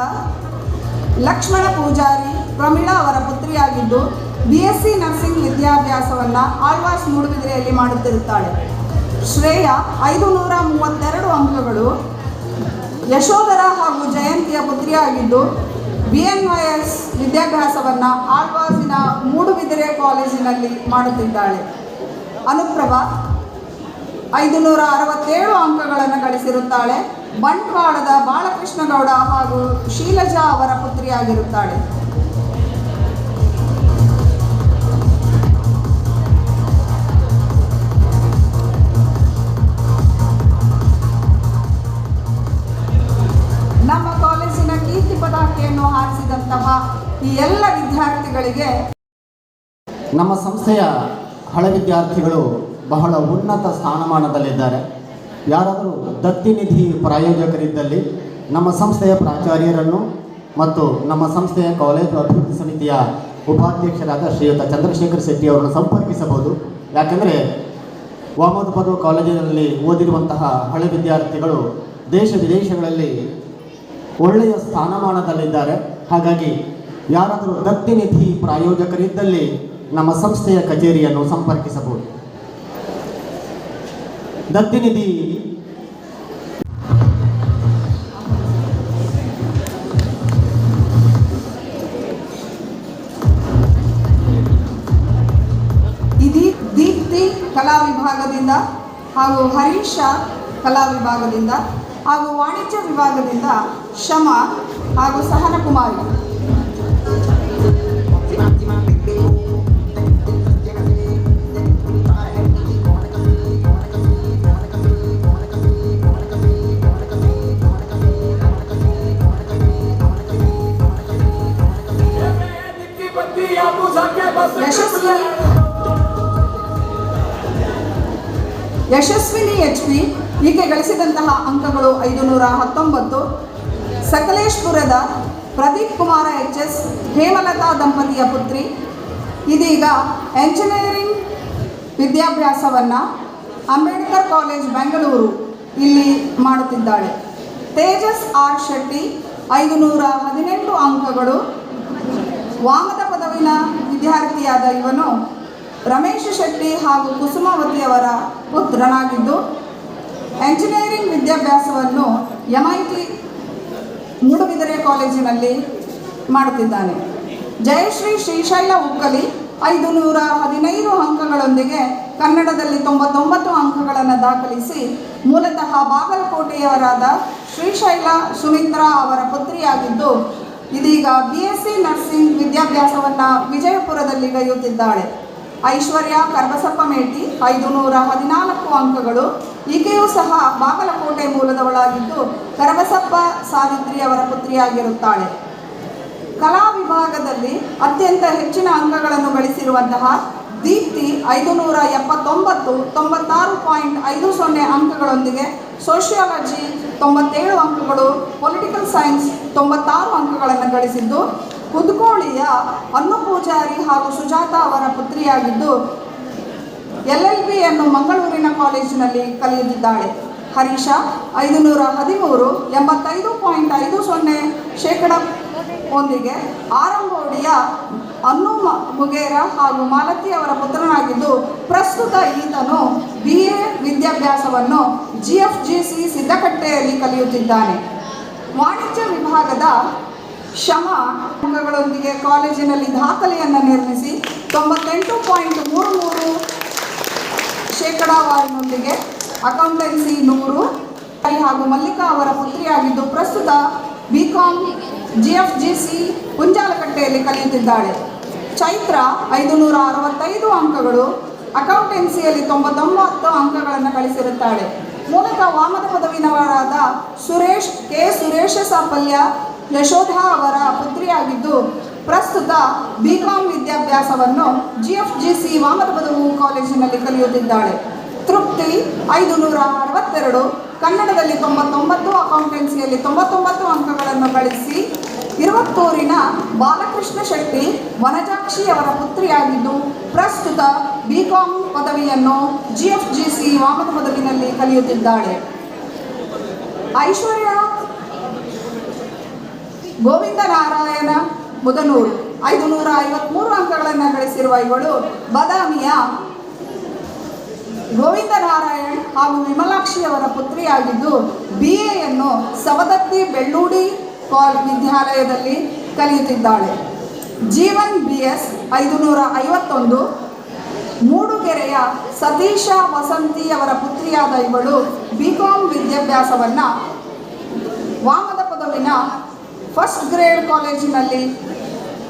ಲಕ್ಷ್ಮಣ ಪೂಜಾರಿ ಪ್ರಮೀಳಾ ಅವರ ಪುತ್ರಿಯಾಗಿದ್ದು BSc ನರ್ಸಿಂಗ್ ವಿದ್ಯಾಭ್ಯಾಸವನ್ನು ಆಳ್ವಾಸ್ ಮೂಡುಬಿದಿರೆಯಲ್ಲಿ ಮಾಡುತ್ತಿರುತ್ತಾಳೆ. ಶ್ರೇಯಾ 532 ಅಂಕಗಳು. ಯಶೋಧರ ಹಾಗೂ ಜಯಂತಿಯ ಪುತ್ರಿಯಾಗಿದ್ದು BNYS ವಿದ್ಯಾಭ್ಯಾಸವನ್ನು ಆಳ್ವಾಸಿನ ಮೂಡುಬಿದಿರೆ ಕಾಲೇಜಿನಲ್ಲಿ ಮಾಡುತ್ತಿದ್ದಾಳೆ. ಅನುಪ್ರಭಾ 567 ಅಂಕಗಳನ್ನು ಗಳಿಸಿರುತ್ತಾಳೆ. ಬಂಟ್ವಾಳದ ಬಾಲಕೃಷ್ಣಗೌಡ ಹಾಗೂ ಶೀಲಜಾ ಅವರ ಪುತ್ರಿಯಾಗಿರುತ್ತಾಳೆ. ನಮ್ಮ ಕಾಲೇಜಿನ ಕೀರ್ತಿ ಪತಾಕೆಯನ್ನು ಹಾರಿಸಿದಂತಹ ಈ ಎಲ್ಲ ವಿದ್ಯಾರ್ಥಿಗಳಿಗೆ ನಮ್ಮ ಸಂಸ್ಥೆಯ ಹಳೆ ವಿದ್ಯಾರ್ಥಿಗಳು ಬಹಳ ಉನ್ನತ ಸ್ಥಾನಮಾನದಲ್ಲಿದ್ದಾರೆ. ಯಾರಾದರೂ ದತ್ತಿನಿಧಿ ಪ್ರಾಯೋಜಕರಿದ್ದಲ್ಲಿ ನಮ್ಮ ಸಂಸ್ಥೆಯ ಪ್ರಾಚಾರ್ಯರನ್ನು ಮತ್ತು ನಮ್ಮ ಸಂಸ್ಥೆಯ ಕಾಲೇಜು ಅಭಿವೃದ್ಧಿ ಸಮಿತಿಯ ಉಪಾಧ್ಯಕ್ಷರಾದ ಶ್ರೀಯುತ ಚಂದ್ರಶೇಖರ್ ಶೆಟ್ಟಿ ಅವರನ್ನು ಸಂಪರ್ಕಿಸಬಹುದು. ಯಾಕೆಂದರೆ ವಾಮದ ಪದವಿ ಕಾಲೇಜಿನಲ್ಲಿ ಓದಿರುವಂತಹ ಹಳೆ ವಿದ್ಯಾರ್ಥಿಗಳು ದೇಶ ವಿದೇಶಗಳಲ್ಲಿ ಒಳ್ಳೆಯ ಸ್ಥಾನಮಾನದಲ್ಲಿದ್ದಾರೆ. ಹಾಗಾಗಿ ಯಾರಾದರೂ ದತ್ತಿನಿಧಿ ಪ್ರಾಯೋಜಕರಿದ್ದಲ್ಲಿ ನಮ್ಮ ಸಂಸ್ಥೆಯ ಕಚೇರಿಯನ್ನು ಸಂಪರ್ಕಿಸಬಹುದು. ದತ್ತಿನಿಧಿ ದೀಪ್ತಿ ಕಲಾ ವಿಭಾಗದಿಂದ ಹಾಗೂ ಹರೀಶ ಕಲಾ ವಿಭಾಗದಿಂದ ಹಾಗೂ ವಾಣಿಜ್ಯ ವಿಭಾಗದಿಂದ ಶಮ ಹಾಗೂ ಸಹನಕುಮಾರಿ. ಯಶಸ್ವಿನಿ HP ಈಕೆ ಗಳಿಸಿದಂತಹ ಅಂಕಗಳು 519. ಸಕಲೇಶ್ಪುರದ ಪ್ರದೀಪ್ ಕುಮಾರ HS ಹೇಮಲತಾ ದಂಪತಿಯ ಪುತ್ರಿ. ಇದೀಗ ಎಂಜಿನಿಯರಿಂಗ್ ವಿದ್ಯಾಭ್ಯಾಸವನ್ನು ಅಂಬೇಡ್ಕರ್ ಕಾಲೇಜ್ ಬೆಂಗಳೂರು ಇಲ್ಲಿ ಮಾಡುತ್ತಿದ್ದಾಳೆ. ತೇಜಸ್ R ಶೆಟ್ಟಿ 518 ಅಂಕಗಳು. ವಾಮದ ಪದವಿನ ವಿದ್ಯಾರ್ಥಿಯಾದ ಇವನು ರಮೇಶ್ ಶೆಟ್ಟಿ ಹಾಗೂ ಕುಸುಮಾವತಿಯವರ ಪುತ್ರನಾಗಿದ್ದು ಎಂಜಿನಿಯರಿಂಗ್ ವಿದ್ಯಾಭ್ಯಾಸವನ್ನು MIT ಮೂಡುಬಿದಿರೆ ಕಾಲೇಜಿನಲ್ಲಿ ಮಾಡುತ್ತಿದ್ದಾನೆ. ಜಯಶ್ರೀ ಶ್ರೀಶೈಲ ಉಕ್ಕಲಿ 515 ಅಂಕಗಳೊಂದಿಗೆ ಕನ್ನಡದಲ್ಲಿ 99 ಅಂಕಗಳನ್ನು ದಾಖಲಿಸಿ ಮೂಲತಃ ಬಾಗಲಕೋಟೆಯವರಾದ ಶ್ರೀಶೈಲ ಸುಮಿತ್ರಾ ಅವರ ಪುತ್ರಿಯಾಗಿದ್ದು ಇದೀಗ BSc ನರ್ಸಿಂಗ್ ವಿದ್ಯಾಭ್ಯಾಸವನ್ನು ವಿಜಯಪುರದಲ್ಲಿ ಗೈಯುತ್ತಿದ್ದಾಳೆ. ಐಶ್ವರ್ಯ ಕರ್ಬಸಪ್ಪ ಮೇಟಿ 514 ಅಂಕಗಳು. ಈಕೆಯೂ ಸಹ ಬಾಗಲಕೋಟೆ ಮೂಲದವಳಾಗಿದ್ದು ಕರಬಸಪ್ಪ ಸಾವಿತ್ರಿ ಅವರ ಪುತ್ರಿಯಾಗಿರುತ್ತಾಳೆ. ಕಲಾ ವಿಭಾಗದಲ್ಲಿ ಅತ್ಯಂತ ಹೆಚ್ಚಿನ ಅಂಕಗಳನ್ನು ಗಳಿಸಿರುವಂತಹ ದೀಪ್ತಿ 579, 96.50 ಅಂಕಗಳೊಂದಿಗೆ ಸೋಷಿಯಾಲಜಿ 97 ಅಂಕಗಳು, ಪೊಲಿಟಿಕಲ್ ಸೈನ್ಸ್ 96 ಅಂಕಗಳನ್ನು ಗಳಿಸಿದ್ದು ಕುದ್ಕೋಳಿಯ ಅನ್ನು ಪೂಜಾರಿ ಹಾಗೂ ಸುಜಾತ ಅವರ ಪುತ್ರಿಯಾಗಿದ್ದು LLB ಯನ್ನು ಮಂಗಳೂರಿನ ಕಾಲೇಜಿನಲ್ಲಿ ಕಲಿಯುತ್ತಿದ್ದಾಳೆ. ಹರೀಶ 513 85.50% ಒಂದಿಗೆ ಆರಂಬೋಡಿಯ ಅನ್ನು ಮುಗೇರ ಹಾಗೂ ಮಾಲತಿ ಅವರ ಪುತ್ರನಾಗಿದ್ದು ಪ್ರಸ್ತುತ ಈತನು BA ವಿದ್ಯಾಭ್ಯಾಸವನ್ನು GFGC ಸಿದ್ದಕಟ್ಟೆಯಲ್ಲಿ ಕಲಿಯುತ್ತಿದ್ದಾನೆ. ವಾಣಿಜ್ಯ ವಿಭಾಗದ ಶಮ ಅಂಕಗಳೊಂದಿಗೆ ಕಾಲೇಜಿನಲ್ಲಿ ದಾಖಲೆಯನ್ನು ನಿರ್ಮಿಸಿ 98.33% ಅಕೌಂಟೆನ್ಸಿ 100 ಹಾಗೂ ಮಲ್ಲಿಕಾ ಅವರ ಪುತ್ರಿಯಾಗಿದ್ದು ಪ್ರಸ್ತುತ BCom GFGC ಪುಂಜಾಲಕಟ್ಟೆಯಲ್ಲಿ ಕಲಿಯುತ್ತಿದ್ದಾಳೆ. ಚೈತ್ರ 565 ಅಂಕಗಳು, ಅಕೌಂಟೆನ್ಸಿಯಲ್ಲಿ 99 ಅಂಕಗಳನ್ನು ಗಳಿಸಿರುತ್ತಾಳೆ. ಮೂಲತಃ ವಾಮದ ಪದವಿನವರಾದ ಸುರೇಶ ಸಾಫಲ್ಯ ಯಶೋಧ ಅವರ ಪುತ್ರಿಯಾಗಿದ್ದು ಪ್ರಸ್ತುತ BCom ವಿದ್ಯಾಭ್ಯಾಸವನ್ನು GFGC ವಾಮದ ಪದವು ಕಾಲೇಜಿನಲ್ಲಿ ಕಲಿಯುತ್ತಿದ್ದಾಳೆ. ತೃಪ್ತಿ 562, ಕನ್ನಡದಲ್ಲಿ 99, ಅಕೌಂಟೆನ್ಸಿಯಲ್ಲಿ 99 ಅಂಕಗಳನ್ನು ಗಳಿಸಿ ಇರುವತ್ತೂರಿನ ಬಾಲಕೃಷ್ಣ ಶೆಟ್ಟಿ ವನಜಾಕ್ಷಿ ಅವರ ಪುತ್ರಿಯಾಗಿದ್ದು ಪ್ರಸ್ತುತ BCom ಪದವಿಯನ್ನು GFGC ವಾಮದ ಪದವಿನಲ್ಲಿ ಕಲಿಯುತ್ತಿದ್ದಾಳೆ. ಐಶ್ವರ್ಯ ಗೋವಿಂದನಾರಾಯಣ ಮುದನೂರು 553 ಅಂಕಗಳನ್ನು ಗಳಿಸಿರುವ ಇವಳು ಬಾದಾಮಿಯ ಗೋವಿಂದನಾರಾಯಣ್ ಹಾಗೂ ವಿಮಲಾಕ್ಷಿ ಅವರ ಪುತ್ರಿಯಾಗಿದ್ದು BAಯನ್ನು ಸವದತ್ತಿ ಬೆಳ್ಳೂಡಿ ವಿದ್ಯಾಲಯದಲ್ಲಿ ಕಲಿಯುತ್ತಿದ್ದಾಳೆ. ಜೀವನ್ BS 551, ಮೂಡುಗೆರೆಯ ಸತೀಶ ವಸಂತಿ ಅವರ ಪುತ್ರಿಯಾದ ಇವಳು BCom ವಿದ್ಯಾಭ್ಯಾಸವನ್ನು ವಾಮದ ಪದವಿನ ಫಸ್ಟ್ ಗ್ರೇಡ್ ಕಾಲೇಜಿನಲ್ಲಿ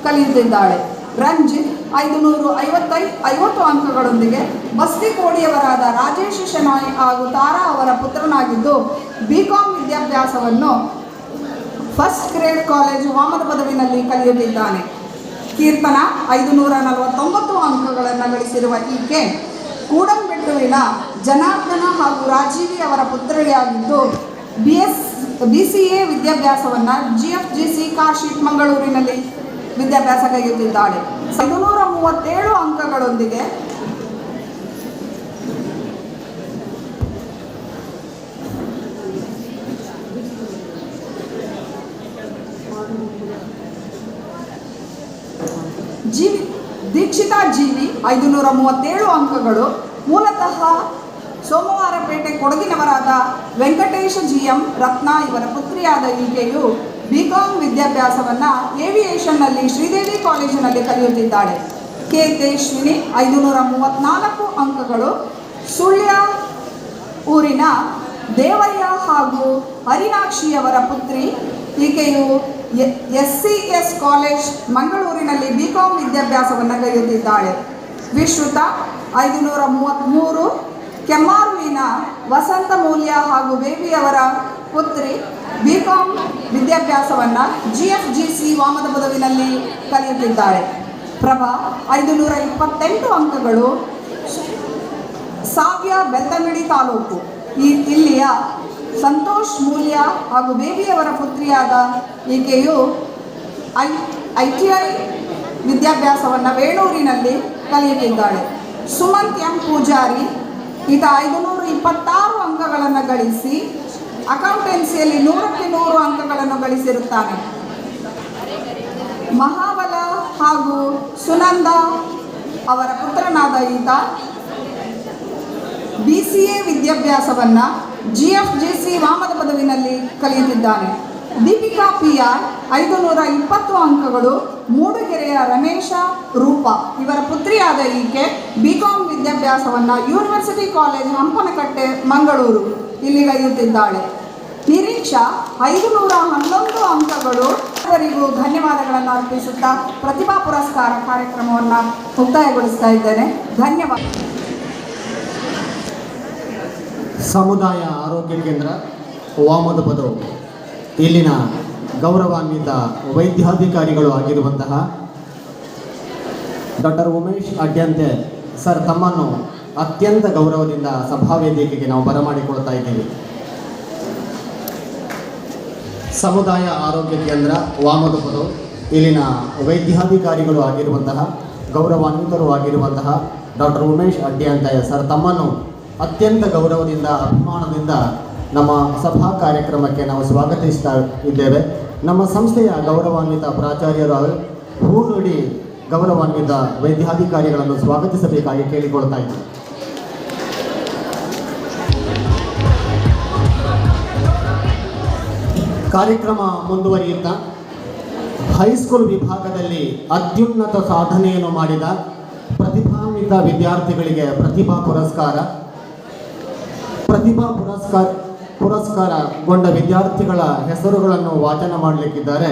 ಕಲಿಯುತ್ತಿದ್ದಾಳೆ. ರಂಜಿತ್ 550 ಅಂಕಗಳೊಂದಿಗೆ ಬಸ್ತಿಕೋಡಿಯವರಾದ ರಾಜೇಶ್ ಶೆನಾಯ್ ಹಾಗೂ ತಾರಾ ಅವರ ಪುತ್ರನಾಗಿದ್ದು BCom ವಿದ್ಯಾಭ್ಯಾಸವನ್ನು ಫಸ್ಟ್ ಗ್ರೇಡ್ ಕಾಲೇಜು ವಾಮದ ಪದವಿನಲ್ಲಿ ಕಲಿಯುತ್ತಿದ್ದಾನೆ. ಕೀರ್ತನ 549 ಅಂಕಗಳನ್ನು ಗಳಿಸಿರುವ ಈಕೆ ಕೂಡಂಬೆಟ್ಟುವಿನ ಜನಾರ್ದನ ಹಾಗೂ ರಾಜೀವಿ ಅವರ ಪುತ್ರಿಯಾಗಿದ್ದು BCA ವಿದ್ಯಾಭ್ಯಾಸವನ್ನು GFGC ಕಾಶಿಟ್ ಮಂಗಳೂರಿನಲ್ಲಿ ವಿದ್ಯಾಭ್ಯಾಸ ಕೈಗೊಳ್ಳುತ್ತಿದ್ದಾಳೆ. 537 ಅಂಕಗಳೊಂದಿಗೆ ದೀಕ್ಷಿತಾ ಜೀವಿ 537 ಅಂಕಗಳು. ಮೂಲತಃ ಸೋಮವಾರಪೇಟೆ ಕೊಡಗಿನವರಾದ ವೆಂಕಟೇಶ GM ರತ್ನ ಇವರ ಪುತ್ರಿಯಾದ ಈಕೆಯು BCom ವಿದ್ಯಾಭ್ಯಾಸವನ್ನು ಏವಿಯೇಷನ್ನಲ್ಲಿ ಶ್ರೀದೇವಿ ಕಾಲೇಜಿನಲ್ಲಿ ಕಲಿಯುತ್ತಿದ್ದಾಳೆ. ಕೆ ತೇಶ್ವಿನಿ 534 ಅಂಕಗಳು. ಸುಳ್ಯ ಊರಿನ ದೇವಯ್ಯ ಹಾಗೂ ಹರಿನಾಕ್ಷಿಯವರ ಪುತ್ರಿ ಈಕೆಯು SCS ಕಾಲೇಜ್ ಮಂಗಳೂರಿನಲ್ಲಿ BCom ವಿದ್ಯಾಭ್ಯಾಸವನ್ನು ಕಲಿಯುತ್ತಿದ್ದಾಳೆ. ವಿಶ್ರುತ 533, ಕೆಮ್ಮಾರುವಿನ ವಸಂತ ಮೂಲ್ಯ ಹಾಗೂ ಬೇಬಿಯವರ ಪುತ್ರಿ BCom ವಿದ್ಯಾಭ್ಯಾಸವನ್ನು GFGC ವಾಮದ ಪದವಿನಲ್ಲಿ ಕಲಿಯುತ್ತಿದ್ದಾಳೆ. ಪ್ರಭಾ 528 ಅಂಕಗಳು. ಸಾವ್ಯ ಬೆಳ್ತಂಗಡಿ ತಾಲೂಕು ಇಲ್ಲಿಯ ಸಂತೋಷ್ ಮೂಲ್ಯ ಹಾಗೂ ಬೇಬಿಯವರ ಪುತ್ರಿಯಾದ ಈಕೆಯು ITI ವಿದ್ಯಾಭ್ಯಾಸವನ್ನು ವೇಣೂರಿನಲ್ಲಿ ಕಲಿಯುತ್ತಿದ್ದಾಳೆ. ಸುಮಂತ್ M ಪೂಜಾರಿ ಈತ 526 ಅಂಕಗಳನ್ನು ಗಳಿಸಿ ಅಕೌಂಟೆನ್ಸಿಯಲ್ಲಿ 100ಕ್ಕೆ 100 ಅಂಕಗಳನ್ನು ಗಳಿಸಿರುತ್ತಾನೆ. ಮಹಾಬಲ ಹಾಗೂ ಸುನಂದ ಅವರ ಪುತ್ರನಾದ ಈತ BCA ವಿದ್ಯಾಭ್ಯಾಸವನ್ನು GFGC ವಾಮದ ಪದವಿನಲ್ಲಿ ಕಲಿಯುತ್ತಿದ್ದಾನೆ. ದೀಪಿಕಾ PR 520 ಅಂಕಗಳು. ಮೂಡುಗೆರೆಯ ರಮೇಶ ರೂಪ ಇವರ ಪುತ್ರಿಯಾದ ಈಕೆ BCom ವಿದ್ಯಾಭ್ಯಾಸವನ್ನು ಯೂನಿವರ್ಸಿಟಿ ಕಾಲೇಜ್ ಹಂಪನಕಟ್ಟೆ ಮಂಗಳೂರು ಇಲ್ಲಿ ಕಲಿಯುತ್ತಿದ್ದಾಳೆ. ನಿರೀಕ್ಷಾ 511 ಅಂಕಗಳು. ಅವರಿಗೂ ಧನ್ಯವಾದಗಳನ್ನು ಅರ್ಪಿಸುತ್ತಾ ಪ್ರತಿಭಾ ಪುರಸ್ಕಾರ ಕಾರ್ಯಕ್ರಮವನ್ನು ಮುಕ್ತಾಯಗೊಳಿಸ್ತಾ ಇದ್ದೇನೆ. ಧನ್ಯವಾದ. ಸಮುದಾಯ ಆರೋಗ್ಯ ಕೇಂದ್ರ ವಾಮದ ಪದವು ಇಲ್ಲಿನ ಗೌರವಾನ್ವಿತ ವೈದ್ಯಾಧಿಕಾರಿಗಳು ಆಗಿರುವಂತಹ ಡಾಕ್ಟರ್ ಉಮೇಶ್ ಅಡ್ಯಂತೆ ಸರ್ ತಮ್ಮನ್ನು ಅತ್ಯಂತ ಗೌರವದಿಂದ ಸಭಾವೇದಿಕೆಗೆ ನಾವು ಬರಮಾಡಿಕೊಳ್ತಾ ಇದ್ದೀವಿ. ಸಮುದಾಯ ಆರೋಗ್ಯ ಕೇಂದ್ರ ವಾಮದ ಪದವು ಇಲ್ಲಿನ ವೈದ್ಯಾಧಿಕಾರಿಗಳು ಆಗಿರುವಂತಹ ಗೌರವಾನ್ವಿತರು ಆಗಿರುವಂತಹ ಡಾಕ್ಟರ್ ಉಮೇಶ್ ಅಡ್ಯಂತೆ ಸರ್ ತಮ್ಮನ್ನು ಅತ್ಯಂತ ಗೌರವದಿಂದ ಅಭಿಮಾನದಿಂದ ನಮ್ಮ ಸಭಾ ಕಾರ್ಯಕ್ರಮಕ್ಕೆ ನಾವು ಸ್ವಾಗತಿಸ್ತಾ ಇದ್ದೇವೆ. ನಮ್ಮ ಸಂಸ್ಥೆಯ ಗೌರವಾನ್ವಿತ ಪ್ರಾಚಾರ್ಯರು ಹೂನುಡಿ ಗೌರವಾನ್ವಿತ ವೈದ್ಯಾಧಿಕಾರಿಗಳನ್ನು ಸ್ವಾಗತಿಸಬೇಕಾಗಿ ಕೇಳಿಕೊಳ್ತಾ ಇದ್ದಾರೆ. ಕಾರ್ಯಕ್ರಮ ಮುಂದುವರಿಯುತ್ತಾ ಹೈಸ್ಕೂಲ್ ವಿಭಾಗದಲ್ಲಿ ಅತ್ಯುನ್ನತ ಸಾಧನೆಯನ್ನು ಮಾಡಿದ ಪ್ರತಿಭಾನ್ವಿತ ವಿದ್ಯಾರ್ಥಿಗಳಿಗೆ ಪುರಸ್ಕಾರಗೊಂಡ ವಿದ್ಯಾರ್ಥಿಗಳ ಹೆಸರುಗಳನ್ನು ವಾಚನ ಮಾಡಲಿಕ್ಕಿದ್ದಾರೆ.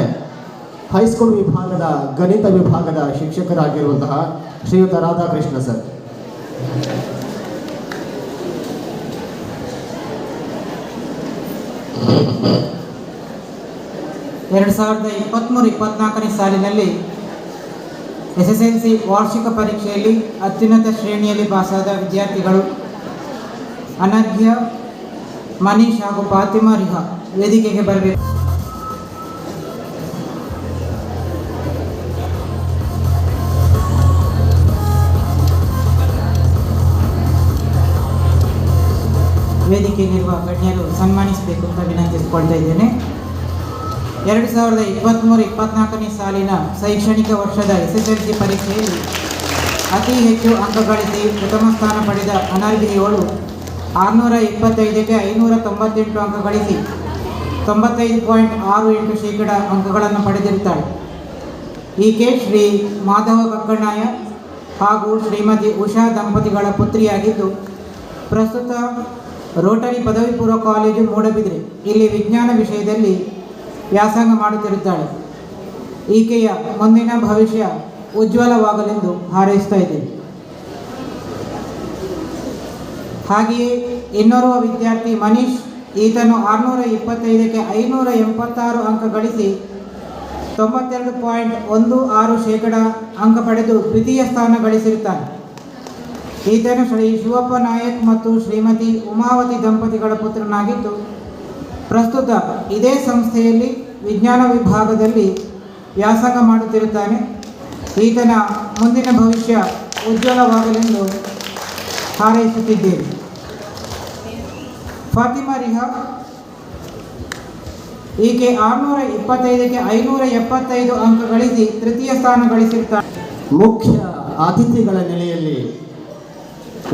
ಹೈಸ್ಕೂಲ್ ವಿಭಾಗದ ಗಣಿತ ವಿಭಾಗದ ಶಿಕ್ಷಕರಾಗಿರುವಂತಹ ಶ್ರೀಯುತ ರಾಧಾಕೃಷ್ಣ ಸರ್. ಎರಡು 2023-24 ಸಾಲಿನಲ್ಲಿ SSLC ವಾರ್ಷಿಕ ಪರೀಕ್ಷೆಯಲ್ಲಿ ಅತ್ಯುನ್ನತ ಶ್ರೇಣಿಯಲ್ಲಿ ಪಾಸಾದ ವಿದ್ಯಾರ್ಥಿಗಳು ಅನರ್ಘ್ಯ, ಮನೀಶ್ ಹಾಗೂ ಫಾತಿಮಾ ರಿಹಾ ವೇದಿಕೆಗೆ ಬರಬೇಕು. ವೇದಿಕೆಯಲ್ಲಿರುವ ಗಣ್ಯರು ಸನ್ಮಾನಿಸಬೇಕು ಅಂತ ವಿನಂತಿಸಿಕೊಳ್ತಾ ಇದ್ದೇನೆ. 2023-24 ಸಾಲಿನ ಶೈಕ್ಷಣಿಕ ವರ್ಷದ SSLC ಪರೀಕ್ಷೆಯಲ್ಲಿ ಅತಿ ಹೆಚ್ಚು ಅಂಕ ಗಳಿಸಿ ಪ್ರಥಮ ಸ್ಥಾನ ಪಡೆದ ಅನರ್ಘ್ಯಗಳು 625ಕ್ಕೆ 598 ಅಂಕ ಗಳಿಸಿ 95.68% ಅಂಕಗಳನ್ನು ಪಡೆದಿರುತ್ತಾಳೆ. ಈಕೆ ಶ್ರೀ ಮಾಧವ ಕಕ್ಕಣ್ಣಯ್ಯ ಹಾಗೂ ಶ್ರೀಮತಿ ಉಷಾ ದಂಪತಿಗಳ ಪುತ್ರಿಯಾಗಿದ್ದು ಪ್ರಸ್ತುತ ರೋಟರಿ ಪದವಿ ಪೂರ್ವ ಕಾಲೇಜು ಮೂಡಬಿದ್ರೆ ಇಲ್ಲಿ ವಿಜ್ಞಾನ ವಿಷಯದಲ್ಲಿ ವ್ಯಾಸಂಗ ಮಾಡುತ್ತಿರುತ್ತಾಳೆ. ಈಕೆಯ ಮುಂದಿನ ಭವಿಷ್ಯ ಉಜ್ವಲವಾಗಲೆಂದು ಹಾರೈಸ್ತಾ ಇದ್ದೇನೆ. ಹಾಗೆಯೇ ಇನ್ನೋರ್ವ ವಿದ್ಯಾರ್ಥಿ ಮನೀಶ್, ಈತನು 625ಕ್ಕೆ 586 ಅಂಕ ಗಳಿಸಿ 92.16% ಅಂಕ ಪಡೆದು ದ್ವಿತೀಯ ಸ್ಥಾನ ಗಳಿಸಿರುತ್ತಾನೆ. ಈತನು ಶ್ರೀ ಶಿವಪ್ಪ ನಾಯಕ್ ಮತ್ತು ಶ್ರೀಮತಿ ಉಮಾವತಿ ದಂಪತಿಗಳ ಪುತ್ರನಾಗಿದ್ದು ಪ್ರಸ್ತುತ ಇದೇ ಸಂಸ್ಥೆಯಲ್ಲಿ ವಿಜ್ಞಾನ ವಿಭಾಗದಲ್ಲಿ ವ್ಯಾಸಂಗ ಮಾಡುತ್ತಿರುತ್ತಾನೆ. ಈತನ ಮುಂದಿನ ಭವಿಷ್ಯ ಉಜ್ವಲವಾಗಲೆಂದು ಹಾರೈಸುತ್ತಿದ್ದೇನೆ. ಫಾತಿಮಾ ರಿಹಾ, ಈಕೆ 625ಕ್ಕೆ 575 ಅಂಕ ಗಳಿಸಿ ತೃತೀಯ ಸ್ಥಾನ ಗಳಿಸಿರುತ್ತಾಳೆ. ಮುಖ್ಯ ಅತಿಥಿಗಳ ನೆಲೆಯಲ್ಲಿ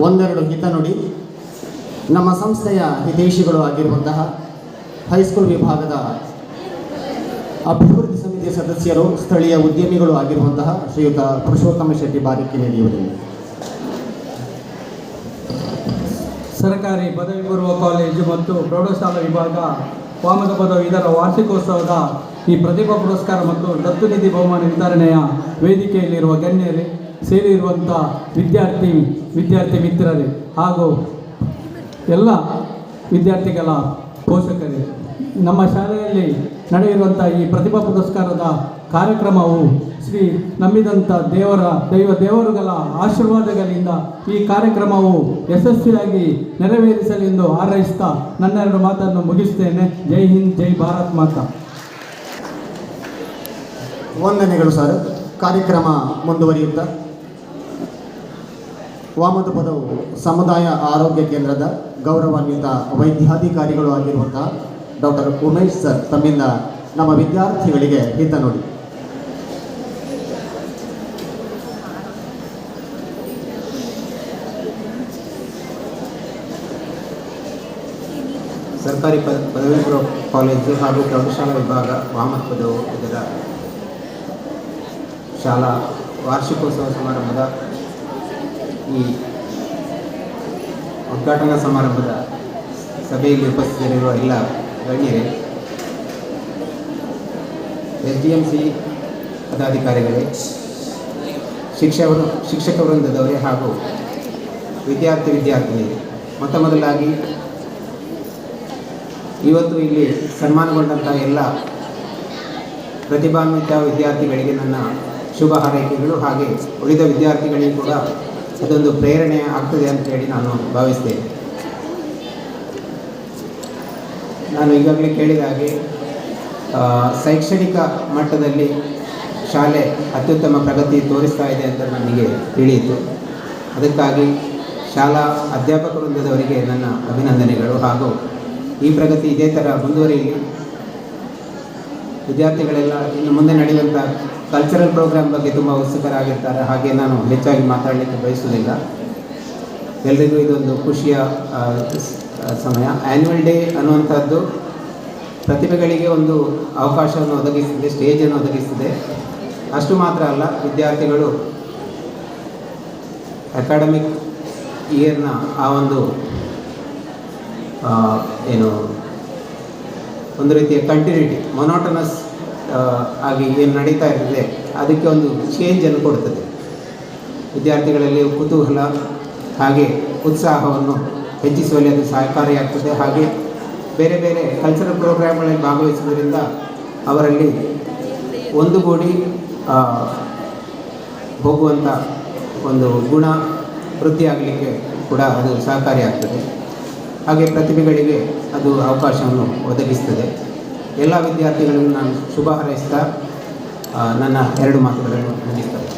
ಒಂದೆರಡು ಹಿತನುಡಿ. ನಮ್ಮ ಸಂಸ್ಥೆಯ ಹಿತೈಷಿಗಳು ಆಗಿರುವಂತಹ ಹೈಸ್ಕೂಲ್ ವಿಭಾಗದ ಅಭಿವೃದ್ಧಿ ಸಮಿತಿ ಸದಸ್ಯರು, ಸ್ಥಳೀಯ ಉದ್ಯಮಿಗಳು ಆಗಿರುವಂತಹ ಶ್ರೀಯುತ ಪುರುಷೋತ್ತಮ ಶೆಟ್ಟಿ ಬಾರಿಕಿನೇಡಿಯವರಿಗೆ. ಸರ್ಕಾರಿ ಪದವಿ ಪೂರ್ವ ಕಾಲೇಜು ಮತ್ತು ಪ್ರೌಢಶಾಲಾ ವಿಭಾಗ ವಾಮಕ ಪದವಿ ಇದರ ವಾರ್ಷಿಕೋತ್ಸವದ ಈ ಪ್ರತಿಭಾ ಪುರಸ್ಕಾರ ಮತ್ತು ದತ್ತು ನಿಧಿ ಬಹುಮಾನ ವಿತರಣೆಯ ವೇದಿಕೆಯಲ್ಲಿರುವ ಗಣ್ಯರೇ, ಸೇರಿರುವಂಥ ವಿದ್ಯಾರ್ಥಿ ಮಿತ್ರರೇ ಹಾಗೂ ಎಲ್ಲ ವಿದ್ಯಾರ್ಥಿಗಳ ಪೋಷಕರೇ, ನಮ್ಮ ಶಾಲೆಯಲ್ಲಿ ನಡೆಯುವಂಥ ಈ ಪ್ರತಿಭಾ ಪುರಸ್ಕಾರದ ಕಾರ್ಯಕ್ರಮವು ಶ್ರೀ ನಂಬಿದಂಥ ದೇವರುಗಳ ಆಶೀರ್ವಾದಗಳಿಂದ ಈ ಕಾರ್ಯಕ್ರಮವು ಯಶಸ್ವಿಯಾಗಿ ನೆರವೇರಿಸಲೆಂದು ಹಾರೈಸ್ತಾ ನನ್ನೆರಡು ಮಾತನ್ನು ಮುಗಿಸ್ತೇನೆ. ಜೈ ಹಿಂದ್, ಜೈ ಭಾರತ್ ಮಾತಾ. ವಂದನೆಗಳು ಸರ್. ಕಾರ್ಯಕ್ರಮ ಮುಂದುವರಿಯುತ್ತಾ ವಾಮದಪದವು ಸಮುದಾಯ ಆರೋಗ್ಯ ಕೇಂದ್ರದ ಗೌರವಾನ್ವಿತ ವೈದ್ಯಾಧಿಕಾರಿಗಳು ಆಗಿರುವಂತಹ ಡಾಕ್ಟರ್ ಉಮೇಶ್ ಸರ್ ತಮ್ಮಿಂದ ನಮ್ಮ ವಿದ್ಯಾರ್ಥಿಗಳಿಗೆ ಹಿತನುಡಿ. ಸರ್ಕಾರಿ ಪದವಿ ಪೂರ್ವ ಕಾಲೇಜು ಹಾಗೂ ಪ್ರೌಢಶಾಲಾ ವಿಭಾಗ ವಾಮಪದವು ಇದರ ಶಾಲಾ ವಾರ್ಷಿಕೋತ್ಸವ ಸಮಾರಂಭದ ಈ ಉದ್ಘಾಟನಾ ಸಮಾರಂಭದ ಸಭೆಯಲ್ಲಿ ಉಪಸ್ಥಿತರಿರುವ ಎಲ್ಲ ಗಣ್ಯರೇ, SDMC ಪದಾಧಿಕಾರಿಗಳೇ, ಶಿಕ್ಷಕ ವೃಂದದವರೇ ಹಾಗೂ ವಿದ್ಯಾರ್ಥಿನಿಯರೇ, ಮೊದಲಾಗಿ ಇವತ್ತು ಇಲ್ಲಿ ಸನ್ಮಾನಗೊಂಡಂಥ ಎಲ್ಲ ಪ್ರತಿಭಾನ್ವಿತ ವಿದ್ಯಾರ್ಥಿಗಳಿಗೆ ನನ್ನ ಶುಭ ಹಾರೈಕೆಗಳು. ಹಾಗೆ ಉಳಿದ ವಿದ್ಯಾರ್ಥಿಗಳಿಗೂ ಕೂಡ ಅದೊಂದು ಪ್ರೇರಣೆ ಆಗ್ತದೆ ಅಂತೇಳಿ ನಾನು ಭಾವಿಸ್ತೇನೆ. ನಾನು ಈಗಾಗಲೇ ಕೇಳಿದ ಹಾಗೆ ಶೈಕ್ಷಣಿಕ ಮಟ್ಟದಲ್ಲಿ ಶಾಲೆ ಅತ್ಯುತ್ತಮ ಪ್ರಗತಿ ತೋರಿಸ್ತಾ ಇದೆ ಅಂತ ನನಗೆ ತಿಳಿಯಿತು. ಅದಕ್ಕಾಗಿ ಶಾಲಾ ಅಧ್ಯಾಪಕ ವೃಂದದವರಿಗೆ ನನ್ನ ಅಭಿನಂದನೆಗಳು ಹಾಗೂ ಈ ಪ್ರಗತಿ ಇದೇ ಥರ ಮುಂದುವರಿಯಲಿ. ವಿದ್ಯಾರ್ಥಿಗಳೆಲ್ಲ ಇನ್ನು ಮುಂದೆ ನಡೆಯುವಂಥ ಕಲ್ಚರಲ್ ಪ್ರೋಗ್ರಾಮ್ ಬಗ್ಗೆ ತುಂಬ ಉತ್ಸುಕರಾಗಿರ್ತಾರೆ. ಹಾಗೆ ನಾನು ಹೆಚ್ಚಾಗಿ ಮಾತಾಡಲಿಕ್ಕೆ ಬಯಸುವುದಿಲ್ಲ. ಎಲ್ರಿಗೂ ಇದೊಂದು ಖುಷಿಯ ಸಮಯ. ಆ್ಯನ್ಯುವಲ್ ಡೇ ಅನ್ನುವಂಥದ್ದು ಪ್ರತಿಭೆಗಳಿಗೆ ಒಂದು ಅವಕಾಶವನ್ನು ಒದಗಿಸ್ತದೆ, ಸ್ಟೇಜನ್ನು ಒದಗಿಸ್ತದೆ. ಅಷ್ಟು ಮಾತ್ರ ಅಲ್ಲ, ವಿದ್ಯಾರ್ಥಿಗಳು ಅಕಾಡೆಮಿಕ್ ಇಯರ್ನ ಆ ಒಂದು ಒಂದು ರೀತಿಯ ಕಂಟಿನ್ಯೂಟಿ, ಮೊನೋಟನಸ್ ಆಗಿ ಏನು ನಡೀತಾ ಇರ್ತದೆ ಅದಕ್ಕೆ ಒಂದು ಚೇಂಜನ್ನು ಕೊಡ್ತದೆ. ವಿದ್ಯಾರ್ಥಿಗಳಲ್ಲಿ ಕುತೂಹಲ ಹಾಗೆ ಉತ್ಸಾಹವನ್ನು ಹೆಚ್ಚಿಸುವಲ್ಲಿ ಅದು ಸಹಕಾರಿಯಾಗ್ತದೆ. ಹಾಗೆ ಬೇರೆ ಬೇರೆ ಕಲ್ಚರಲ್ ಪ್ರೋಗ್ರಾಮ್ಗಳಲ್ಲಿ ಭಾಗವಹಿಸುವುದರಿಂದ ಅವರಲ್ಲಿ ಒಂದುಗೂಡಿ ಹೋಗುವಂಥ ಒಂದು ಗುಣ ವೃದ್ಧಿಯಾಗಲಿಕ್ಕೆ ಕೂಡ ಅದು ಸಹಕಾರಿಯಾಗ್ತದೆ. ಹಾಗೆ ಪ್ರತಿಭೆಗಳಿಗೆ ಅದು ಅವಕಾಶವನ್ನು ಒದಗಿಸ್ತದೆ. ಎಲ್ಲ ವಿದ್ಯಾರ್ಥಿಗಳಿಗೂ ನಾನು ಶುಭ ಹಾರೈಸ್ತಾ ನನ್ನ 2 ಮಾತುಗಳನ್ನು ಮುಗಿಸ್ತೇನೆ.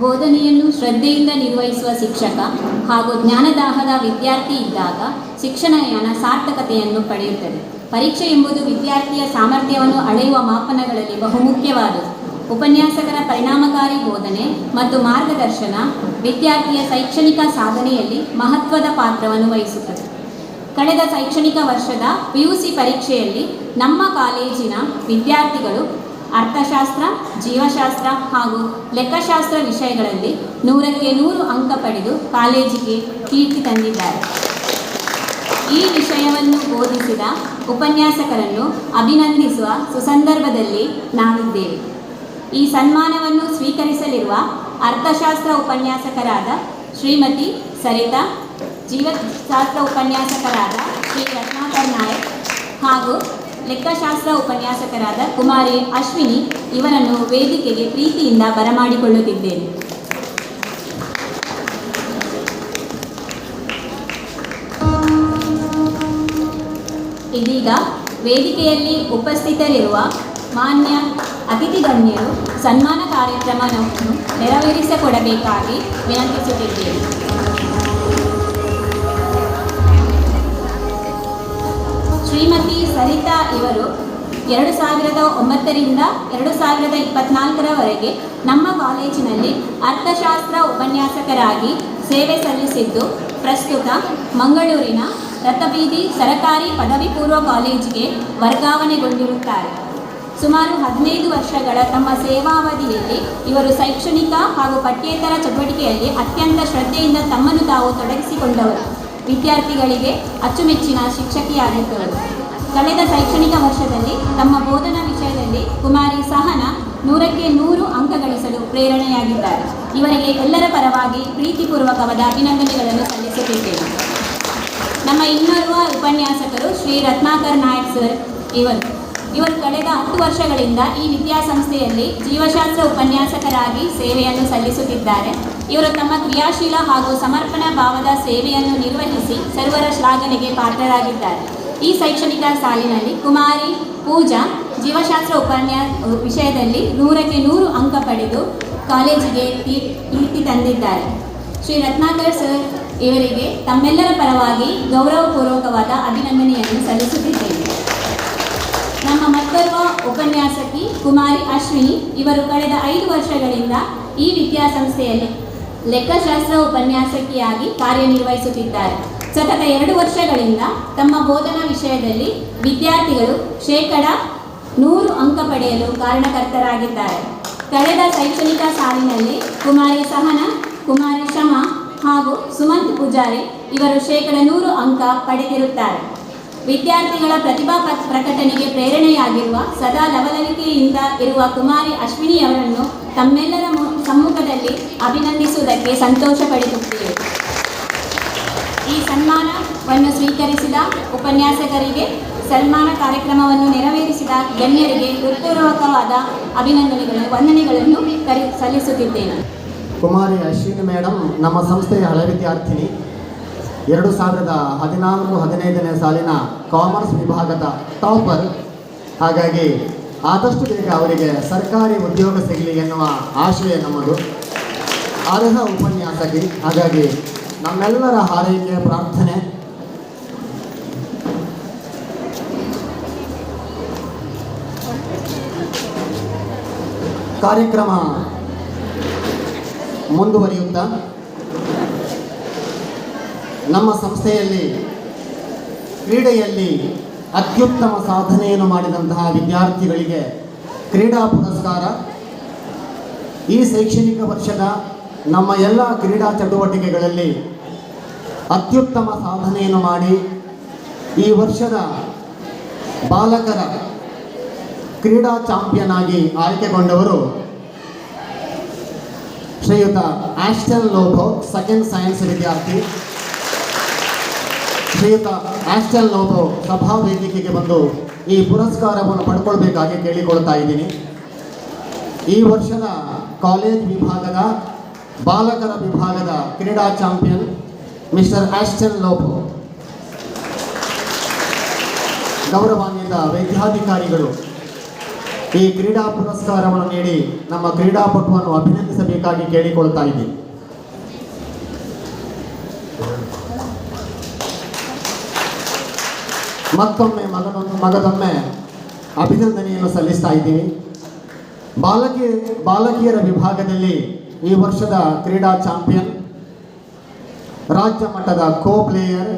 ಬೋಧನೆಯನ್ನು ಶ್ರದ್ಧೆಯಿಂದ ನಿರ್ವಹಿಸುವ ಶಿಕ್ಷಕ ಹಾಗೂ ಜ್ಞಾನದಾಹದ ವಿದ್ಯಾರ್ಥಿ ಇದ್ದಾಗ ಶಿಕ್ಷಣ ಯಾನ ಸಾರ್ಥಕತೆಯನ್ನು ಪಡೆಯುತ್ತದೆ. ಪರೀಕ್ಷೆ ಎಂಬುದು ವಿದ್ಯಾರ್ಥಿಯ ಸಾಮರ್ಥ್ಯವನ್ನು ಅಳೆಯುವ ಮಾಪನಗಳಲ್ಲಿ ಬಹುಮುಖ್ಯವಾದುದು. ಉಪನ್ಯಾಸಕರ ಪರಿಣಾಮಕಾರಿ ಬೋಧನೆ ಮತ್ತು ಮಾರ್ಗದರ್ಶನ ವಿದ್ಯಾರ್ಥಿಯ ಶೈಕ್ಷಣಿಕ ಸಾಧನೆಯಲ್ಲಿ ಮಹತ್ವದ ಪಾತ್ರವನ್ನು ವಹಿಸುತ್ತದೆ. ಕಳೆದ ಶೈಕ್ಷಣಿಕ ವರ್ಷದ PUC ಪರೀಕ್ಷೆಯಲ್ಲಿ ನಮ್ಮ ಕಾಲೇಜಿನ ವಿದ್ಯಾರ್ಥಿಗಳು ಅರ್ಥಶಾಸ್ತ್ರ, ಜೀವಶಾಸ್ತ್ರ ಹಾಗೂ ಲೆಕ್ಕಶಾಸ್ತ್ರ ವಿಷಯಗಳಲ್ಲಿ 100ಕ್ಕೆ 100 ಅಂಕ ಪಡೆದು ಕಾಲೇಜಿಗೆ ಕೀರ್ತಿ ತಂದಿದ್ದಾರೆ. ಈ ವಿಷಯವನ್ನು ಬೋಧಿಸಿದ ಉಪನ್ಯಾಸಕರನ್ನು ಅಭಿನಂದಿಸುವ ಸುಸಂದರ್ಭದಲ್ಲಿ ನಾವಿದ್ದೇವೆ. ಈ ಸನ್ಮಾನವನ್ನು ಸ್ವೀಕರಿಸಲಿರುವ ಅರ್ಥಶಾಸ್ತ್ರ ಉಪನ್ಯಾಸಕರಾದ ಶ್ರೀಮತಿ ಸರಿತಾ, ಜೀವಶಾಸ್ತ್ರ ಉಪನ್ಯಾಸಕರಾದ ಶ್ರೀ ರತ್ನಾಕರ್ ನಾಯಕ್ ಹಾಗೂ ಲೆಕ್ಕಶಾಸ್ತ್ರ ಉಪನ್ಯಾಸಕರಾದ ಕುಮಾರಿ ಅಶ್ವಿನಿ ಇವರನ್ನು ವೇದಿಕೆಗೆ ಪ್ರೀತಿಯಿಂದ ಬರಮಾಡಿಕೊಳ್ಳುತ್ತಿದ್ದೇನೆ. ಇದೀಗ ವೇದಿಕೆಯಲ್ಲಿ ಉಪಸ್ಥಿತರಿರುವ ಮಾನ್ಯ ಅತಿಥಿ ಗಣ್ಯರು ಸನ್ಮಾನ ಕಾರ್ಯಕ್ರಮವನ್ನು ನೆರವೇರಿಸಿಕೊಡಬೇಕಾಗಿ ವಿನಂತಿಸುತ್ತಿದ್ದೇನೆ. ಶ್ರೀಮತಿ ಸರಿತಾ ಇವರು 2009ರಿಂದ 2024ರವರೆಗೆ ನಮ್ಮ ಕಾಲೇಜಿನಲ್ಲಿ ಅರ್ಥಶಾಸ್ತ್ರ ಉಪನ್ಯಾಸಕರಾಗಿ ಸೇವೆ ಸಲ್ಲಿಸಿದ್ದು, ಪ್ರಸ್ತುತ ಮಂಗಳೂರಿನ ರಥಬೀದಿ ಸರಕಾರಿ ಪದವಿ ಪೂರ್ವ ಕಾಲೇಜಿಗೆ ವರ್ಗಾವಣೆಗೊಂಡಿರುತ್ತಾರೆ. ಸುಮಾರು 15 ವರ್ಷಗಳ ತಮ್ಮ ಸೇವಾವಧಿಯಲ್ಲಿ ಇವರು ಶೈಕ್ಷಣಿಕ ಹಾಗೂ ಪಠ್ಯೇತರ ಚಟುವಟಿಕೆಯಲ್ಲಿ ಅತ್ಯಂತ ಶ್ರದ್ಧೆಯಿಂದ ತಮ್ಮನ್ನು ತಾವು ತೊಡಗಿಸಿಕೊಂಡವರು. ವಿದ್ಯಾರ್ಥಿಗಳಿಗೆ ಅಚ್ಚುಮೆಚ್ಚಿನ ಶಿಕ್ಷಕಿಯಾಗಿದ್ದವರು. ಕಳೆದ ಶೈಕ್ಷಣಿಕ ವರ್ಷದಲ್ಲಿ ತಮ್ಮ ಬೋಧನಾ ವಿಷಯದಲ್ಲಿ ಕುಮಾರಿ ಸಹನಾ 100ಕ್ಕೆ 100 ಅಂಕ ಗಳಿಸಲು ಪ್ರೇರಣೆಯಾಗಿದ್ದಾರೆ. ಇವರಿಗೆ ಎಲ್ಲರ ಪರವಾಗಿ ಪ್ರೀತಿಪೂರ್ವಕವಾದ ಅಭಿನಂದನೆಗಳನ್ನು ಸಲ್ಲಿಸುತ್ತಿದ್ದೇನೆ. ನಮ್ಮ ಇನ್ನೋರ್ವ ಉಪನ್ಯಾಸಕರು ಶ್ರೀ ರತ್ನಾಕರ್ ನಾಯಕ್ ಸರ್. ಇವರು ಕಳೆದ 10 ವರ್ಷಗಳಿಂದ ಈ ವಿದ್ಯಾಸಂಸ್ಥೆಯಲ್ಲಿ ಜೀವಶಾಸ್ತ್ರ ಉಪನ್ಯಾಸಕರಾಗಿ ಸೇವೆಯನ್ನು ಸಲ್ಲಿಸುತ್ತಿದ್ದಾರೆ. ಇವರು ತಮ್ಮ ಕ್ರಿಯಾಶೀಲ ಹಾಗೂ ಸಮರ್ಪಣಾ ಭಾವದ ಸೇವೆಯನ್ನು ನಿರ್ವಹಿಸಿ ಸರ್ವರ ಶ್ಲಾಘನೆಗೆ ಪಾತ್ರರಾಗಿದ್ದಾರೆ. ಈ ಶೈಕ್ಷಣಿಕ ಸಾಲಿನಲ್ಲಿ ಕುಮಾರಿ ಪೂಜಾ ಜೀವಶಾಸ್ತ್ರ ವಿಷಯದಲ್ಲಿ 100ಕ್ಕೆ 100 ಅಂಕ ಪಡೆದು ಕಾಲೇಜಿಗೆ ಕೀರ್ತಿ ತಂದಿದ್ದಾರೆ. ಶ್ರೀ ರತ್ನಾಕರ್ ಸರ್ ಇವರಿಗೆ ತಮ್ಮೆಲ್ಲರ ಪರವಾಗಿ ಗೌರವಪೂರ್ವಕವಾದ ಅಭಿನಂದನೆಯನ್ನು ಸಲ್ಲಿಸುತ್ತಿದ್ದೇನೆ. ನಮ್ಮ ಮತ್ತೋರ್ವ ಉಪನ್ಯಾಸಕಿ ಕುಮಾರಿ ಅಶ್ವಿನಿ ಇವರು ಕಳೆದ 5 ವರ್ಷಗಳಿಂದ ಈ ವಿದ್ಯಾಸಂಸ್ಥೆಯಲ್ಲಿ ಲೆಕ್ಕಶಾಸ್ತ್ರ ಉಪನ್ಯಾಸಕಿಯಾಗಿ ಕಾರ್ಯನಿರ್ವಹಿಸುತ್ತಿದ್ದಾರೆ. ಸತತ 2 ವರ್ಷಗಳಿಂದ ತಮ್ಮ ಬೋಧನಾ ವಿಷಯದಲ್ಲಿ ವಿದ್ಯಾರ್ಥಿಗಳು 100% ಅಂಕ ಪಡೆಯಲು ಕಾರಣಕರ್ತರಾಗಿದ್ದಾರೆ. ಕಳೆದ ಶೈಕ್ಷಣಿಕ ಸಾಲಿನಲ್ಲಿ ಕುಮಾರಿ ಸಹನಾ, ಕುಮಾರಿ ಶಮಾ ಹಾಗೂ ಸುಮಂತ್ ಪೂಜಾರಿ ಇವರು 100% ಅಂಕ ಪಡೆದಿರುತ್ತಾರೆ. ವಿದ್ಯಾರ್ಥಿಗಳ ಪ್ರತಿಭಾ ಪ್ರಕಟಣೆಗೆ ಪ್ರೇರಣೆಯಾಗಿರುವ ಸದಾ ಲವಲವಿಕೆಯಿಂದ ಇರುವ ಕುಮಾರಿ ಅಶ್ವಿನಿ ಅವರನ್ನು ತಮ್ಮೆಲ್ಲರ ಸಮ್ಮುಖದಲ್ಲಿ ಅಭಿನಂದಿಸುವುದಕ್ಕೆ ಸಂತೋಷ ಪಡುತ್ತೇವೆ. ಈ ಸನ್ಮಾನವನ್ನು ಸ್ವೀಕರಿಸಿದ ಉಪನ್ಯಾಸಕರಿಗೆ, ಸನ್ಮಾನ ಕಾರ್ಯಕ್ರಮವನ್ನು ನೆರವೇರಿಸಿದ ಗಣ್ಯರಿಗೆ ಹೃತ್ಪೂರ್ವಕವಾದ ಅಭಿನಂದನೆಗಳು, ವಂದನೆಗಳನ್ನು ಸಲ್ಲಿಸುತ್ತಿದ್ದೇನೆ. ಕುಮಾರಿ ಅಶ್ವಿನಿ ಮೇಡಮ್ ನಮ್ಮ ಸಂಸ್ಥೆಯ ಹಳೆ ವಿದ್ಯಾರ್ಥಿನಿ. 2014-15ನೇ ಸಾಲಿನ ಕಾಮರ್ಸ್ ವಿಭಾಗದ ಟಾಪರ್. ಹಾಗಾಗಿ ಆದಷ್ಟು ಬೇಗ ಅವರಿಗೆ ಸರ್ಕಾರಿ ಉದ್ಯೋಗ ಸಿಗಲಿ ಎನ್ನುವ ಆಶಯ ನಮ್ಮದು. ಅರ್ಹ ಉಪನ್ಯಾಸಕಿ. ಹಾಗಾಗಿ ನಮ್ಮೆಲ್ಲರ ಹಾರೈಕೆ ಪ್ರಾರ್ಥನೆ. ಕಾರ್ಯಕ್ರಮ ಮುಂದುವರಿಯುತ್ತಾ ನಮ್ಮ ಸಂಸ್ಥೆಯಲ್ಲಿ ಕ್ರೀಡೆಯಲ್ಲಿ ಅತ್ಯುತ್ತಮ ಸಾಧನೆಯನ್ನು ಮಾಡಿದಂತಹ ವಿದ್ಯಾರ್ಥಿಗಳಿಗೆ ಕ್ರೀಡಾ ಪುರಸ್ಕಾರ. ಈ ಶೈಕ್ಷಣಿಕ ವರ್ಷದ ನಮ್ಮ ಎಲ್ಲ ಕ್ರೀಡಾ ಚಟುವಟಿಕೆಗಳಲ್ಲಿ ಅತ್ಯುತ್ತಮ ಸಾಧನೆಯನ್ನು ಮಾಡಿ ಈ ವರ್ಷದ ಬಾಲಕರ ಕ್ರೀಡಾ ಚಾಂಪಿಯನ್ ಆಗಿ ಆಯ್ಕೆಗೊಂಡವರು ಶ್ರೀಯುತ ಆಸ್ಟನ್ ಲೋಬೋ, ಸೆಕೆಂಡ್ ಸೈನ್ಸ್ ವಿದ್ಯಾರ್ಥಿ. ಶ್ರೀಯುತ ಆಸ್ಟನ್ ಲೋಬೋ ಸಭಾ ವೇದಿಕೆಗೆ ಬಂದು ಈ ಪುರಸ್ಕಾರವನ್ನು ಪಡ್ಕೊಳ್ಬೇಕಾಗಿ ಕೇಳಿಕೊಳ್ತಾ ಇದ್ದೀನಿ. ಈ ವರ್ಷದ ಕಾಲೇಜ್ ವಿಭಾಗದ ಬಾಲಕರ ವಿಭಾಗದ ಕ್ರೀಡಾ ಚಾಂಪಿಯನ್ ಮಿಸ್ಟರ್ ಆಸ್ಟನ್ ಲೋಬೋ. ಗೌರವಾನ್ವಿತ ವೈದ್ಯಾಧಿಕಾರಿಗಳು ಈ ಕ್ರೀಡಾ ಪುರಸ್ಕಾರವನ್ನು ನೀಡಿ ನಮ್ಮ ಕ್ರೀಡಾಪಟುವನ್ನು ಅಭಿನಂದಿಸಬೇಕಾಗಿ ಕೇಳಿಕೊಳ್ತಾ ಇದ್ದೀನಿ. ಮತ್ತೊಮ್ಮೆ ಮಗದೊಮ್ಮೆ ಅಭಿನಂದನೆಯನ್ನು ಸಲ್ಲಿಸ್ತಾ ಇದ್ದೀವಿ. ಬಾಲಕಿಯರ ವಿಭಾಗದಲ್ಲಿ ಈ ವರ್ಷದ ಕ್ರೀಡಾ ಚಾಂಪಿಯನ್, ರಾಜ್ಯ ಮಟ್ಟದ ಕೋ ಪ್ಲೇಯರ್,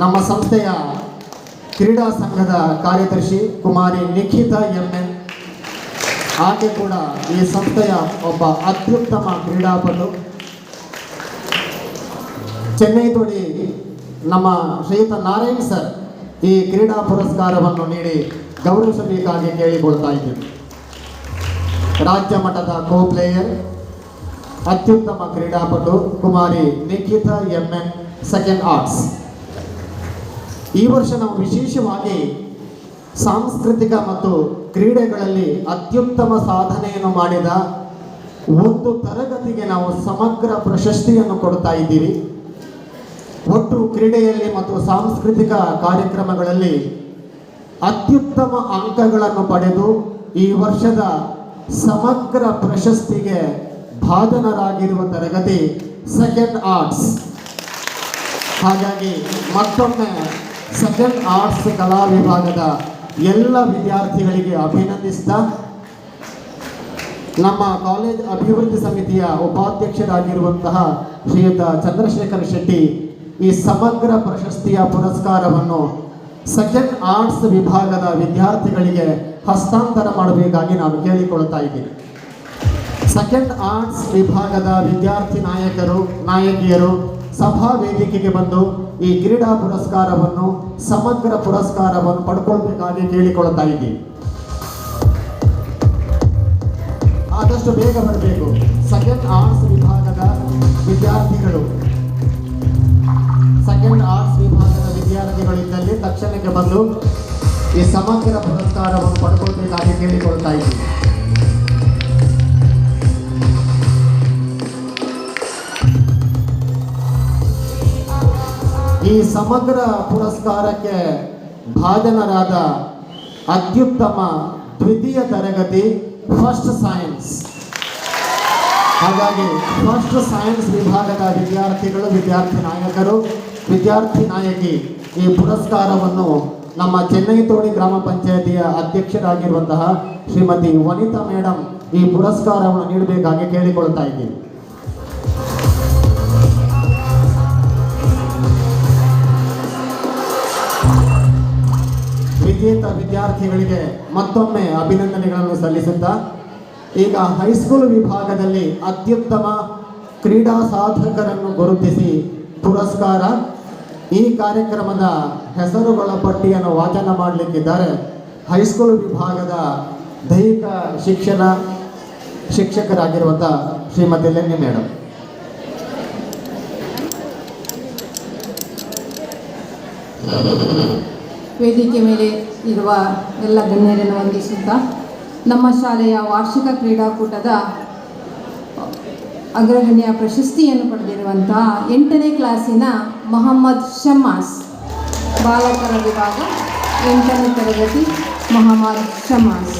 ನಮ್ಮ ಸಂಸ್ಥೆಯ ಕ್ರೀಡಾ ಸಂಘದ ಕಾರ್ಯದರ್ಶಿ ಕುಮಾರಿ ನಿಖಿತಾ ಎಂ.ಎನ್. ಆಕೆ ಕೂಡ ಈ ಸಂಸ್ಥೆಯ ಒಬ್ಬ ಅತ್ಯುತ್ತಮ ಕ್ರೀಡಾಪಟು. ಚೆನ್ನೈ ತೋಡಿ ನಮ್ಮ ಶ್ರೀಯುತ ನಾರಾಯಣ್ ಸರ್ ಈ ಕ್ರೀಡಾ ಪುರಸ್ಕಾರವನ್ನು ನೀಡಿ ಗೌರವಿಸಬೇಕಾಗಿ ಕೇಳಿಕೊಳ್ತಾ ಇದ್ದೀವಿ. ರಾಜ್ಯ ಮಟ್ಟದ ಕೋ ಪ್ಲೇಯರ್, ಅತ್ಯುತ್ತಮ ಕ್ರೀಡಾಪಟು ಕುಮಾರಿ ನಿಖಿತಾ ಎಂ.ಎನ್. Second arts. ಈ ವರ್ಷ ನಾವು ವಿಶೇಷವಾಗಿ ಸಾಂಸ್ಕೃತಿಕ ಮತ್ತು ಕ್ರೀಡೆಗಳಲ್ಲಿ ಅತ್ಯುತ್ತಮ ಸಾಧನೆಯನ್ನು ಮಾಡಿದ ಒಂದು ತರಗತಿಗೆ ನಾವು ಸಮಗ್ರ ಪ್ರಶಸ್ತಿಯನ್ನು ಕೊಡ್ತಾ ಇದ್ದೀವಿ. ಒಟ್ಟು ಕ್ರೀಡೆಯಲ್ಲಿ ಮತ್ತು ಸಾಂಸ್ಕೃತಿಕ ಕಾರ್ಯಕ್ರಮಗಳಲ್ಲಿ ಅತ್ಯುತ್ತಮ ಅಂಕಗಳನ್ನು ಪಡೆದು ಈ ವರ್ಷದ ಸಮಗ್ರ ಪ್ರಶಸ್ತಿಗೆ ಭಾಜನರಾಗಿರುವ ತರಗತಿ ಸೆಕೆಂಡ್ ಆರ್ಟ್ಸ್. ಹಾಗಾಗಿ ಮತ್ತೊಮ್ಮೆ ಸೆಕೆಂಡ್ ಆರ್ಟ್ಸ್ ಕಲಾ ವಿಭಾಗದ ಎಲ್ಲ ವಿದ್ಯಾರ್ಥಿಗಳಿಗೆ ಅಭಿನಂದಿಸ್ತಾ ನಮ್ಮ ಕಾಲೇಜ್ ಅಭಿವೃದ್ಧಿ ಸಮಿತಿಯ ಉಪಾಧ್ಯಕ್ಷರಾಗಿರುವಂತಹ ಶ್ರೀಯುತ ಚಂದ್ರಶೇಖರ್ ಶೆಟ್ಟಿ ಈ ಸಮಗ್ರ ಪ್ರಶಸ್ತಿಯ ಪುರಸ್ಕಾರವನ್ನು ಸೆಕೆಂಡ್ ಆರ್ಟ್ಸ್ ವಿಭಾಗದ ವಿದ್ಯಾರ್ಥಿಗಳಿಗೆ ಹಸ್ತಾಂತರ ಮಾಡಬೇಕಾಗಿ ನಾನು ಕೇಳಿಕೊಳ್ತಾ ಇದ್ದೀನಿ. ಸೆಕೆಂಡ್ ಆರ್ಟ್ಸ್ ವಿಭಾಗದ ವಿದ್ಯಾರ್ಥಿ ನಾಯಕಿಯರು ಸಭಾ ವೇದಿಕೆಗೆ ಬಂದು ಈ ಕ್ರೀಡಾ ಪುರಸ್ಕಾರವನ್ನು ಸಮಗ್ರ ಪುರಸ್ಕಾರವನ್ನು ಪಡ್ಕೊಳ್ಬೇಕಾಗಿ ಕೇಳಿಕೊಳ್ತಾ ಇದ್ದೀವಿ. ಆದಷ್ಟು ಬೇಗ ಬರಬೇಕು. ಸೆಕೆಂಡ್ ಆರ್ಟ್ಸ್ ವಿಭಾಗದ ವಿದ್ಯಾರ್ಥಿಗಳು ಇದ್ದಲ್ಲಿ ತಕ್ಷಣಕ್ಕೆ ಬಂದು ಈ ಸಮಗ್ರ ಪುರಸ್ಕಾರವನ್ನು ಪಡ್ಕೊಳ್ಬೇಕಾಗಿ ಕೇಳಿಕೊಳ್ತಾ ಇದ್ದೀವಿ. ಈ ಸಮಗ್ರ ಪುರಸ್ಕಾರಕ್ಕೆ ಭಾಜನರಾದ ಅತ್ಯುತ್ತಮ ದ್ವಿತೀಯ ತರಗತಿ ಫಸ್ಟ್ ಸೈನ್ಸ್. ಹಾಗಾಗಿ ಫಸ್ಟ್ ಸೈನ್ಸ್ ವಿಭಾಗದ ವಿದ್ಯಾರ್ಥಿಗಳು, ವಿದ್ಯಾರ್ಥಿ ನಾಯಕರು, ವಿದ್ಯಾರ್ಥಿ ನಾಯಕಿ ಈ ಪುರಸ್ಕಾರವನ್ನು ನಮ್ಮ ಚೆನ್ನೈ ತೋಡಿ ಗ್ರಾಮ ಪಂಚಾಯತಿಯ ಅಧ್ಯಕ್ಷರಾಗಿರುವಂತಹ ಶ್ರೀಮತಿ ವನಿತಾ ಮೇಡಮ್ ಈ ಪುರಸ್ಕಾರವನ್ನು ನೀಡಬೇಕಾಗಿ ಕೇಳಿಕೊಳ್ತಾ ಇದ್ದೀವಿ. ವಿಜೇತ ವಿದ್ಯಾರ್ಥಿಗಳಿಗೆ ಮತ್ತೊಮ್ಮೆ ಅಭಿನಂದನೆಗಳನ್ನು ಸಲ್ಲಿಸುತ್ತಾ ಈಗ ಹೈಸ್ಕೂಲ್ ವಿಭಾಗದಲ್ಲಿ ಅತ್ಯುತ್ತಮ ಕ್ರೀಡಾ ಸಾಧಕರನ್ನು ಗುರುತಿಸಿ ಪುರಸ್ಕಾರ. ಈ ಕಾರ್ಯಕ್ರಮದ ಹೆಸರುಗಳ ಪಟ್ಟಿಯನ್ನು ವಾಚನ ಮಾಡಲಿಕ್ಕಿದ್ದಾರೆ ಹೈಸ್ಕೂಲ್ ವಿಭಾಗದ ದೈಹಿಕ ಶಿಕ್ಷಕರಾಗಿರುವಂಥ ಶ್ರೀಮತಿ ಲೆನ್ನಿ ಮೇಡಮ್. ವೇದಿಕೆ ಮೇಲೆ ಇರುವ ಎಲ್ಲ ಗಣ್ಯರನ್ನು ವಂದಿಸುತ್ತಾ ನಮ್ಮ ಶಾಲೆಯ ವಾರ್ಷಿಕ ಕ್ರೀಡಾಕೂಟದ ಅಗ್ರಗಣ್ಯ ಪ್ರಶಸ್ತಿಯನ್ನು ಪಡೆದಿರುವಂತಹ 8ನೇ ಕ್ಲಾಸಿನ ಮೊಹಮ್ಮದ್ ಶಮಾಸ್, ಬಾಲಕರ ವಿಭಾಗ 8ನೇ ತರಗತಿ ಮೊಹಮ್ಮದ್ ಶಮಾಸ್.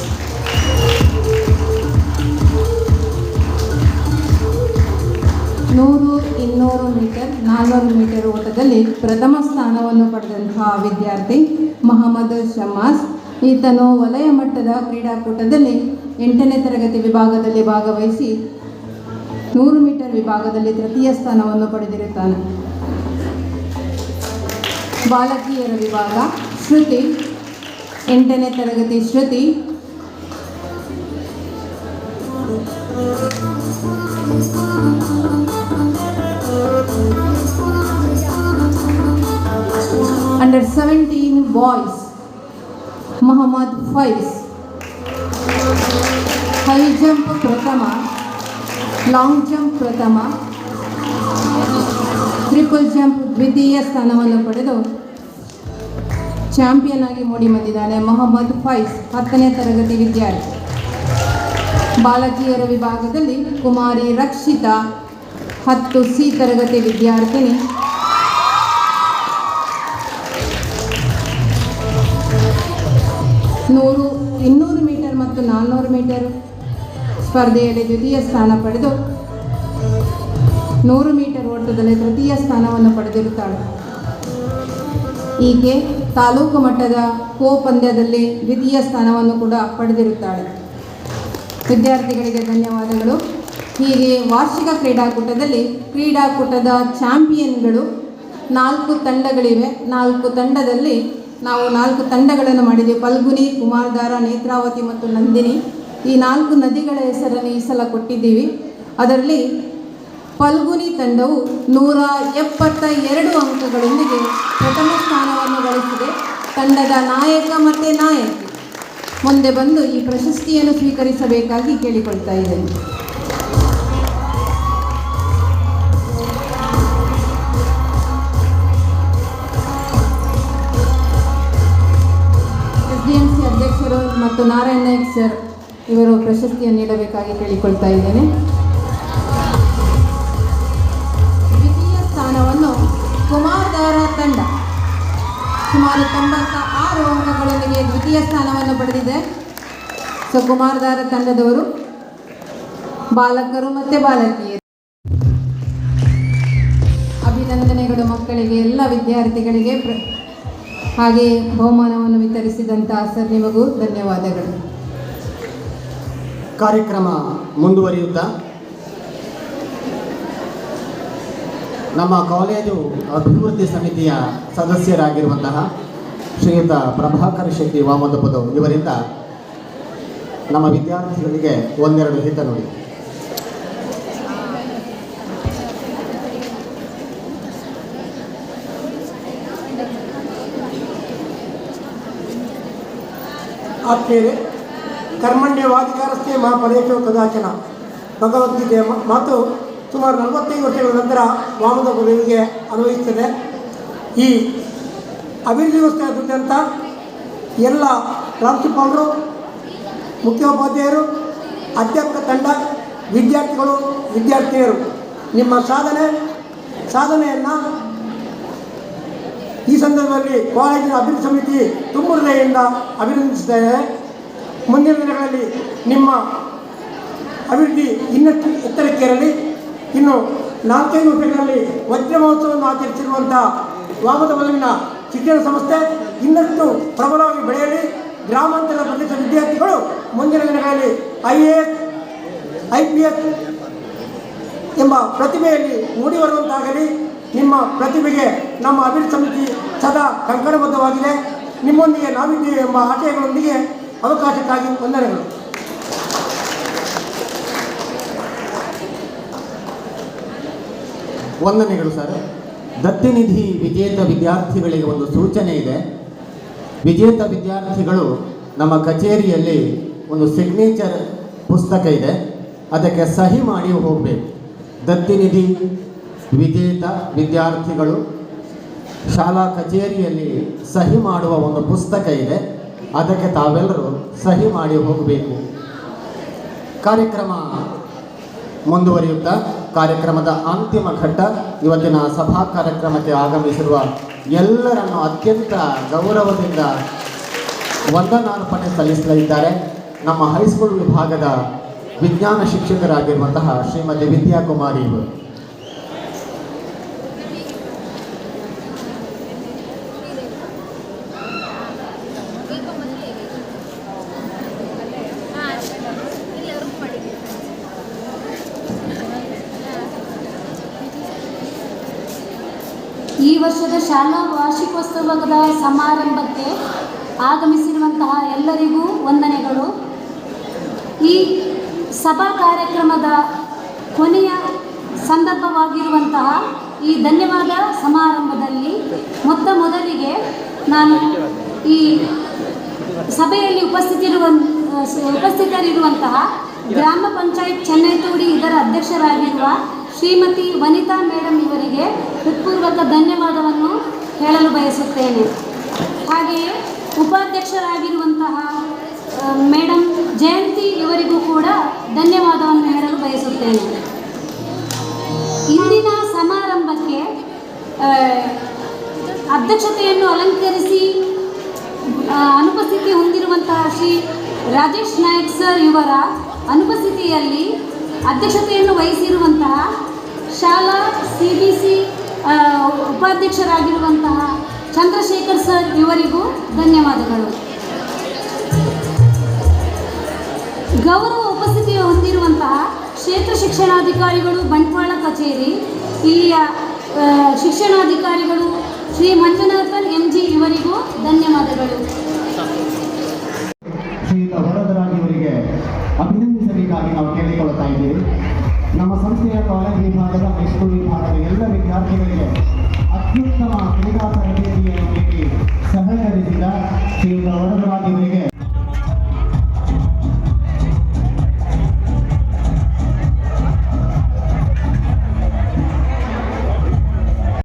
200 ಮೀಟರ್ 400 ಮೀಟರ್ ಓಟದಲ್ಲಿ ಪ್ರಥಮ ಸ್ಥಾನವನ್ನು ಪಡೆದಂತಹ ವಿದ್ಯಾರ್ಥಿ ಮೊಹಮ್ಮದ್ ಶಮಾಸ್. ಈತನು ವಲಯ ಮಟ್ಟದ ಕ್ರೀಡಾಕೂಟದಲ್ಲಿ 8ನೇ ತರಗತಿ ವಿಭಾಗದಲ್ಲಿ ಭಾಗವಹಿಸಿ 100 ಮೀಟರ್ ವಿಭಾಗದಲ್ಲಿ ತೃತೀಯ ಸ್ಥಾನವನ್ನು ಪಡೆದಿರುತ್ತಾನೆ. ಬಾಲಕಿಯರ ವಿಭಾಗ ಶ್ರುತಿ 8ನೇ ತರಗತಿ ಶ್ರುತಿ Under 17 boys Muhammad Faiz. High jump ಪ್ರಥಮ, ಲಾಂಗ್ ಜಂಪ್ ಪ್ರಥಮ, ಟ್ರಿಪಲ್ ಜಂಪ್ ದ್ವಿತೀಯ ಸ್ಥಾನವನ್ನು ಪಡೆದು ಚಾಂಪಿಯನ್ ಆಗಿ ಮೂಡಿಬಂದಿದ್ದಾನೆ ಮೊಹಮ್ಮದ್ ಫೈಜ್, 10ನೇ ತರಗತಿ ವಿದ್ಯಾರ್ಥಿ. ಬಾಲಕಿಯರ ವಿಭಾಗದಲ್ಲಿ ಕುಮಾರಿ ರಕ್ಷಿತಾ 10C ತರಗತಿ ವಿದ್ಯಾರ್ಥಿನಿ. ನೂರು 200 ಮೀಟರ್ ಮತ್ತು 400 ಮೀಟರ್ ಸ್ಪರ್ಧೆಯಲ್ಲಿ ದ್ವಿತೀಯ ಸ್ಥಾನ ಪಡೆದು 100 ಮೀಟರ್ ಓಟದಲ್ಲಿ ತೃತೀಯ ಸ್ಥಾನವನ್ನು ಪಡೆದಿರುತ್ತಾಳೆ. ಈಕೆ ತಾಲೂಕು ಮಟ್ಟದ ಖೋ ಪಂದ್ಯದಲ್ಲಿ ದ್ವಿತೀಯ ಸ್ಥಾನವನ್ನು ಕೂಡ ಪಡೆದಿರುತ್ತಾಳೆ. ವಿದ್ಯಾರ್ಥಿಗಳಿಗೆ ಧನ್ಯವಾದಗಳು. ಹೀಗೆ ವಾರ್ಷಿಕ ಕ್ರೀಡಾಕೂಟದಲ್ಲಿ ಕ್ರೀಡಾಕೂಟದ ಚಾಂಪಿಯನ್ಗಳು 4 ತಂಡಗಳಿವೆ. 4 ತಂಡದಲ್ಲಿ ನಾವು 4 ತಂಡಗಳನ್ನು ಮಾಡಿದ್ದೇವೆ. ಫಲ್ಗುನಿ, ಕುಮಾರಧಾರ, ನೇತ್ರಾವತಿ ಮತ್ತು ನಂದಿನಿ. ಈ 4 ನದಿಗಳ ಹೆಸರನ್ನು ಈ ಸಲ ಕೊಟ್ಟಿದ್ದೀವಿ. ಅದರಲ್ಲಿ ಫಲ್ಗುನಿ ತಂಡವು 172 ಅಂಕಗಳೊಂದಿಗೆ ಪ್ರಥಮ ಸ್ಥಾನವನ್ನು ಗಳಿಸಿದೆ. ತಂಡದ ನಾಯಕ ಮತ್ತು ನಾಯಕಿ ಮುಂದೆ ಬಂದು ಈ ಪ್ರಶಸ್ತಿಯನ್ನು ಸ್ವೀಕರಿಸಬೇಕಾಗಿ ಕೇಳಿಕೊಳ್ತಾ ಇದ್ದೇನೆ. SDMC ಅಧ್ಯಕ್ಷರು ಮತ್ತು ನಾರಾಯಣ ನಾಯ್ಕ್ ಸರ್ ಇವರು ಪ್ರಶಸ್ತಿಯನ್ನು ನೀಡಬೇಕಾಗಿ ಕೇಳಿಕೊಳ್ತಾ ಇದ್ದೇನೆ. ದ್ವಿತೀಯ ಸ್ಥಾನವನ್ನು ಕುಮಾರಧಾರ ತಂಡ ಸುಮಾರು 96 ಅಂಕಗಳೊಂದಿಗೆ ದ್ವಿತೀಯ ಸ್ಥಾನವನ್ನು ಪಡೆದಿದೆ. ಸೊ ಕುಮಾರಧಾರ ತಂಡದವರು ಬಾಲಕರು ಮತ್ತು ಬಾಲಕಿಯರು. ಅಭಿನಂದನೆಗಳು ಮಕ್ಕಳಿಗೆ, ಎಲ್ಲ ವಿದ್ಯಾರ್ಥಿಗಳಿಗೆ. ಹಾಗೆ ಬಹುಮಾನವನ್ನು ವಿತರಿಸಿದಂಥ ಸರ್ ನಿಮಗೂ ಧನ್ಯವಾದಗಳು. ಕಾರ್ಯಕ್ರಮ ಮುಂದುವರಿಯುತ್ತಾ ನಮ್ಮ ಕಾಲೇಜು ಅಭಿವೃದ್ಧಿ ಸಮಿತಿಯ ಸದಸ್ಯರಾಗಿರುವಂತಹ ಶ್ರೀಯುತ ಪ್ರಭಾಕರ್ ಶೆಟ್ಟಿ ವಾಮದಪದವು ಇವರಿಂದ ನಮ್ಮ ವಿದ್ಯಾರ್ಥಿಗಳಿಗೆ ಒಂದೆರಡು ಹಿತ ನುಡಿ. ಆತ್ಮೀಯರೇ, ಕರ್ಮಣ್ಯವಾಧಿಕಾರಸ್ಥೆ ಮಹಾಪದೇಶೋ ಕದಾಚನ ಭಗವದ್ಗೀತೆಯ ಮಾತು ಸುಮಾರು 45 ವರ್ಷಗಳ ನಂತರ ವಾಮದ ಪದವಿಗೆ ಅನ್ವಯಿಸುತ್ತದೆ. ಈ ಅಭಿವೃದ್ಧಿ ವ್ಯವಸ್ಥೆಯಾದಂಥ ಎಲ್ಲ ಪ್ರಾಂಶುಪಾಲರು, ಮುಖ್ಯೋಪಾಧ್ಯಾಯರು, ಅಧ್ಯಾಪಕ ತಂಡ, ವಿದ್ಯಾರ್ಥಿಗಳು, ವಿದ್ಯಾರ್ಥಿನಿಯರು, ನಿಮ್ಮ ಸಾಧನೆಯನ್ನು ಈ ಸಂದರ್ಭದಲ್ಲಿ ಕಾಲೇಜಿನ ಅಭಿವೃದ್ಧಿ ಸಮಿತಿ ತುಂಬ ಹೃದಯದಿಂದ ಅಭಿನಂದಿಸುತ್ತೇವೆ. ಮುಂದಿನ ದಿನಗಳಲ್ಲಿ ನಿಮ್ಮ ಅಭಿವೃದ್ಧಿ ಇನ್ನಷ್ಟು ಎತ್ತರಕ್ಕೇರಲಿ. ಇನ್ನು 4-5 ವರ್ಷಗಳಲ್ಲಿ ವಜ್ರ ಮಹೋತ್ಸವವನ್ನು ಆಚರಿಸಿರುವಂಥ ವಾಮದ ಬಲವಿನ ಶಿಕ್ಷಣ ಸಂಸ್ಥೆ ಇನ್ನಷ್ಟು ಪ್ರಬಲವಾಗಿ ಬೆಳೆಯಲಿ. ಗ್ರಾಮಾಂತರ ಪ್ರದೇಶ ವಿದ್ಯಾರ್ಥಿಗಳು ಮುಂದಿನ ದಿನಗಳಲ್ಲಿ IAS, IPS ಎಂಬ ಪ್ರತಿಭೆಯಲ್ಲಿ ಮೂಡಿ ಬರುವಂತಾಗಲಿ. ನಿಮ್ಮ ಪ್ರತಿಭೆಗೆ ನಮ್ಮ ಅಭಿವೃದ್ಧಿ ಸಮಿತಿ ಸದಾ ಕಂಕಣಬದ್ಧವಾಗಿದೆ. ನಿಮ್ಮೊಂದಿಗೆ ನಾವಿದ್ದೇವೆ ಎಂಬ ಆಶಯಗಳೊಂದಿಗೆ ಅವಕಾಶಕ್ಕಾಗಿ ವಂದನೆಗಳು. ವಂದನೆಗಳು ಸರ್. ದತ್ತಿನಿಧಿ ವಿಜೇತ ವಿದ್ಯಾರ್ಥಿಗಳಿಗೆ ಒಂದು ಸೂಚನೆ ಇದೆ. ವಿಜೇತ ವಿದ್ಯಾರ್ಥಿಗಳು ನಮ್ಮ ಕಚೇರಿಯಲ್ಲಿ ಒಂದು ಸಿಗ್ನೇಚರ್ ಪುಸ್ತಕ ಇದೆ, ಅದಕ್ಕೆ ಸಹಿ ಮಾಡಿ ಹೋಗಬೇಕು. ದತ್ತಿನಿಧಿ ವಿಜೇತ ವಿದ್ಯಾರ್ಥಿಗಳು ಶಾಲಾ ಕಚೇರಿಯಲ್ಲಿ ಸಹಿ ಮಾಡುವ ಒಂದು ಪುಸ್ತಕ ಇದೆ, ಅದಕ್ಕೆ ತಾವೆಲ್ಲರೂ ಸಹಿ ಮಾಡಿ ಹೋಗಬೇಕು. ಕಾರ್ಯಕ್ರಮ ಮುಂದುವರಿಯುತ್ತಾ ಕಾರ್ಯಕ್ರಮದ ಅಂತಿಮ ಘಟ್ಟ. ಇವತ್ತಿನ ಸಭಾ ಕಾರ್ಯಕ್ರಮಕ್ಕೆ ಆಗಮಿಸಿರುವ ಎಲ್ಲರನ್ನು ಅತ್ಯಂತ ಗೌರವದಿಂದ ವಂದನಾರ್ಪಣೆ ಸಲ್ಲಿಸಲಿದ್ದಾರೆ ನಮ್ಮ ಹೈಸ್ಕೂಲ್ ವಿಭಾಗದ ವಿಜ್ಞಾನ ಶಿಕ್ಷಕರಾಗಿರುವಂತಹ ಶ್ರೀಮತಿ ವಿದ್ಯಾಕುಮಾರಿ ಇವರು. ಈ ವರ್ಷದ ಶಾಲಾ ವಾರ್ಷಿಕೋತ್ಸವದ ಸಮಾರಂಭಕ್ಕೆ ಆಗಮಿಸಿರುವಂತಹ ಎಲ್ಲರಿಗೂ ವಂದನೆಗಳು. ಈ ಸಭಾ ಕಾರ್ಯಕ್ರಮದ ಕೊನೆಯ ಸಂದರ್ಭವಾಗಿರುವಂತಹ ಈ ಧನ್ಯವಾದ ಸಮಾರಂಭದಲ್ಲಿ ಮೊದಲಿಗೆ ನಾನು ಈ ಸಭೆಯಲ್ಲಿ ಉಪಸ್ಥಿತರಿರುವಂತಹ ಗ್ರಾಮ ಪಂಚಾಯತ್ ಚೆನ್ನೈತೋಡಿ ಇದರ ಅಧ್ಯಕ್ಷರಾಗಿರುವ ಶ್ರೀಮತಿ ವನಿತಾ ಮೇಡಮ್ ಇವರಿಗೆ ಹೃತ್ಪೂರ್ವಕ ಧನ್ಯವಾದವನ್ನು ಹೇಳಲು ಬಯಸುತ್ತೇನೆ. ಹಾಗೆಯೇ ಉಪಾಧ್ಯಕ್ಷರಾಗಿರುವಂತಹ ಮೇಡಮ್ ಜಯಂತಿ ಇವರಿಗೂ ಕೂಡ ಧನ್ಯವಾದವನ್ನು ಹೇಳಲು ಬಯಸುತ್ತೇನೆ. ಇಂದಿನ ಸಮಾರಂಭಕ್ಕೆ ಅಧ್ಯಕ್ಷತೆಯನ್ನು ಅಲಂಕರಿಸಿ ಅನುಪಸ್ಥಿತಿ ಹೊಂದಿರುವಂತಹ ಶ್ರೀ ರಾಜೇಶ್ ನಾಯಕ್ ಸರ್ ಇವರ ಅನುಪಸ್ಥಿತಿಯಲ್ಲಿ ಅಧ್ಯಕ್ಷತೆಯನ್ನು ವಹಿಸಿರುವಂತಹ ಶಾಲಾ CBC ಉಪಾಧ್ಯಕ್ಷರಾಗಿರುವಂತಹ ಚಂದ್ರಶೇಖರ್ ಸರ್ ಇವರಿಗೂ ಧನ್ಯವಾದಗಳು. ಗೌರವ ಉಪಸ್ಥಿತಿ ಹೊಂದಿರುವಂತಹ ಕ್ಷೇತ್ರ ಶಿಕ್ಷಣಾಧಿಕಾರಿಗಳು ಬಂಟ್ವಾಳ ಕಚೇರಿ, ಇಲ್ಲಿಯ ಶಿಕ್ಷಣಾಧಿಕಾರಿಗಳು ಶ್ರೀ ಮಂಜುನಾಥನ್ MG ಇವರಿಗೂ ಧನ್ಯವಾದಗಳು. ಶ್ರೀಯುತ ವರದರಾಜ್ ಇವರಿಗೆ ಅಭಿನಂದಿಸಬೇಕಾಗಿ ನಾವು ಕೇಳಿಕೊಳ್ಳುತ್ತಾ ಇದ್ದೀವಿ. ನಮ್ಮ ಸಂಸ್ಥೆಯ ಕಾಲೇಜ್ ವಿಭಾಗದ ಹೈಸ್ಕೂಲ್ ವಿಭಾಗದ ಎಲ್ಲ ವಿದ್ಯಾರ್ಥಿಗಳಿಗೆ ಅತ್ಯುತ್ತಮ ಕ್ರೀಡಾ ತರಬೇತಿಯನ್ನು ನೀಡಿ ಸಹಕರಿಸಿದ ಶ್ರೀಯುತ